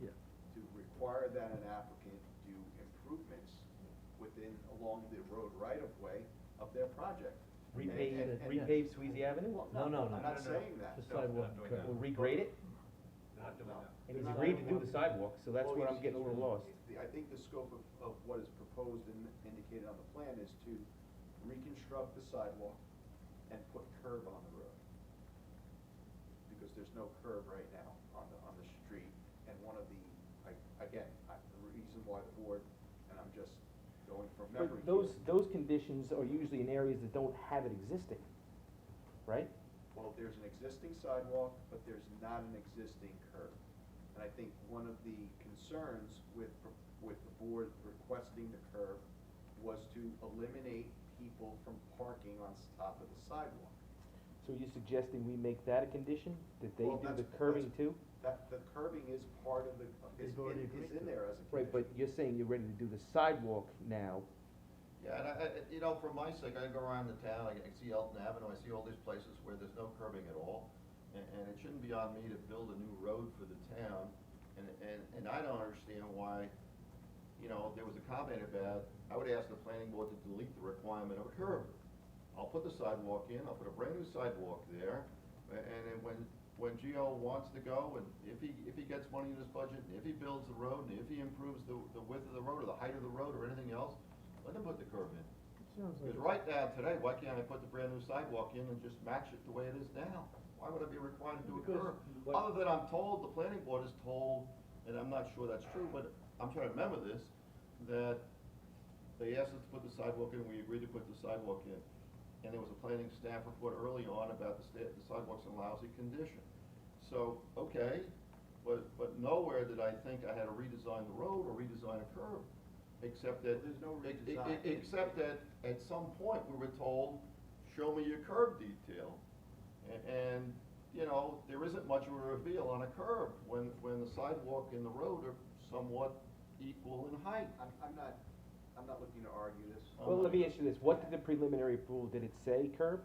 Yeah. to require that an applicant do improvements along the road right-of-way of their project. Repave Sweezy Avenue? Well, No, I'm not saying that. The sidewalk doing curb. Or regrade it? Not doing that. And he's agreed to do the sidewalk, so that's Well, where I'm getting a little lost. I think the scope of what is proposed and indicated on the plan is to reconstruct the sidewalk and put curb on the road. Because there's no curb right now on the street, and one of the reason why the board, and I'm just going from memory. But those conditions are usually in areas that don't have it existing, right? Well, there's an existing sidewalk, but there's not an existing curb. And I think one of the concerns with the for requesting the curb was to eliminate people from parking on top of the sidewalk. So you're suggesting we make that a condition, that they Well, do the that's- curbing too? That, the curbing is part of the, is in there as a condition. Right, but you're saying you're ready to do the sidewalk now. Yeah, and you know, for my sake, I go around the town, I see Elton Avenue, I see all these places where there's no curbing at all, and it shouldn't be on me to build a new road for the town, and I don't understand why, you know, there was a comment about, I would ask the planning board to delete the requirement of a curb. I'll put the sidewalk in, I'll put a brand new sidewalk there, and then when Gio wants to go, and if he gets money in his budget, and if he builds the road, and if he improves the width of the road, or the height of the road, or anything else, let him put the curb in. Because right now, today, why can't I put the brand new sidewalk in and just match it the way it is now? Why would I be required to do a curb? Other than I'm told, the planning board is told, and I'm not sure that's true, but I'm trying to remember this, that they asked us to put the sidewalk in, we agreed to put the sidewalk in. And there was a planning staff report early on about the sidewalks in lousy condition. So, okay, but nowhere did I think I had to redesign the road or redesign a curb. Except that, There's no redesign. except that at some point we were told, show me your curb detail. And, you know, there isn't much of a reveal on a curb when the sidewalk and the road are somewhat equal in height. I'm not looking to argue this. Well, let me ask you this, what did the preliminary approval, did it say curb?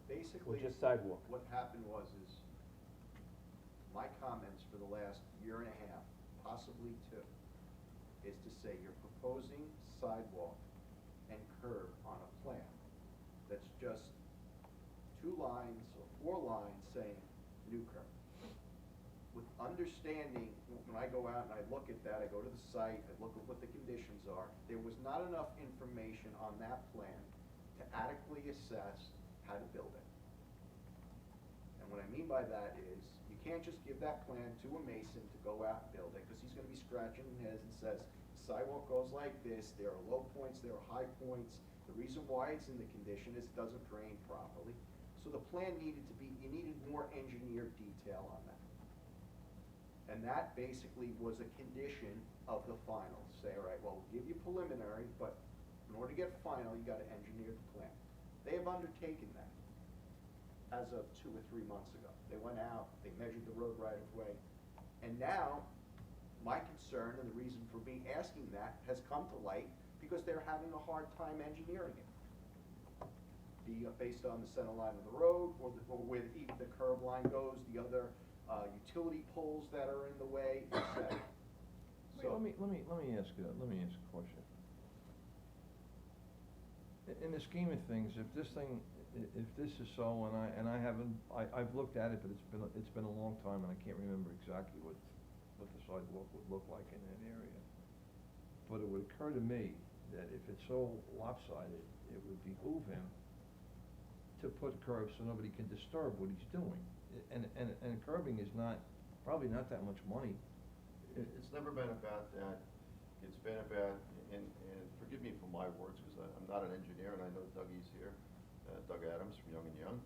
Basically, Or just sidewalk? what happened was my comments for the last year and a half, possibly two, is to say you're proposing sidewalk and curb on a plan that's just 2 lines or 4 lines saying new curb. With understanding, when I go out and I look at that, I go to the site, I look at what the conditions are, there was not enough information on that plan to adequately assess how to build it. And what I mean by that is, you can't just give that plan to a mason to go out and build it, because he's gonna be scratching his head and says, the sidewalk goes like this, there are low points, there are high points, the reason why it's in the condition is it doesn't drain properly. So the plan needed to be, you needed more engineered detail on that. And that basically was a condition of the final. Say, all right, well, we'll give you preliminary, but in order to get final, you gotta engineer the plan. They have undertaken that as of 2 or 3 months ago. They went out, they measured the road right of way, and now, my concern and the reason for me asking that has come to light because they're having a hard time engineering it. Based on the center line of the road, or where even the curb line goes, the other utility poles that are in the way, etc. So, Let me ask a question. In the scheme of things, if this is so, and I've looked at it, but it's been a long time, and I can't remember exactly what the sidewalk would look like in that area. But it would occur to me that if it's so lopsided, it would behoove him to put curbs so nobody can disturb what he's doing. And curbing is probably not that much money. It's never been about that. It's been about, and forgive me for my words, because I'm not an engineer, and I know Dougie's here, Doug Adams from Young and Young,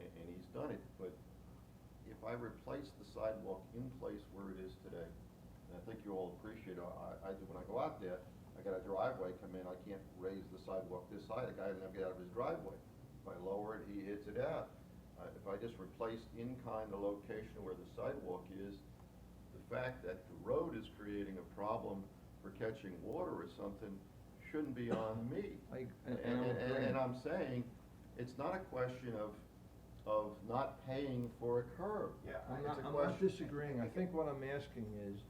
and he's done it. But if I replace the sidewalk in place where it is today, and I think you all appreciate it, I do when I go out there, I got a driveway come in, I can't raise the sidewalk this high, the guy doesn't have to get out of his driveway. If I lower it, he hits it out. If I just replace in kind the location where the sidewalk is, the fact that the road is creating a problem for catching water or something shouldn't be on me. And I'm saying, it's not a question of not paying for a curb. yeah, I'm not disagreeing. I think what I'm asking is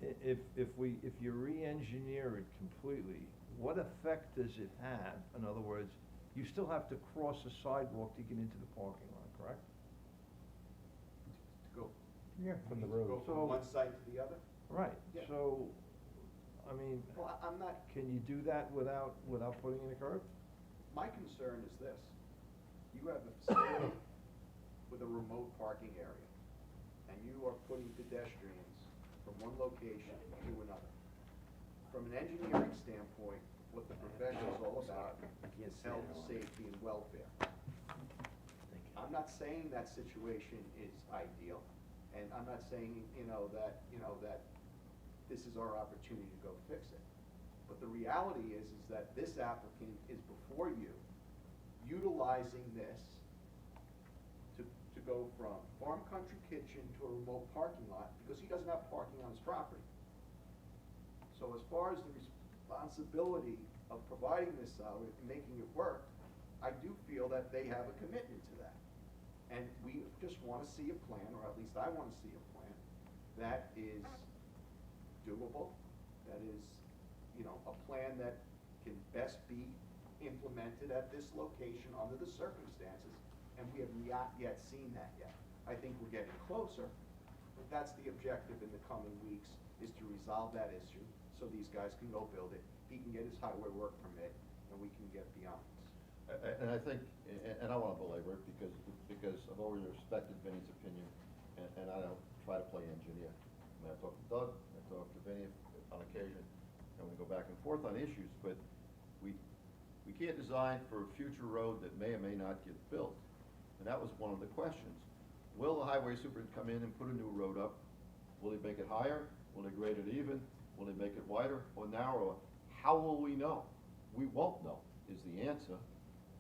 if you re-engineer it completely, what effect does it have? In other words, you still have to cross a sidewalk to get into the parking lot, correct? to go, From the to road. go So- from one site to the other? Right, Yeah. so, I mean, Well, I'm not, can you do that without putting in a curb? my concern is this. You have a facility with a remote parking area, and you are putting pedestrians from one location to another. From an engineering standpoint, what the profession is all about is health, safety, and welfare. I'm not saying that situation is ideal, and I'm not saying, that this is our opportunity to go fix it. But the reality is that this applicant is before you, utilizing this to go from farm country kitchen to a remote parking lot, because he doesn't have parking on his property. So as far as the responsibility of providing this and making it work, I do feel that they have a commitment to that. And we just want to see a plan, or at least I want to see a plan, that is doable, that is, you know, a plan that can best be implemented at this location under the circumstances, and we have not yet seen that yet. I think we're getting closer, but that's the objective in the coming weeks, is to resolve that issue, so these guys can go build it, he can get his highway work permit, and we can get beyond this. And I think, and I want to belabor it because I've always respected Vinnie's opinion, and I don't try to play engineer. I mean, I talk to Doug, I talk to Vinnie on occasion, and we go back and forth on issues, but we can't design for a future road that may or may not get built. And that was one of the questions. Will the highway super come in and put a new road up? Will he make it higher? Will he grade it even? Will he make it wider or narrower? How will we know? We won't know, is the answer.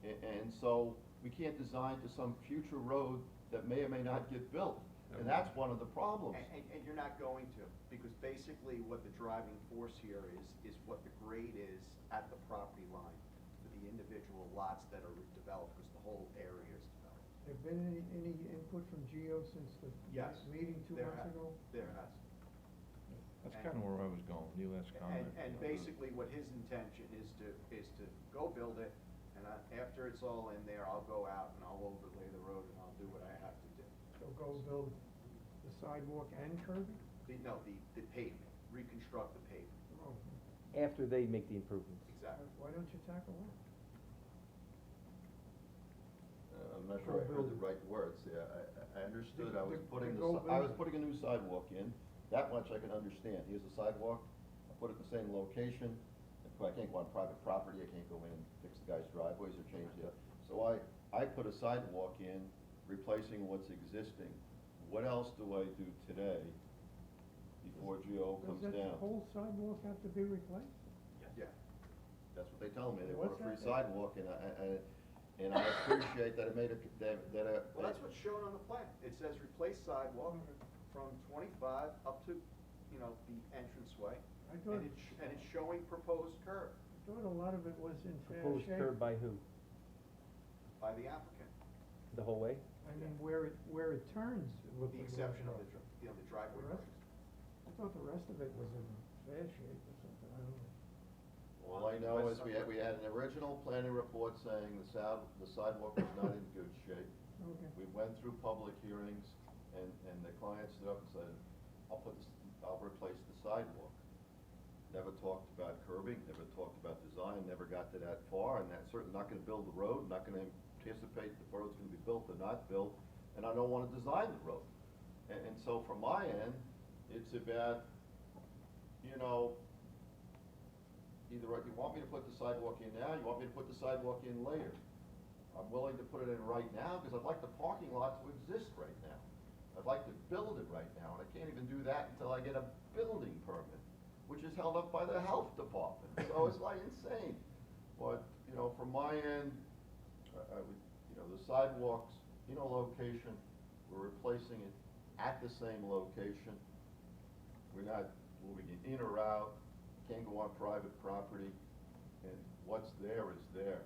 And so we can't design to some future road that may or may not get built. And that's one of the problems. And you're not going to, because basically what the driving force here is what the grade is at the property line for the individual lots that are developed, because the whole area is developed. Have been any input from Geo since the Yes, meeting 2 there months ago? There has. That's kind of where I was going, you last comment. And basically what his intention is to go build it, and after it's all in there, I'll go out and I'll overlay the road and I'll do what I have to do. So go build the sidewalk and curbing? The pavement, reconstruct the pavement. Oh, After they make the improvements. Exactly. why don't you tackle that? I'm not sure I heard the right words there. I understood, I was putting a new sidewalk in, that much I can understand. Here's the sidewalk, I put it in the same location, I can't go on private property, I can't go in and fix the guy's driveways or change the, so I put a sidewalk in, replacing what's existing. What else do I do today before Geo comes Does that down? whole sidewalk have to be replaced? Yeah. That's what they tell me, they want a What's free that? sidewalk, and I appreciate that it made Well, that's what's shown on the plan. It says replace sidewalk from 25 up to, you know, the entranceway. I thought, And it's showing proposed curb I thought a lot of it was in fair Proposed shape. curb by who? by the applicant, The whole way? I mean, where it turns. with the exception of the driveway The rest- markings. I thought the rest of it was in fair shape or something, I don't know. All I know is we had an original planning report saying the sidewalk was not in good shape. Okay. We went through public hearings, and the client stood up and said, I'll replace the sidewalk. Never talked about curbing, never talked about design, never got to that far, and that's certainly not gonna build the road, not gonna anticipate the road's gonna be built or not built, and I don't wanna design the road. And so from my end, it's about, you know, either you want me to put the sidewalk in now, you want me to put the sidewalk in later. I'm willing to put it in right now, because I'd like the parking lot to exist right now. I'd like to build it right now, and I can't even do that until I get a building permit, which is held up by the health department, so it's like insane. But, you know, from my end, I would, you know, the sidewalks in a location, we're replacing it at the same location. We're not moving it in or out, can't go on private property, and what's there is there.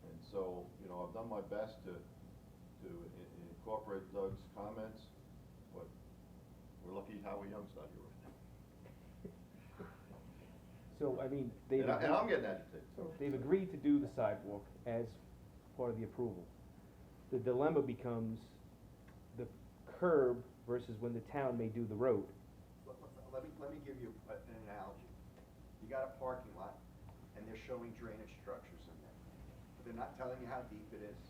And so, you know, I've done my best to incorporate Doug's comments, but we're lucky Howie Young's not here right now. So, I mean, they've. And I'm getting agitated. They've agreed to do the sidewalk as part of the approval. The dilemma becomes the curb versus when the town may do the road. Let me give you an analogy. You got a parking lot, and they're showing drainage structures in there. But they're not telling you how deep it is,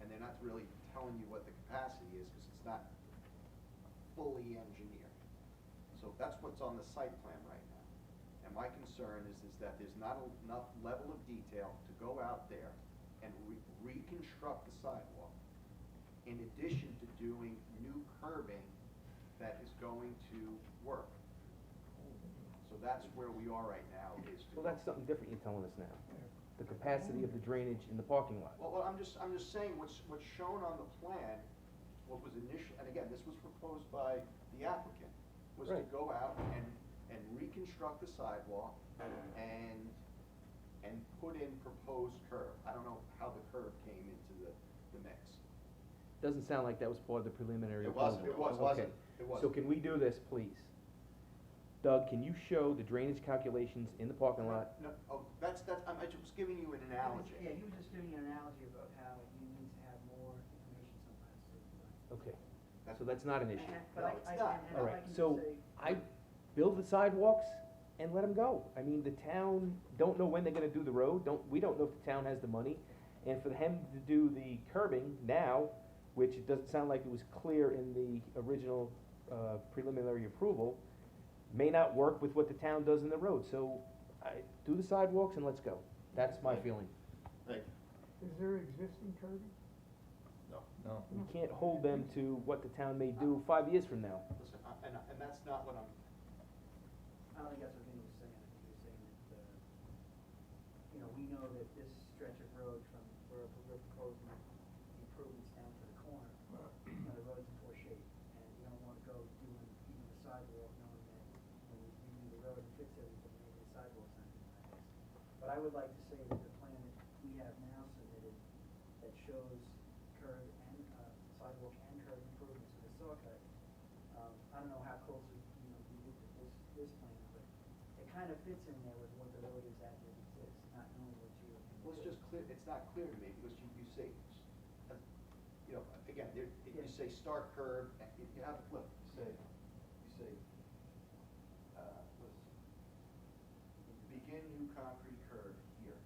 and they're not really telling you what the capacity is, because it's not fully engineered. So that's what's on the site plan right now. And my concern is that there's not enough level of detail to go out there and reconstruct the sidewalk, in addition to doing new curbing that is going to work. that's where we are right now, is to. Well, that's something different you're telling us now. The capacity of the drainage in the parking lot. Well, I'm just saying, what's shown on the plan, what was and again, this was proposed by the applicant, was to Right. go out and reconstruct the sidewalk and put in proposed curb. I don't know how the curb came into the mix. Doesn't sound like that was part of the preliminary It approval. wasn't, it was, Okay. wasn't, it So wasn't. can we do this, please? Doug, can you show the drainage calculations in the parking lot? No, oh, I'm just giving you an analogy. Yeah, he was just giving you an analogy about how you need to have more information sometimes to design. Okay, so that's not an issue. But No, I, it's I, not. and All I'd right, like him so to say, I build the sidewalks and let them go. I mean, the town don't know when they're gonna do the road, we don't know if the town has the money. And for him to do the curbing now, which it doesn't sound like it was clear in the original preliminary approval, may not work with what the town does in the road. So do the sidewalks and let's go. That's my feeling. Thank Is there existing curbing? you. No. No. We can't hold them to what the town may do 5 years from now. Listen, and that's not what I'm, I don't think that's what Vinny was saying, I think he was saying that, you know, we know that this stretch of road from where we're proposing the improvements down to the corner, the road's in poor shape, and you don't wanna go doing even the sidewalk knowing that when we redo the road and fix everything, maybe the sidewalk's not gonna be nice. But I would like to say that the plan that we have now submitted that shows curb and, sidewalk and curb improvements in the saw cut, I don't know how closely, you know, you looked at this plan, but it kind of fits in there with what the road is as it exists, not knowing what you. well, it's just clear, it's not clear to me, because you say, you know, again, you say start curb, you have, look, you say, begin new concrete curb here,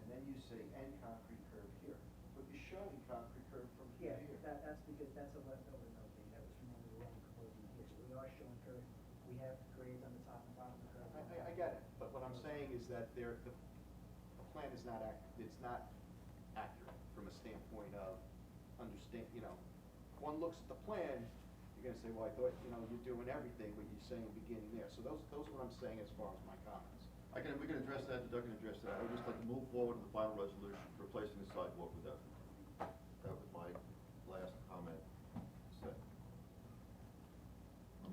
and then you say end concrete curb here, but you're showing concrete curb from here Yeah, to here. that's because that's a leftover note thing, that was from when we were only proposing here, so we are showing curve, we have grades on the top and bottom of the curve. I get it, but what I'm saying is that the plan is not it's not accurate from a standpoint of you know, one looks at the plan, you're gonna say, well, I thought, you know, you're doing everything, but you're saying beginning there, so those are what I'm saying as far as my comments. We can address that, Doug can address that. I would just like to move forward with the final resolution, replacing the sidewalk with that. That was my last comment said.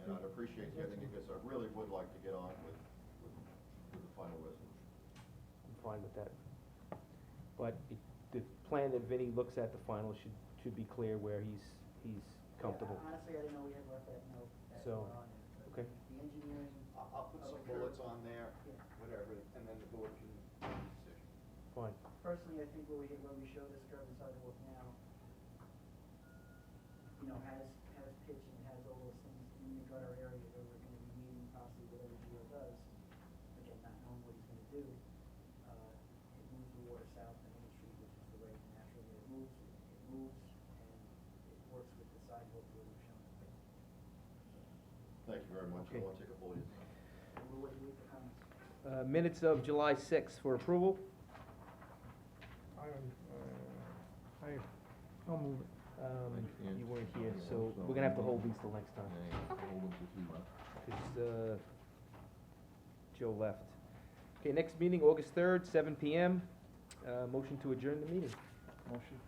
And I'd appreciate getting it, because I really would like to get on with the final resolution. I'm fine with that. But the plan that Vinny looks at, the final, should be clear where he's comfortable. Yeah, honestly, I didn't know we had left that note, that So, note on there, but okay. the engineering. I'll put of some the curve- bullets on there, Yeah. whatever, and then the board can make a decision. Fine. Personally, I think where we show this curve and sidewalk now, you know, has pitch and has all those things in the gutter area where we're gonna be meeting possibly whatever Geo does, again, not knowing what he's gonna do, it moves the water south to Main Street, which is the way naturally it moves, and it works with the sidewalk where we've shown it. Thank you very much. I Okay. won't take up all your time. And we'll wait for comments. Minutes of July 6th for approval. I'll move it. Thanks, Ian. You weren't here, so we're gonna have to hold these till next time. Hold them to 2 months. Because Joe left. Okay, next meeting, August 3rd, 7 PM. Motion to adjourn the meeting. Motion.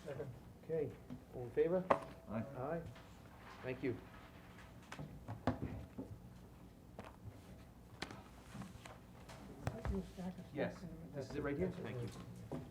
Second. Okay, all in favor? Aye. Aye. Thank you. Yes, this is it right here? Thank you.